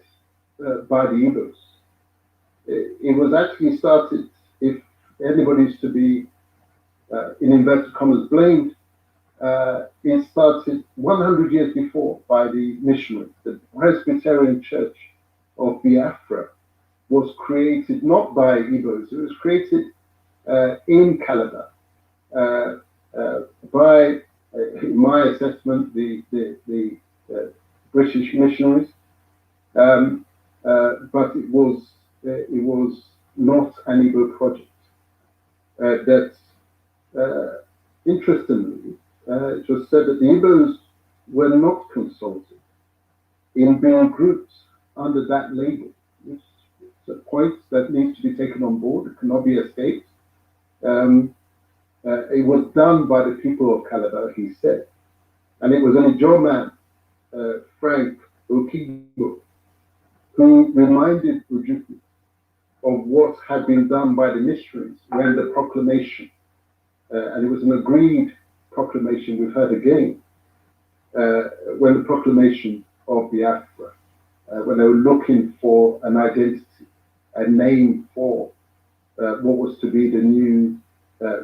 by the Igbos. It was actually started, if anybody's to be, in inverted commas, blamed, it started 100 years before by the missionaries. The Presbyterian Church of Biafra was created not by Igbos, it was created in Calabar by, in my assessment, the British missionaries, but it was not an Igbo project. interestingly, it was said that the Igbos were not consulted in being groups under that label. It's a point that needs to be taken on board. It cannot be escaped. It was done by the people of Calabar, he said. And it was an Ijaw man, Frank Okigbo, who reminded Ojukwu of what had been done by the missionaries when the proclamation, and it was an agreed proclamation, we've heard again, when the proclamation of Biafra, when they were looking for an identity, a name for what was to be the new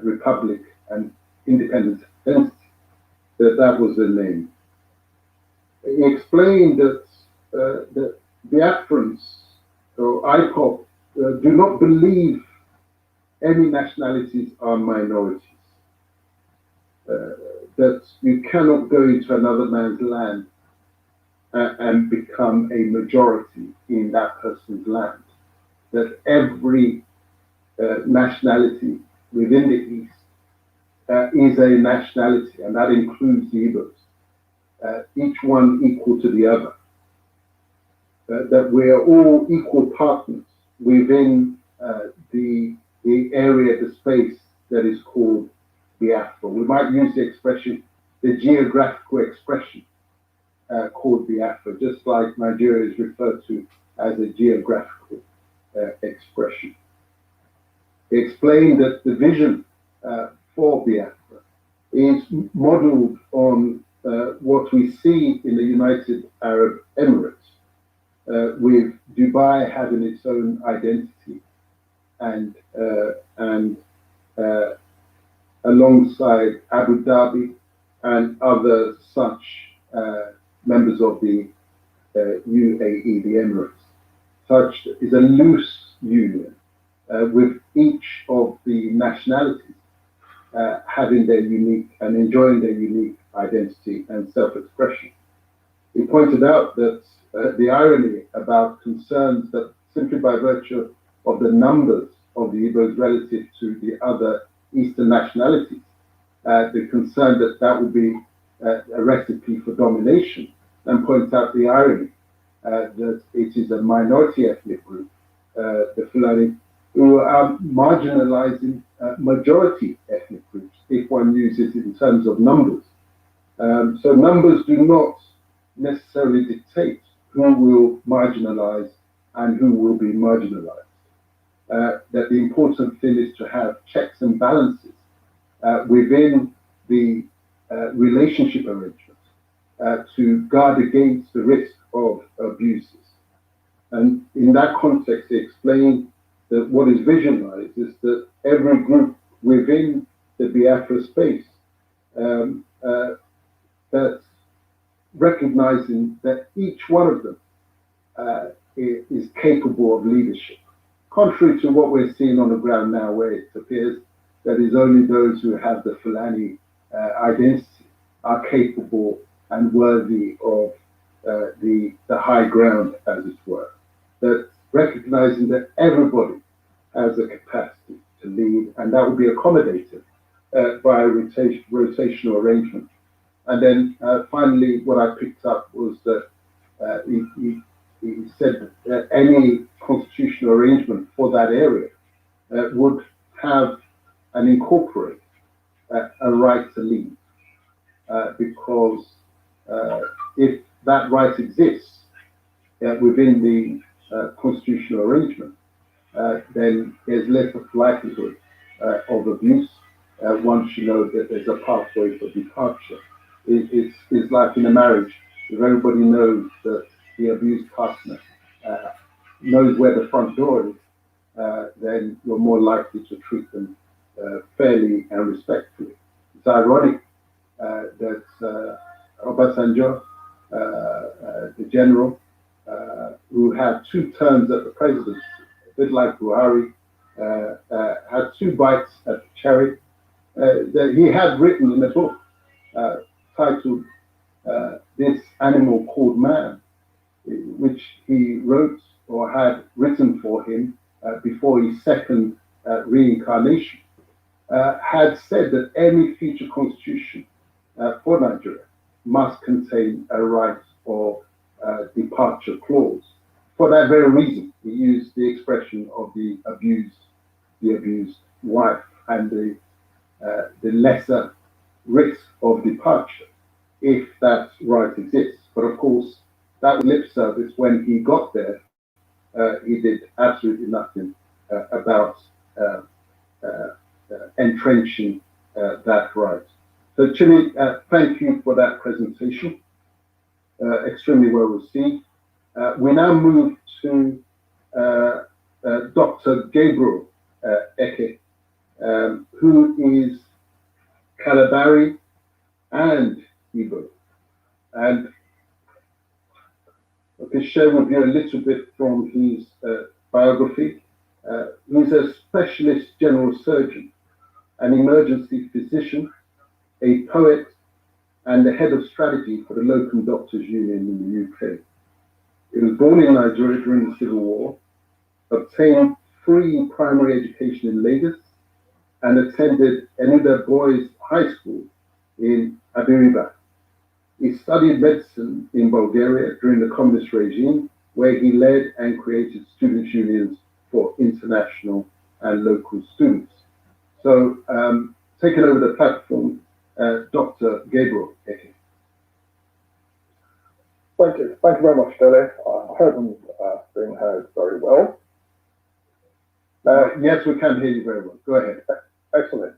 republic and independent entity, that was the name. He explained that the Biafrans, or IPOP, do not believe any nationalities are minorities. That you cannot go into another man's land and become a majority in that person's land. That every nationality within the East is a nationality, and that includes the Igbos, each one equal to the other. That we are all equal partners within the area, the space that is called Biafra. We might use the expression, the geographical expression called Biafra, just like Nigeria is referred to as a geographical expression. He explained that the vision for Biafra is modeled on what we see in the United Arab Emirates, with Dubai having its own identity and alongside Abu Dhabi and other such members of the UAE, the Emirates. Such is a loose union with each of the nationalities having their unique and enjoying their unique identity and self-expression. He pointed out that the irony about concerns that simply by virtue of the numbers of the Igbos relative to the other Eastern nationalities, the concern that that would be a recipe for domination, and point out the irony that it is a minority ethnic group, the Fulani, who are marginalizing majority ethnic groups, if one uses it in terms of numbers. So numbers do not necessarily dictate who will marginalize and who will be marginalized. That the important thing is to have checks and balances within the relationship arrangement to guard against the risk of abuses. And in that context, he explained that what is visualized is that every group within the Biafra space that's recognizing that each one of them is capable of leadership. Contrary to what we're seeing on the ground now, where it appears that it's only those who have the Fulani identity are capable and worthy of the high ground, as it were. That recognizing that everybody has a capacity to lead, and that will be accommodated by a rotational arrangement. And then finally, what I picked up was that he said that any constitutional arrangement for that area would have and incorporate a right to lead, because if that right exists within the constitutional arrangement, then there's less of likelihood of abuse. Once you know that there's a pathway for departure. It's like in a marriage, if everybody knows that the abused partner knows where the front door is, then you're more likely to treat them fairly and respectfully. It's ironic that Obasanjo, the general, who had 2 terms at the presidency, a bit like Buhari, had 2 bites at the cherry, that he had written in a book titled This Animal Called Man, which he wrote or had written for him before his second reincarnation. had said that any future constitution for Nigeria must contain a right of departure clause. For that very reason, he used the expression of the abused wife and the lesser risk of departure if that right exists. But of course, that lip service, when he got there, he did absolutely nothing about entrenching that right. So, Chini, thank you for that presentation. Extremely well received. We now move to Dr. Gabriel Eke, who is Kalabari and Igbo. And I can share with you a little bit from his biography. He's a specialist general surgeon, an emergency physician, a poet, and the head of strategy for the Locum Doctors Union in the UK. He was born in Nigeria during the Civil War, obtained free primary education in Lagos, and attended Enuda Boys High School in Abiriba. He studied medicine in Bulgaria during the communist regime, where he led and created students' unions for international and local students. So, taking over the platform, Dr. Gabriel Eke. Thank you. Thank you very much, Dele. I hope I'm being heard very well. Yes, we can hear you very well. Go ahead. Excellent.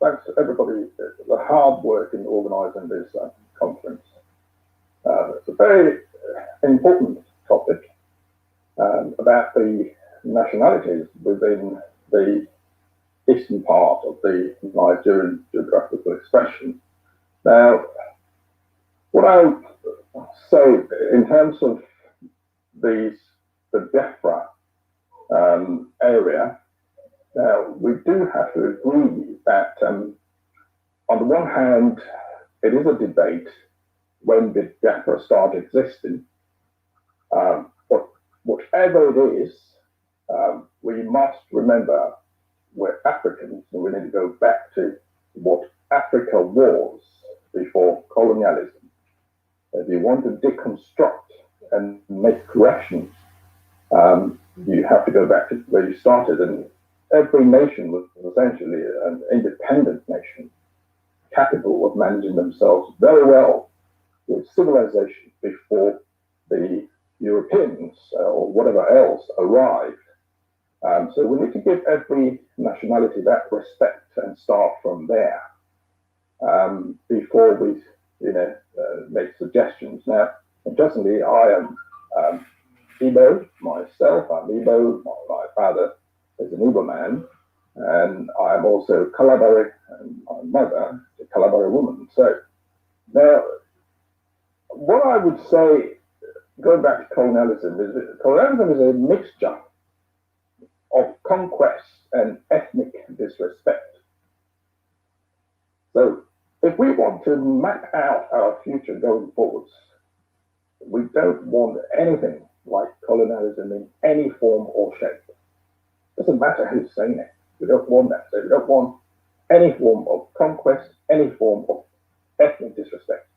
Thanks to everybody for the hard work in organising this conference. It's a very important topic about the nationalities within the eastern part of the Nigerian geographical expression. Now, what I would say in terms of the Biafra area, now we do have to agree that on the one hand, it is a debate when did Biafra start existing. But whatever it is, we must remember we're Africans and we need to go back to what Africa was before colonialism. If you want to deconstruct and make corrections, you have to go back to where you started. And every nation was essentially an independent nation, capable of managing themselves very well with civilization before the Europeans or whatever else arrived. So we need to give every nationality that respect and start from there before we, make suggestions. Now, interestingly, I am Igbo myself. I'm Igbo. My father is an Igbo man, and I'm also Kalabari, and my mother is a Kalabari woman. So now, what I would say, going back to colonialism is a mixture of conquest and ethnic disrespect. So if we want to map out our future going forwards, we don't want anything like colonialism in any form or shape. Doesn't matter who's saying it. We don't want that. So we don't want any form of conquest, any form of ethnic disrespect.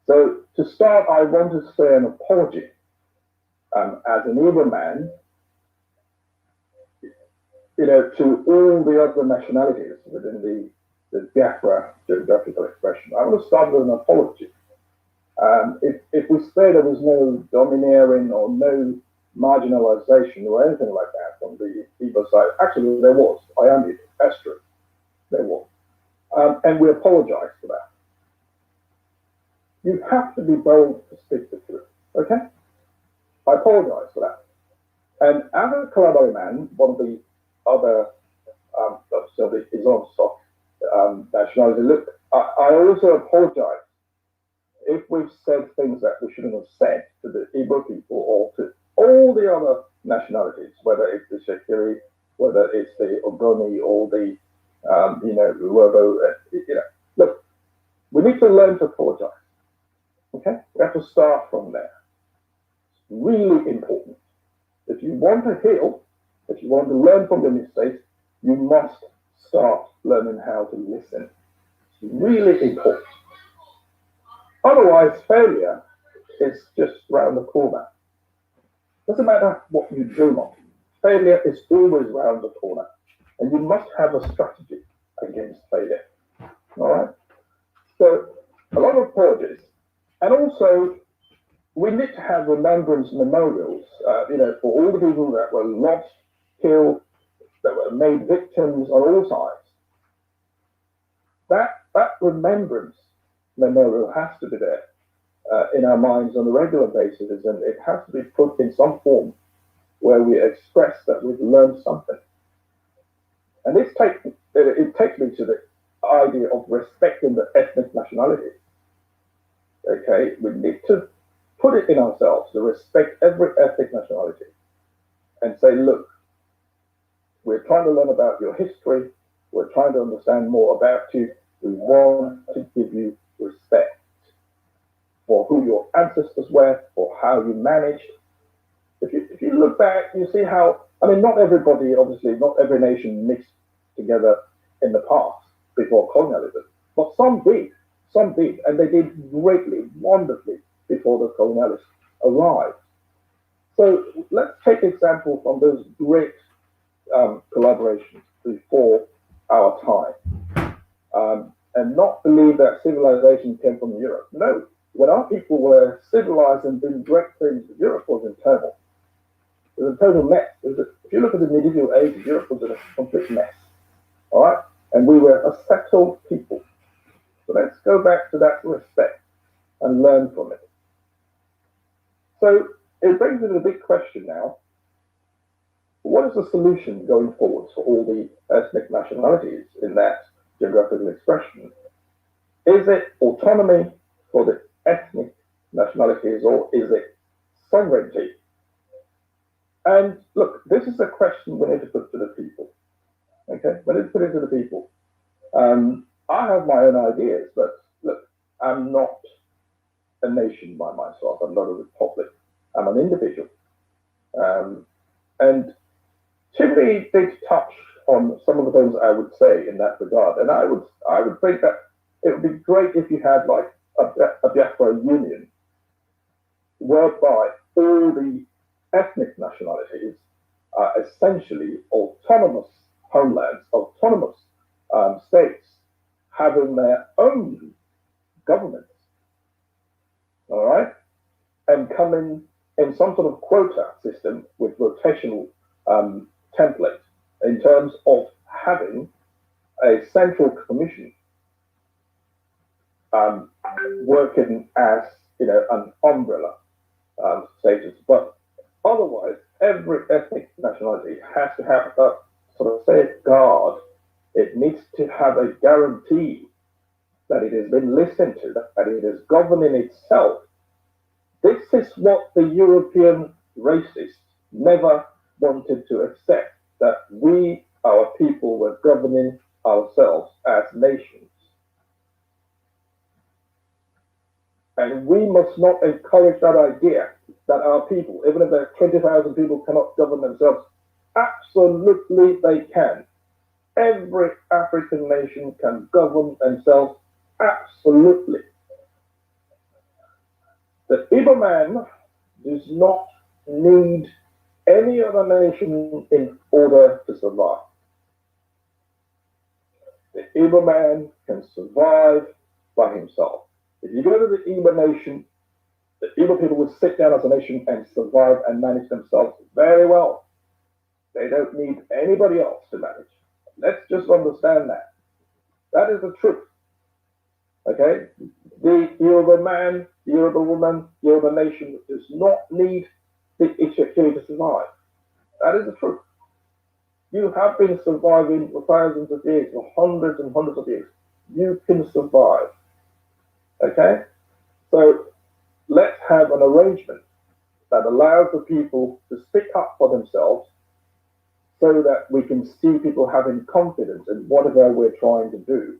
So to start, I want to say an apology as an Igbo man, to all the other nationalities within the Biafra geographical expression. I want to start with an apology. If we say there was no domineering or no marginalization or anything like that on the Igbo side, actually there was. I am Igbo, that's true. There was. And we apologize for that. You have to be bold to speak the truth, okay? I apologize for that. And as a Kalabari man, one of the other so the Islam stock nationality, look, I also apologize if we've said things that we shouldn't have said to the Igbo people or to all the other nationalities, whether it's the Shekiri, whether it's the Ogoni or the Luobo, look, we need to learn to apologize. Okay, we have to start from there. It's really important. If you want to heal, if you want to learn from your mistakes, you must start learning how to listen. It's really important. Otherwise, failure is just round the corner. Doesn't matter what you dream of. Failure is always round the corner. And you must have a strategy against failure. All right? So, a lot of apologies. And also, we need to have remembrance memorials, for all the people that were lost, killed, that were made victims on all sides. That remembrance memorial has to be there in our minds on a regular basis, and it has to be put in some form where we express that we've learned something. And it takes me to the idea of respecting the ethnic nationality. Okay, we need to put it in ourselves to respect every ethnic nationality and say, look, we're trying to learn about your history, we're trying to understand more about you, we want to give you respect for who your ancestors were, or how you managed. If you look back, you see how, not everybody, obviously, not every nation mixed together in the past before colonialism, but some did, and they did greatly, wonderfully before the colonialists arrived. So let's take example from those great collaborations before our time, and not believe that civilization came from Europe. No, when our people were civilized and doing great things, Europe was in turmoil. It was a total mess. If you look at the medieval age, Europe was in a complete mess. All right? And we were a settled people. So let's go back to that respect and learn from it. So it brings me to the big question now. What is the solution going forward for all the ethnic nationalities in that geographical expression? Is it autonomy for the ethnic nationalities, or is it sovereignty? And look, this is a question we need to put to the people. Okay, we need to put it to the people. I have my own ideas, but look, I'm not a nation by myself. I'm not a republic. I'm an individual. And Timothy did touch on some of the things I would say in that regard. And I would think that it would be great if you had like a Biafra union, whereby all the ethnic nationalities are essentially autonomous homelands, autonomous states, having their own governments, all right, and coming in some sort of quota system with rotational template in terms of having a central commission working as an umbrella status, but otherwise every ethnic nationality has to have a sort of safeguard. It needs to have a guarantee that it has been listened to, that it is governing itself. This is what the European racists never wanted to accept, that we, our people, were governing ourselves as nations. And we must not encourage that idea that our people, even if there are 20,000 people, cannot govern themselves. Absolutely they can. Every African nation can govern themselves. Absolutely. The Igbo man does not need any other nation in order to survive. The Igbo man can survive by himself. If you go to the Igbo nation, the Igbo people would sit down as a nation and survive and manage themselves very well. They don't need anybody else to manage. Let's just understand that. That is the truth. Okay? The Yoruba man, the Yoruba woman, the Yoruba nation does not need the Ishakiri to survive. That is the truth. You have been surviving for thousands of years, for hundreds and hundreds of years. You can survive. Okay? So let's have an arrangement that allows the people to speak up for themselves, so that we can see people having confidence in whatever we're trying to do.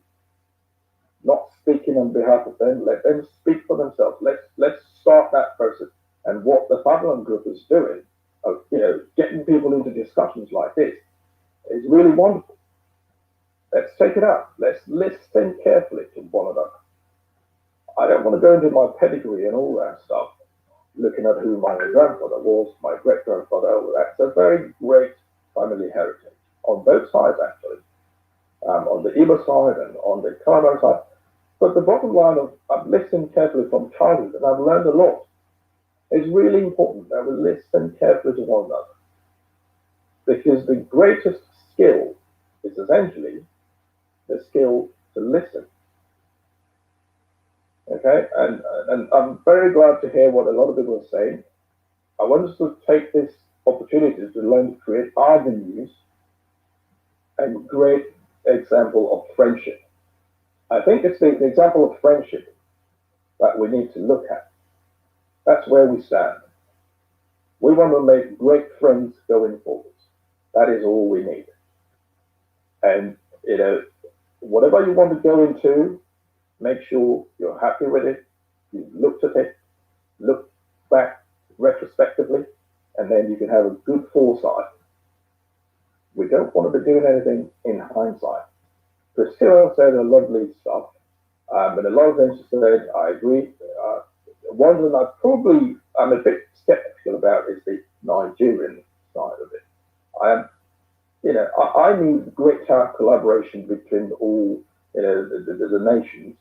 Not speaking on behalf of them, let them speak for themselves. Let's start that process. And what the Fatherland Group is doing, getting people into discussions like this, is really wonderful. Let's take it up. Let's listen carefully to one another. I don't want to go into my pedigree and all that stuff, looking at who my grandfather was, my great-grandfather. That's a very great family heritage, on both sides actually, on the Igbo side and on the Calabar side. But the bottom line of I've listened carefully from childhood and I've learned a lot. It's really important that we listen carefully to one another, because the greatest skill is essentially the skill to listen. Okay, and I'm very glad to hear what a lot of people are saying. I want us to take this opportunity to learn to create avenues and great example of friendship. I think it's the example of friendship that we need to look at. That's where we stand. We want to make great friends going forward. That is all we need. And whatever you want to go into, make sure you're happy with it. You've looked at it, look back retrospectively, and then you can have a good foresight. We don't want to be doing anything in hindsight. Priscilla said a lovely stuff, but a lot of things she said, I agree. One that I'm a bit skeptical about is the Nigerian side of it. I need great collaboration between all the nations.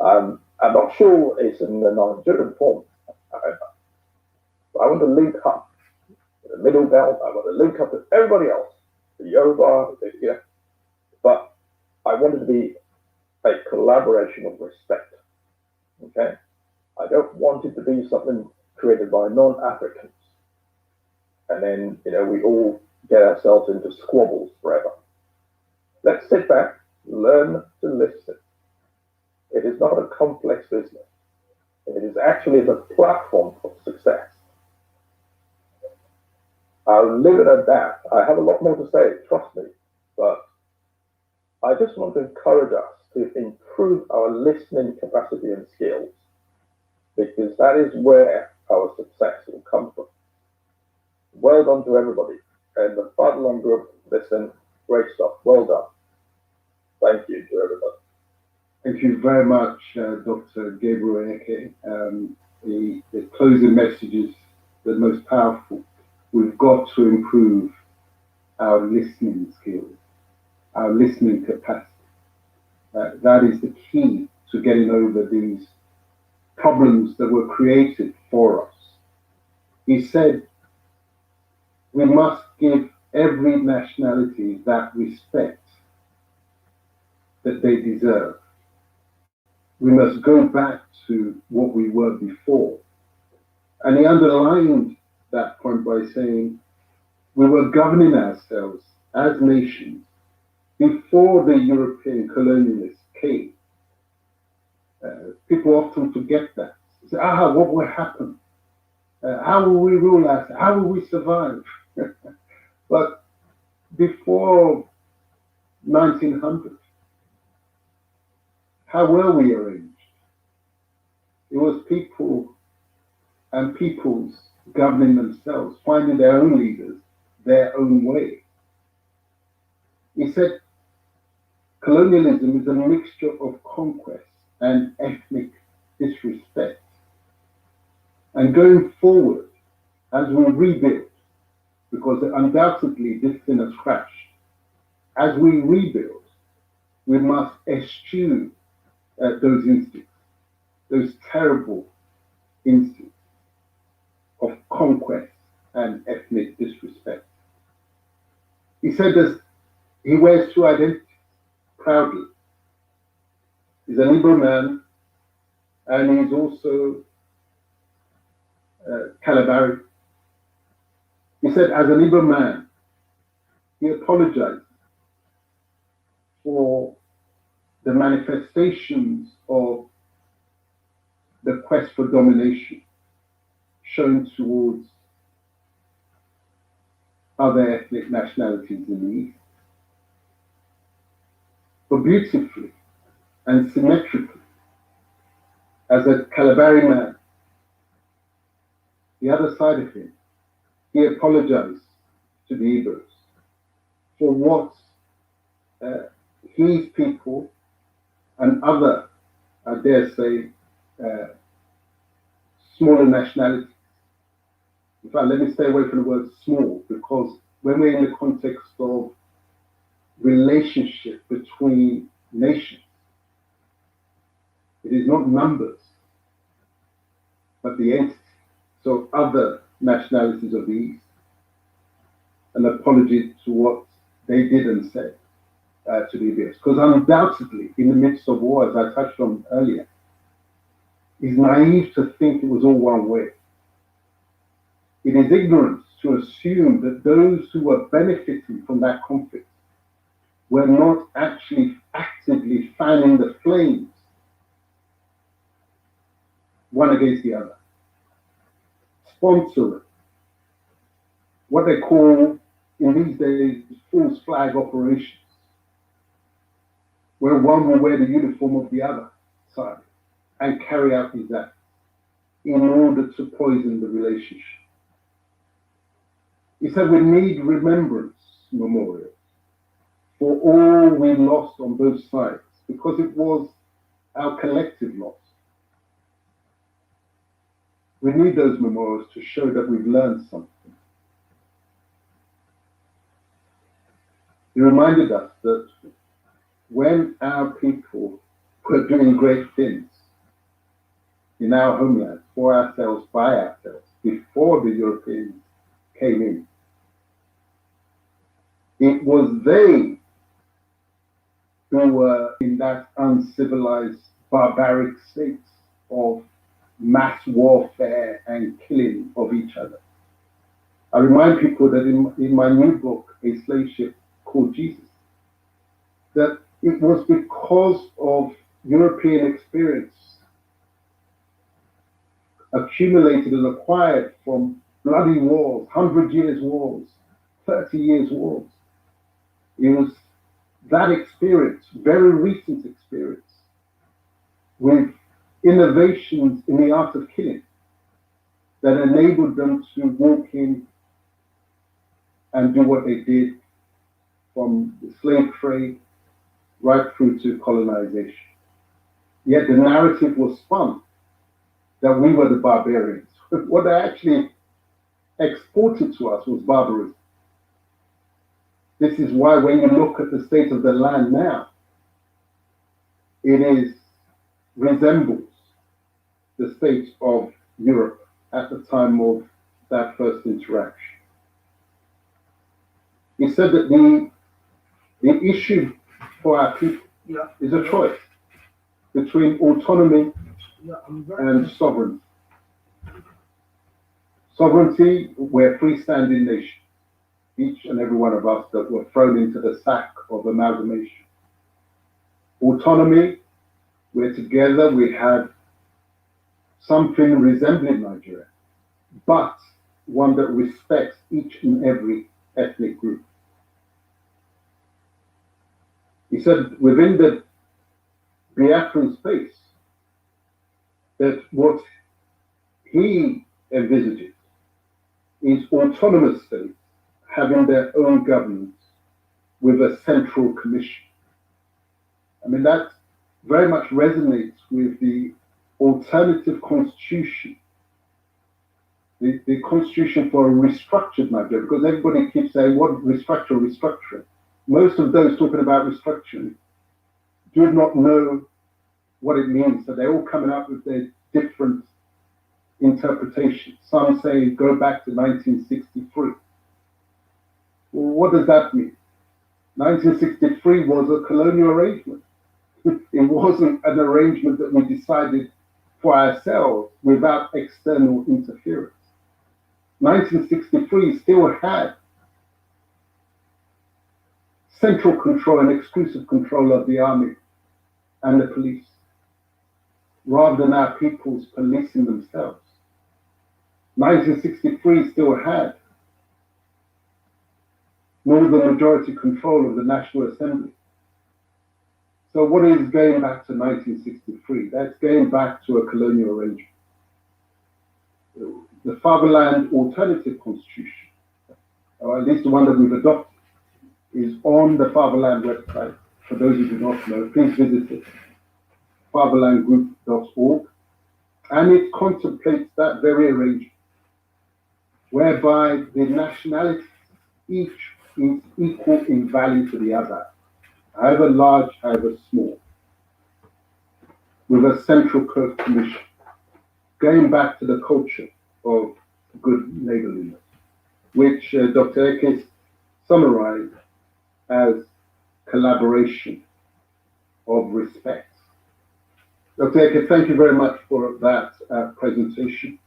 I'm not sure it's in the Nigerian form. I want to link up the Middle Belt. I want to link up with everybody else, the Yoruba, but I want it to be a collaboration of respect. Okay, I don't want it to be something created by non-Africans, and then we all get ourselves into squabbles forever. Let's sit back, learn to listen. It is not a complex business. It is actually the platform for success. I'll leave it at that. I have a lot more to say, trust me, but I just want to encourage us to improve our listening capacity and skills, because that is where our success will come from. Well done to everybody. And the Fatherland Group, listen, great stuff. Well done. Thank you to everybody. Thank you very much, Dr. Gabriel Eke. The closing message is the most powerful. We've got to improve our listening skills, our listening capacity. That is the key to getting over these problems that were created for us. He said, we must give every nationality that respect that they deserve. We must go back to what we were before. And he underlined that point by saying, we were governing ourselves as nations before the European colonialists came. People often forget that. Say, what will happen? How will we rule ourselves? How will we survive? But before 1900, how were we arranged? It was people and peoples governing themselves, finding their own leaders, their own way. He said, colonialism is a mixture of conquest and ethnic disrespect. And going forward, as we rebuild, because undoubtedly this thing has crashed, as we rebuild, we must eschew those instincts, those terrible instincts of conquest and ethnic disrespect. He said that he wears two identities proudly. He's an Igbo man, and he's also Calabari. He said, as an Igbo man, he apologized for the manifestations of the quest for domination shown towards other ethnic nationalities in the East. But beautifully and symmetrically, as a Calabari man, the other side of him, he apologized to the Igbos for what his people and other, I dare say, smaller nationalities. In fact, let me stay away from the word small, because when we're in the context of relationship between nations, it is not numbers, but the entity. So other nationalities of the East. An apology to what they did and said to the US. Because undoubtedly, in the midst of war, as I touched on earlier, it's naive to think it was all one way. It is ignorance to assume that those who were benefiting from that conflict were not actually actively fanning the flames one against the other, sponsoring what they call in these days false flag operations, where one will wear the uniform of the other side and carry out these acts in order to poison the relationship. He said we need remembrance memorials for all we lost on both sides, because it was our collective loss. We need those memorials to show that we've learned something. He reminded us that when our people were doing great things in our homeland, for ourselves, by ourselves, before the Europeans came in, it was they who were in that uncivilized, barbaric state of mass warfare and killing of each other. I remind people that in my new book, A Slave Ship Called Jesus, that it was because of European experience accumulated and acquired from bloody wars, 100 years wars, 30 years wars. It was that experience, very recent experience, with innovations in the art of killing that enabled them to walk in and do what they did, from the slave trade right through to colonization. Yet the narrative was spun that we were the barbarians. What they actually exported to us was barbarism. This is why when you look at the state of the land now, it resembles the state of Europe at the time of that first interaction. He said that the issue for our people is a choice between autonomy and sovereignty. Sovereignty, we're a freestanding nation, each and every one of us that were thrown into the sack of amalgamation. Autonomy, we're together, we have something resembling Nigeria, but one that respects each and every ethnic group. He said within the Biafran space that what he envisages is autonomous states having their own governments with a central commission. I mean, that very much resonates with the alternative constitution, the constitution for a restructured Nigeria, because everybody keeps saying, what restructuring? Most of those talking about restructuring do not know what it means. So they're all coming up with their different interpretations. Some say go back to 1963. Well, what does that mean? 1963 was a colonial arrangement. It wasn't an arrangement that we decided for ourselves without external interference. 1963 still had central control and exclusive control of the army and the police, rather than our peoples policing themselves. 1963 still had northern majority control of the National Assembly. So what is going back to 1963? That's going back to a colonial arrangement. The Fatherland Alternative Constitution, or at least the one that we've adopted, is on the Fatherland website. for those who do not know, please visit it, fatherlandgroup.org, and it contemplates that very arrangement, whereby the nationality each is equal in value to the other, however large, however small, with a central commission, going back to the culture of good neighborliness, which Dr. Ekes summarized as collaboration of respect. Dr. Ekes, thank you very much for that presentation.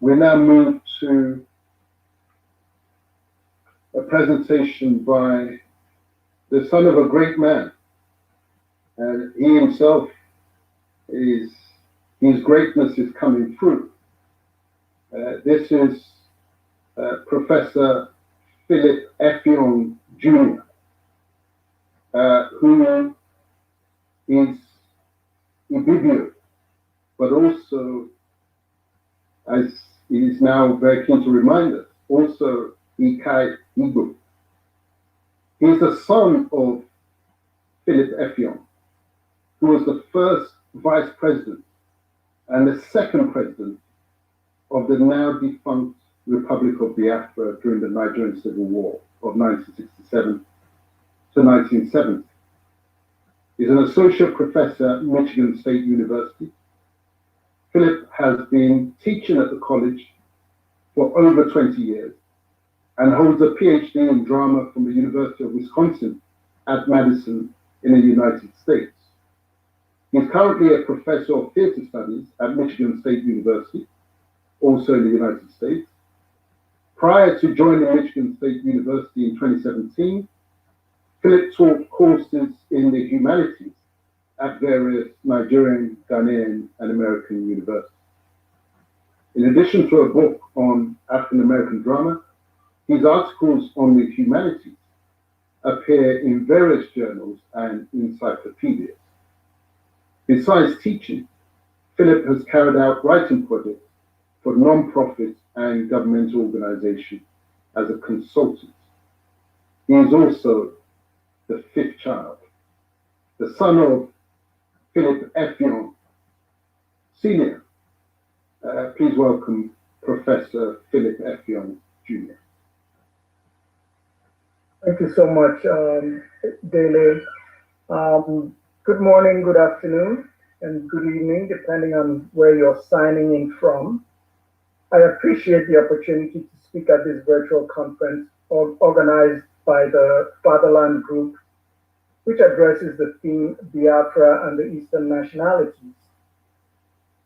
We now move to a presentation by the son of a great man, and he himself his greatness is coming through. This is Professor Philip Effiong Jr., who is Ibibio, but also, as he is now very keen to remind us, also Ikai Igbo. He is the son of Philip Effiong, who was the first vice president and the second president of the now defunct Republic of Biafra during the Nigerian Civil War of 1967 to 1970. He's an associate professor at Michigan State University. Philip has been teaching at the college for over 20 years and holds a PhD in drama from the University of Wisconsin at Madison in the United States. He's currently a professor of theater studies at Michigan State University, also in the United States. Prior to joining Michigan State University in 2017, Philip taught courses in the humanities at various Nigerian, Ghanaian, and American universities. In addition to a book on African American drama, his articles on the humanities appear in various journals and encyclopedias. Besides teaching, Philip has carried out writing projects for non-profit and governmental organizations as a consultant. He is also the fifth child, the son of Philip Effiong Sr. Please welcome Professor Philip Effiong Jr. Thank you so much, Dele. Good morning, good afternoon, and good evening, depending on where you're signing in from. I appreciate the opportunity to speak at this virtual conference organized by the Fatherland Group, which addresses the theme Biafra and the Eastern Nationalities.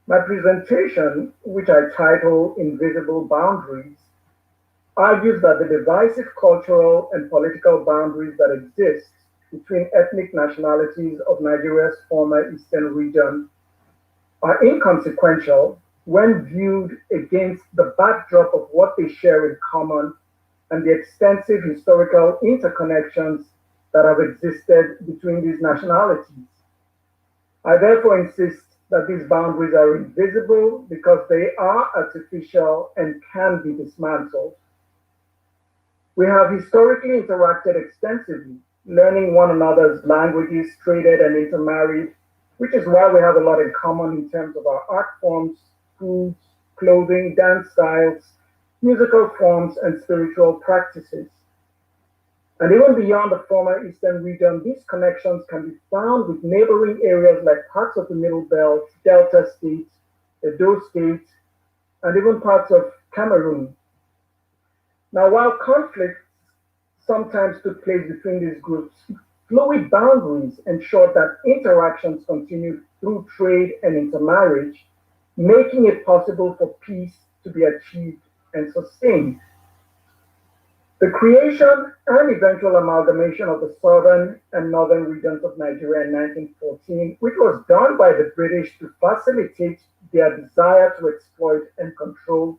My presentation, which I title Invisible Boundaries, argues that the divisive cultural and political boundaries that exist between ethnic nationalities of Nigeria's former eastern region are inconsequential when viewed against the backdrop of what they share in common and the extensive historical interconnections that have existed between these nationalities. I therefore insist that these boundaries are invisible because they are artificial and can be dismantled. We have historically interacted extensively, learning one another's languages, traded and intermarried, which is why we have a lot in common in terms of our art forms, foods, clothing, dance styles, musical forms, and spiritual practices. And even beyond the former Eastern region, these connections can be found with neighboring areas like parts of the Middle Belt, Delta State, Edo State, and even parts of Cameroon. Now, while conflicts sometimes took place between these groups, fluid boundaries ensured that interactions continued through trade and intermarriage, making it possible for peace to be achieved and sustained. The creation and eventual amalgamation of the southern and northern regions of Nigeria in 1914, which was done by the British to facilitate their desire to exploit and control,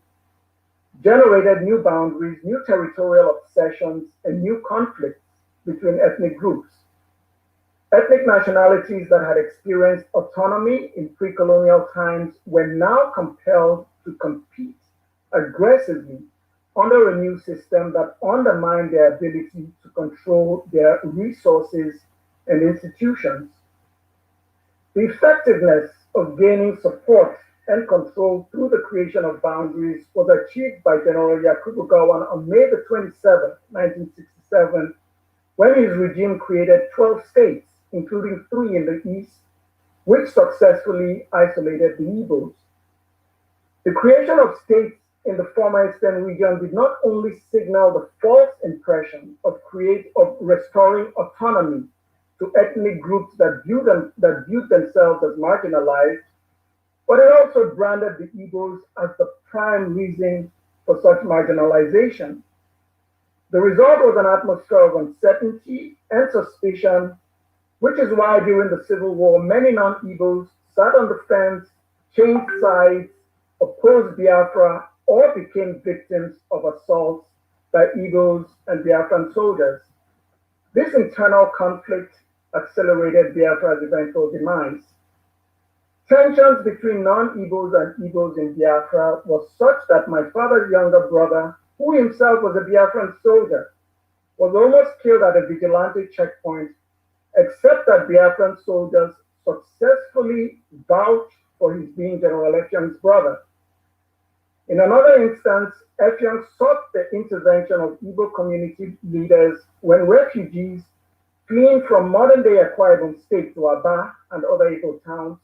generated new boundaries, new territorial obsessions, and new conflicts between ethnic groups. Ethnic nationalities that had experienced autonomy in pre-colonial times were now compelled to compete aggressively under a new system that undermined their ability to control their resources and institutions. The effectiveness of gaining support and control through the creation of boundaries was achieved by General Yakubu Gowon on May the 27th, 1967, when his regime created 12 states, including 3 in the east, which successfully isolated the Igbos. The creation of states in the former Eastern region did not only signal the false impression of restoring autonomy to ethnic groups that viewed themselves as marginalized, but it also branded the Igbos as the prime reason for such marginalization. The result was an atmosphere of uncertainty and suspicion, which is why during the Civil War, many non-Igbos sat on the fence, changed sides, opposed Biafra, or became victims of assaults by Igbos and Biafran soldiers. This internal conflict accelerated Biafra's eventual demise. Tensions between non-Igbos and Igbos in Biafra was such that my father's younger brother, who himself was a Biafran soldier, was almost killed at a vigilante checkpoint, except that Biafran soldiers successfully vouched for his being General Effiong's brother. In another instance, Effiong sought the intervention of Igbo community leaders when refugees fleeing from modern-day Akwa Ibom State to Aba and other Igbo towns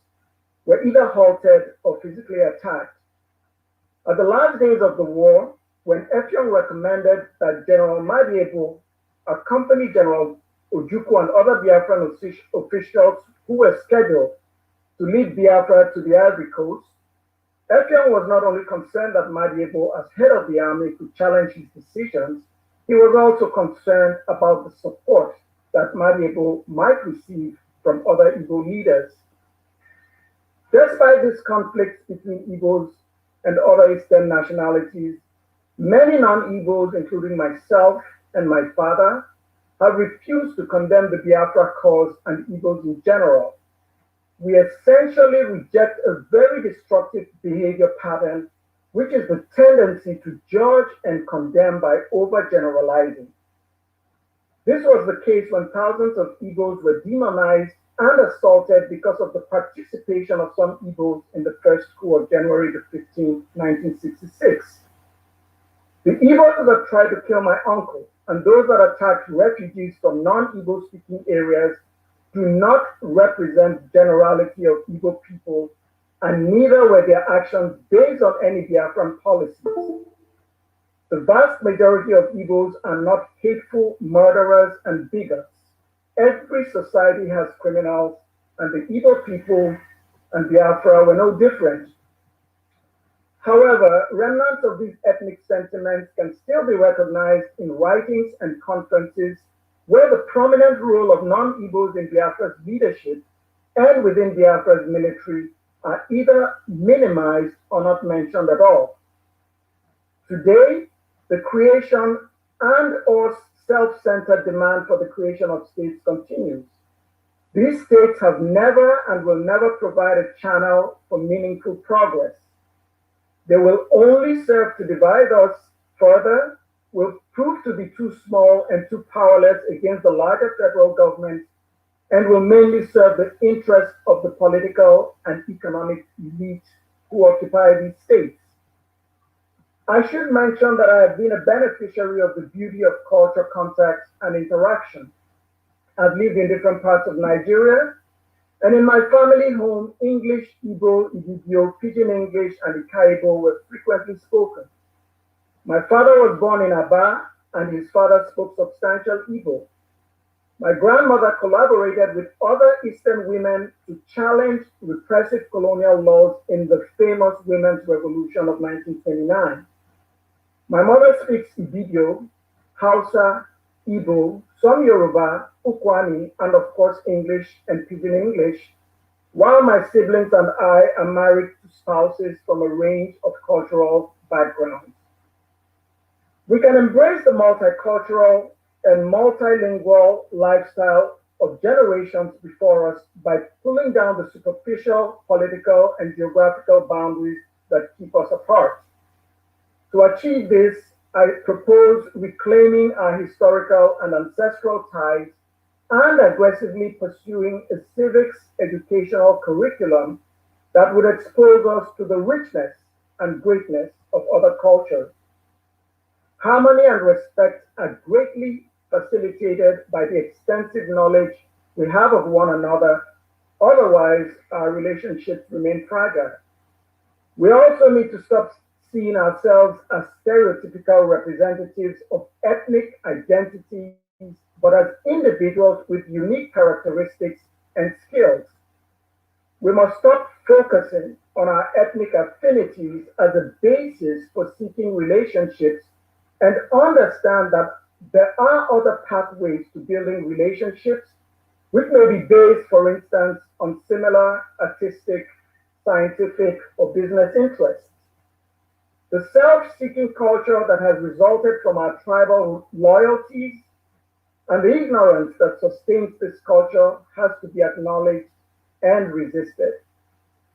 were either halted or physically attacked. At the last days of the war, when Effiong recommended that General Madiebo accompany General Ojukwu and other Biafran officials who were scheduled to lead Biafra to the Ivory Coast, Effiong was not only concerned that Madiebo, as head of the army, could challenge his decisions, he was also concerned about the support that Madiebo might receive from other Igbo leaders. Despite this conflict between Igbos and other Eastern nationalities, many non-Igbos, including myself and my father, have refused to condemn the Biafra cause and Igbos in general. We essentially reject a very destructive behavior pattern, which is the tendency to judge and condemn by overgeneralizing. This was the case when thousands of Igbos were demonized and assaulted because of the participation of some Igbos in the first coup of January the 15th, 1966. The Igbos that tried to kill my uncle and those that attacked refugees from non-Igbo speaking areas do not represent generality of Igbo people, and neither were their actions based on any Biafran policies. The vast majority of Igbos are not hateful murderers and bigots. Every society has criminals, and the Igbo people and Biafra were no different. However, remnants of these ethnic sentiments can still be recognized in writings and conferences where the prominent role of non-Igbos in Biafra's leadership and within Biafra's military are either minimized or not mentioned at all. Today, the creation and/or self-centered demand for the creation of states continues. These states have never and will never provide a channel for meaningful progress. They will only serve to divide us further, will prove to be too small and too powerless against the larger federal government, and will mainly serve the interests of the political and economic elite who occupy these states. I should mention that I have been a beneficiary of the beauty of culture, contact, and interaction. I've lived in different parts of Nigeria, and in my family home, English, Igbo, Ibibio, Pidgin English, and Ikaibo were frequently spoken. My father was born in Aba, and his father spoke substantial Igbo. My grandmother collaborated with other Eastern women to challenge repressive colonial laws in the famous Women's Revolution of 1929. My mother speaks Ibibio, Hausa, Igbo, some Yoruba, Ukwani, and of course English and Pidgin English, while my siblings and I are married to spouses from a range of cultural backgrounds. We can embrace the multicultural and multilingual lifestyle of generations before us by pulling down the superficial political and geographical boundaries that keep us apart. To achieve this, I propose reclaiming our historical and ancestral ties and aggressively pursuing a civics educational curriculum that would expose us to the richness and greatness of other cultures. Harmony and respect are greatly facilitated by the extensive knowledge we have of one another. Otherwise, our relationships remain fragile. We also need to stop seeing ourselves as stereotypical representatives of ethnic identities, but as individuals with unique characteristics and skills. We must stop focusing on our ethnic affinities as a basis for seeking relationships and understand that there are other pathways to building relationships, which may be based, for instance, on similar artistic, scientific, or business interests. The self-seeking culture that has resulted from our tribal loyalties and the ignorance that sustains this culture has to be acknowledged and resisted.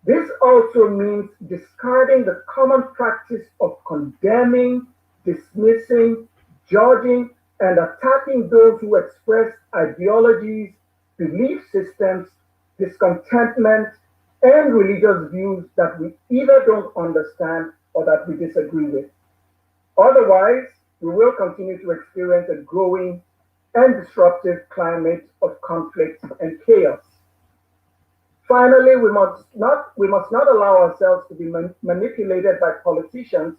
This also means discarding the common practice of condemning, dismissing, judging, and attacking those who express ideologies, belief systems, discontentment, and religious views that we either don't understand or that we disagree with. Otherwise, we will continue to experience a growing and disruptive climate of conflict and chaos. Finally, we must not allow ourselves to be manipulated by politicians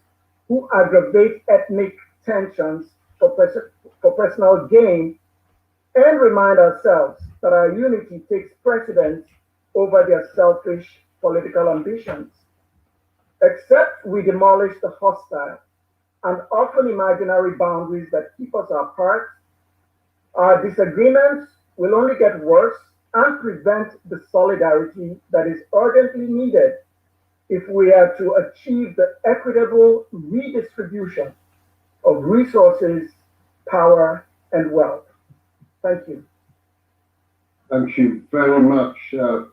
who aggravate ethnic tensions for personal gain, and remind ourselves that our unity takes precedence over their selfish political ambitions. Except we demolish the hostile and often imaginary boundaries that keep us apart, our disagreements will only get worse and prevent the solidarity that is urgently needed if we are to achieve the equitable redistribution of resources, power, and wealth. Thank you. Thank you very much,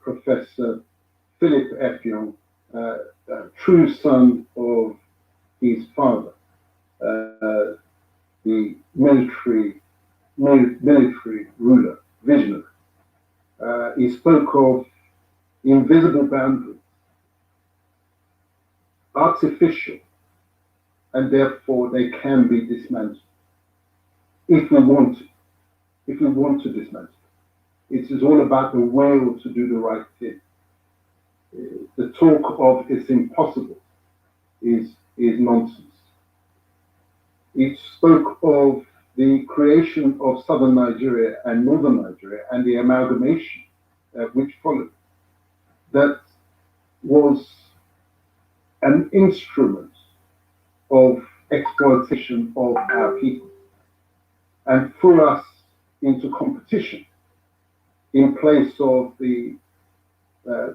Professor Philip Effiong, true son of his father, the military ruler, visionary. He spoke of invisible boundaries, artificial, and therefore they can be dismantled if we want to dismantle. It is all about the will to do the right thing. The talk of it's impossible is nonsense. It spoke of the creation of southern Nigeria and northern Nigeria and the amalgamation which followed. That was an instrument of exploitation of our people and threw us into competition in place of the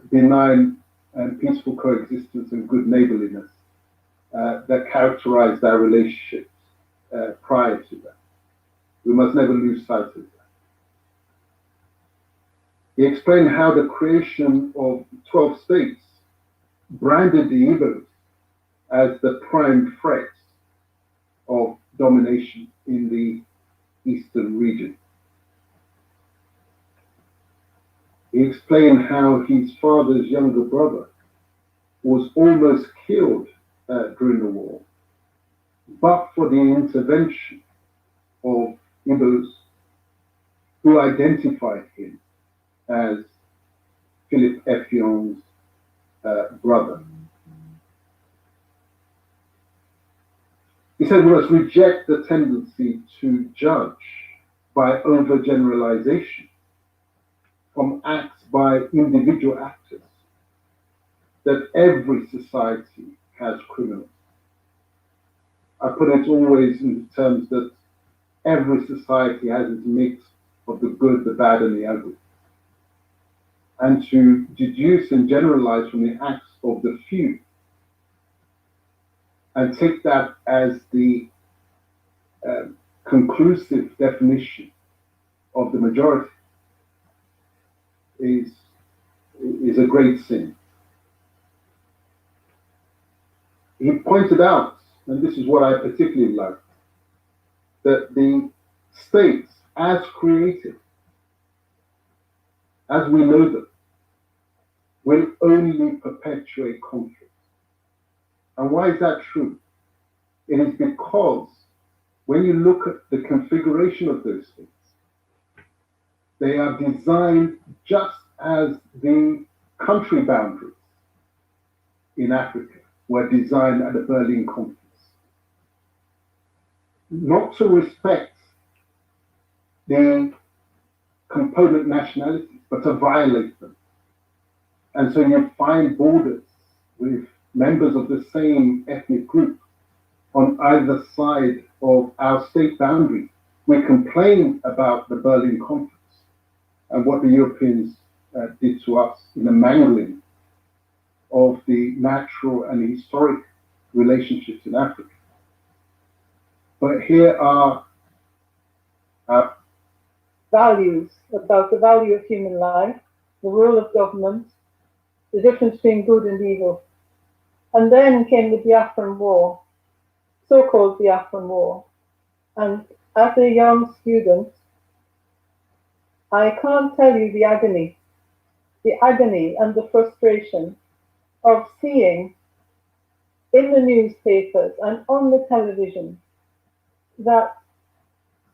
benign and peaceful coexistence and good neighborliness that characterized our relationships prior to that. We must never lose sight of that. He explained how the creation of 12 states branded the Igbos as the prime threat of domination in the eastern region. He explained how his father's younger brother was almost killed during the war, but for the intervention of Igbos who identified him as Philip Effiong's brother. He said we must reject the tendency to judge by overgeneralization from acts by individual actors, that every society has criminals. I put it always in terms that every society has its mix of the good, the bad, and the ugly. And to deduce and generalize from the acts of the few and take that as the conclusive definition of the majority is a great sin. He pointed out, and this is what I particularly like, that the states, as created, as we know them, will only perpetuate conflict. And why is that true? It is because when you look at the configuration of those states, they are designed just as the country boundaries in Africa were designed at the Berlin Conference. Not to respect the component nationalities, but to violate them. And so you find borders with members of the same ethnic group on either side of our state boundary. We complain about the Berlin Conference and what the Europeans did to us in the mangling of the natural and historic relationships in Africa. But here are values about the value of human life, the role of government, the difference between good and evil. And then came the Biafran War, so-called Biafran War. And as a young student, I can't tell you the agony and the frustration of seeing in the newspapers and on the television that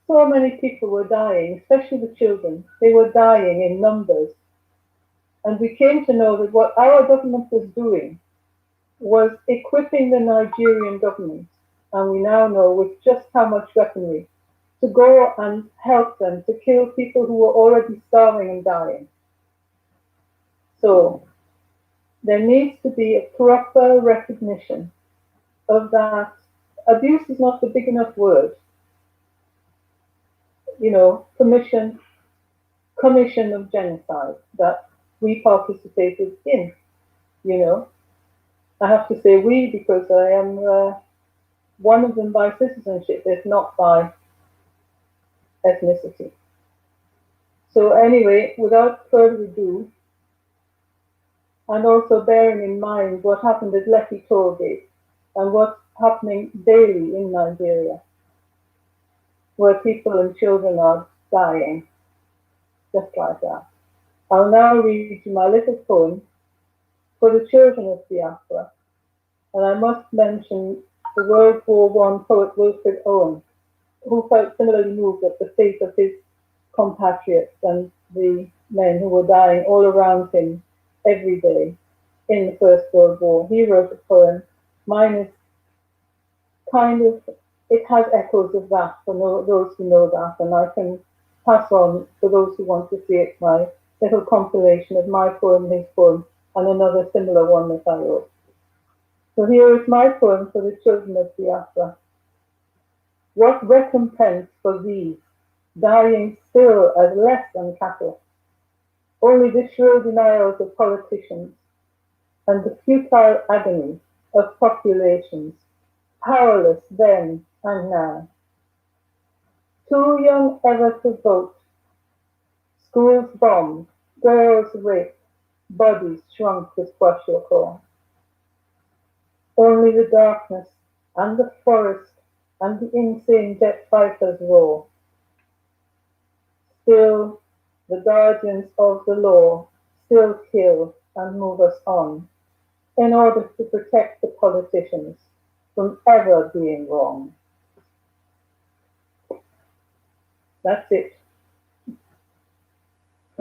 so many people were dying, especially the children. They were dying in numbers. And we came to know that what our government was doing was equipping the Nigerian government, and we now know with just how much weaponry, to go and help them to kill people who were already starving and dying. So there needs to be a proper recognition of that. Abuse is not a big enough word. You know, commission of genocide that we participated in, you know. I have to say we because I am one of them by citizenship, if not by ethnicity. So anyway, without further ado, and also bearing in mind what happened at Lekki Tollgate and what's happening daily in Nigeria, where people and children are dying, just like that. I'll now read you my little poem for the children of Biafra, and I must mention the World War I poet Wilfred Owen, who felt similarly moved at the fate of his compatriots and the men who were dying all around him every day in the First World War. He wrote a poem. Mine is kind of, it has echoes of that for those who know that, and I can pass on for those who want to see it, my little compilation of my poem, his poem, and another similar one that I wrote. So here is my poem for the children of Biafra. What recompense for these, dying still as less than cattle? Only the shrill denials of politicians and the futile agony of populations, powerless then and now. Too young ever to vote, schools bombed, girls raped, bodies shrunk with kwashiorkor. Only the darkness and the forest and the insane jet fighters roar. Still, the guardians of the law still kill and move us on in order to protect the politicians from ever being wrong. That's it.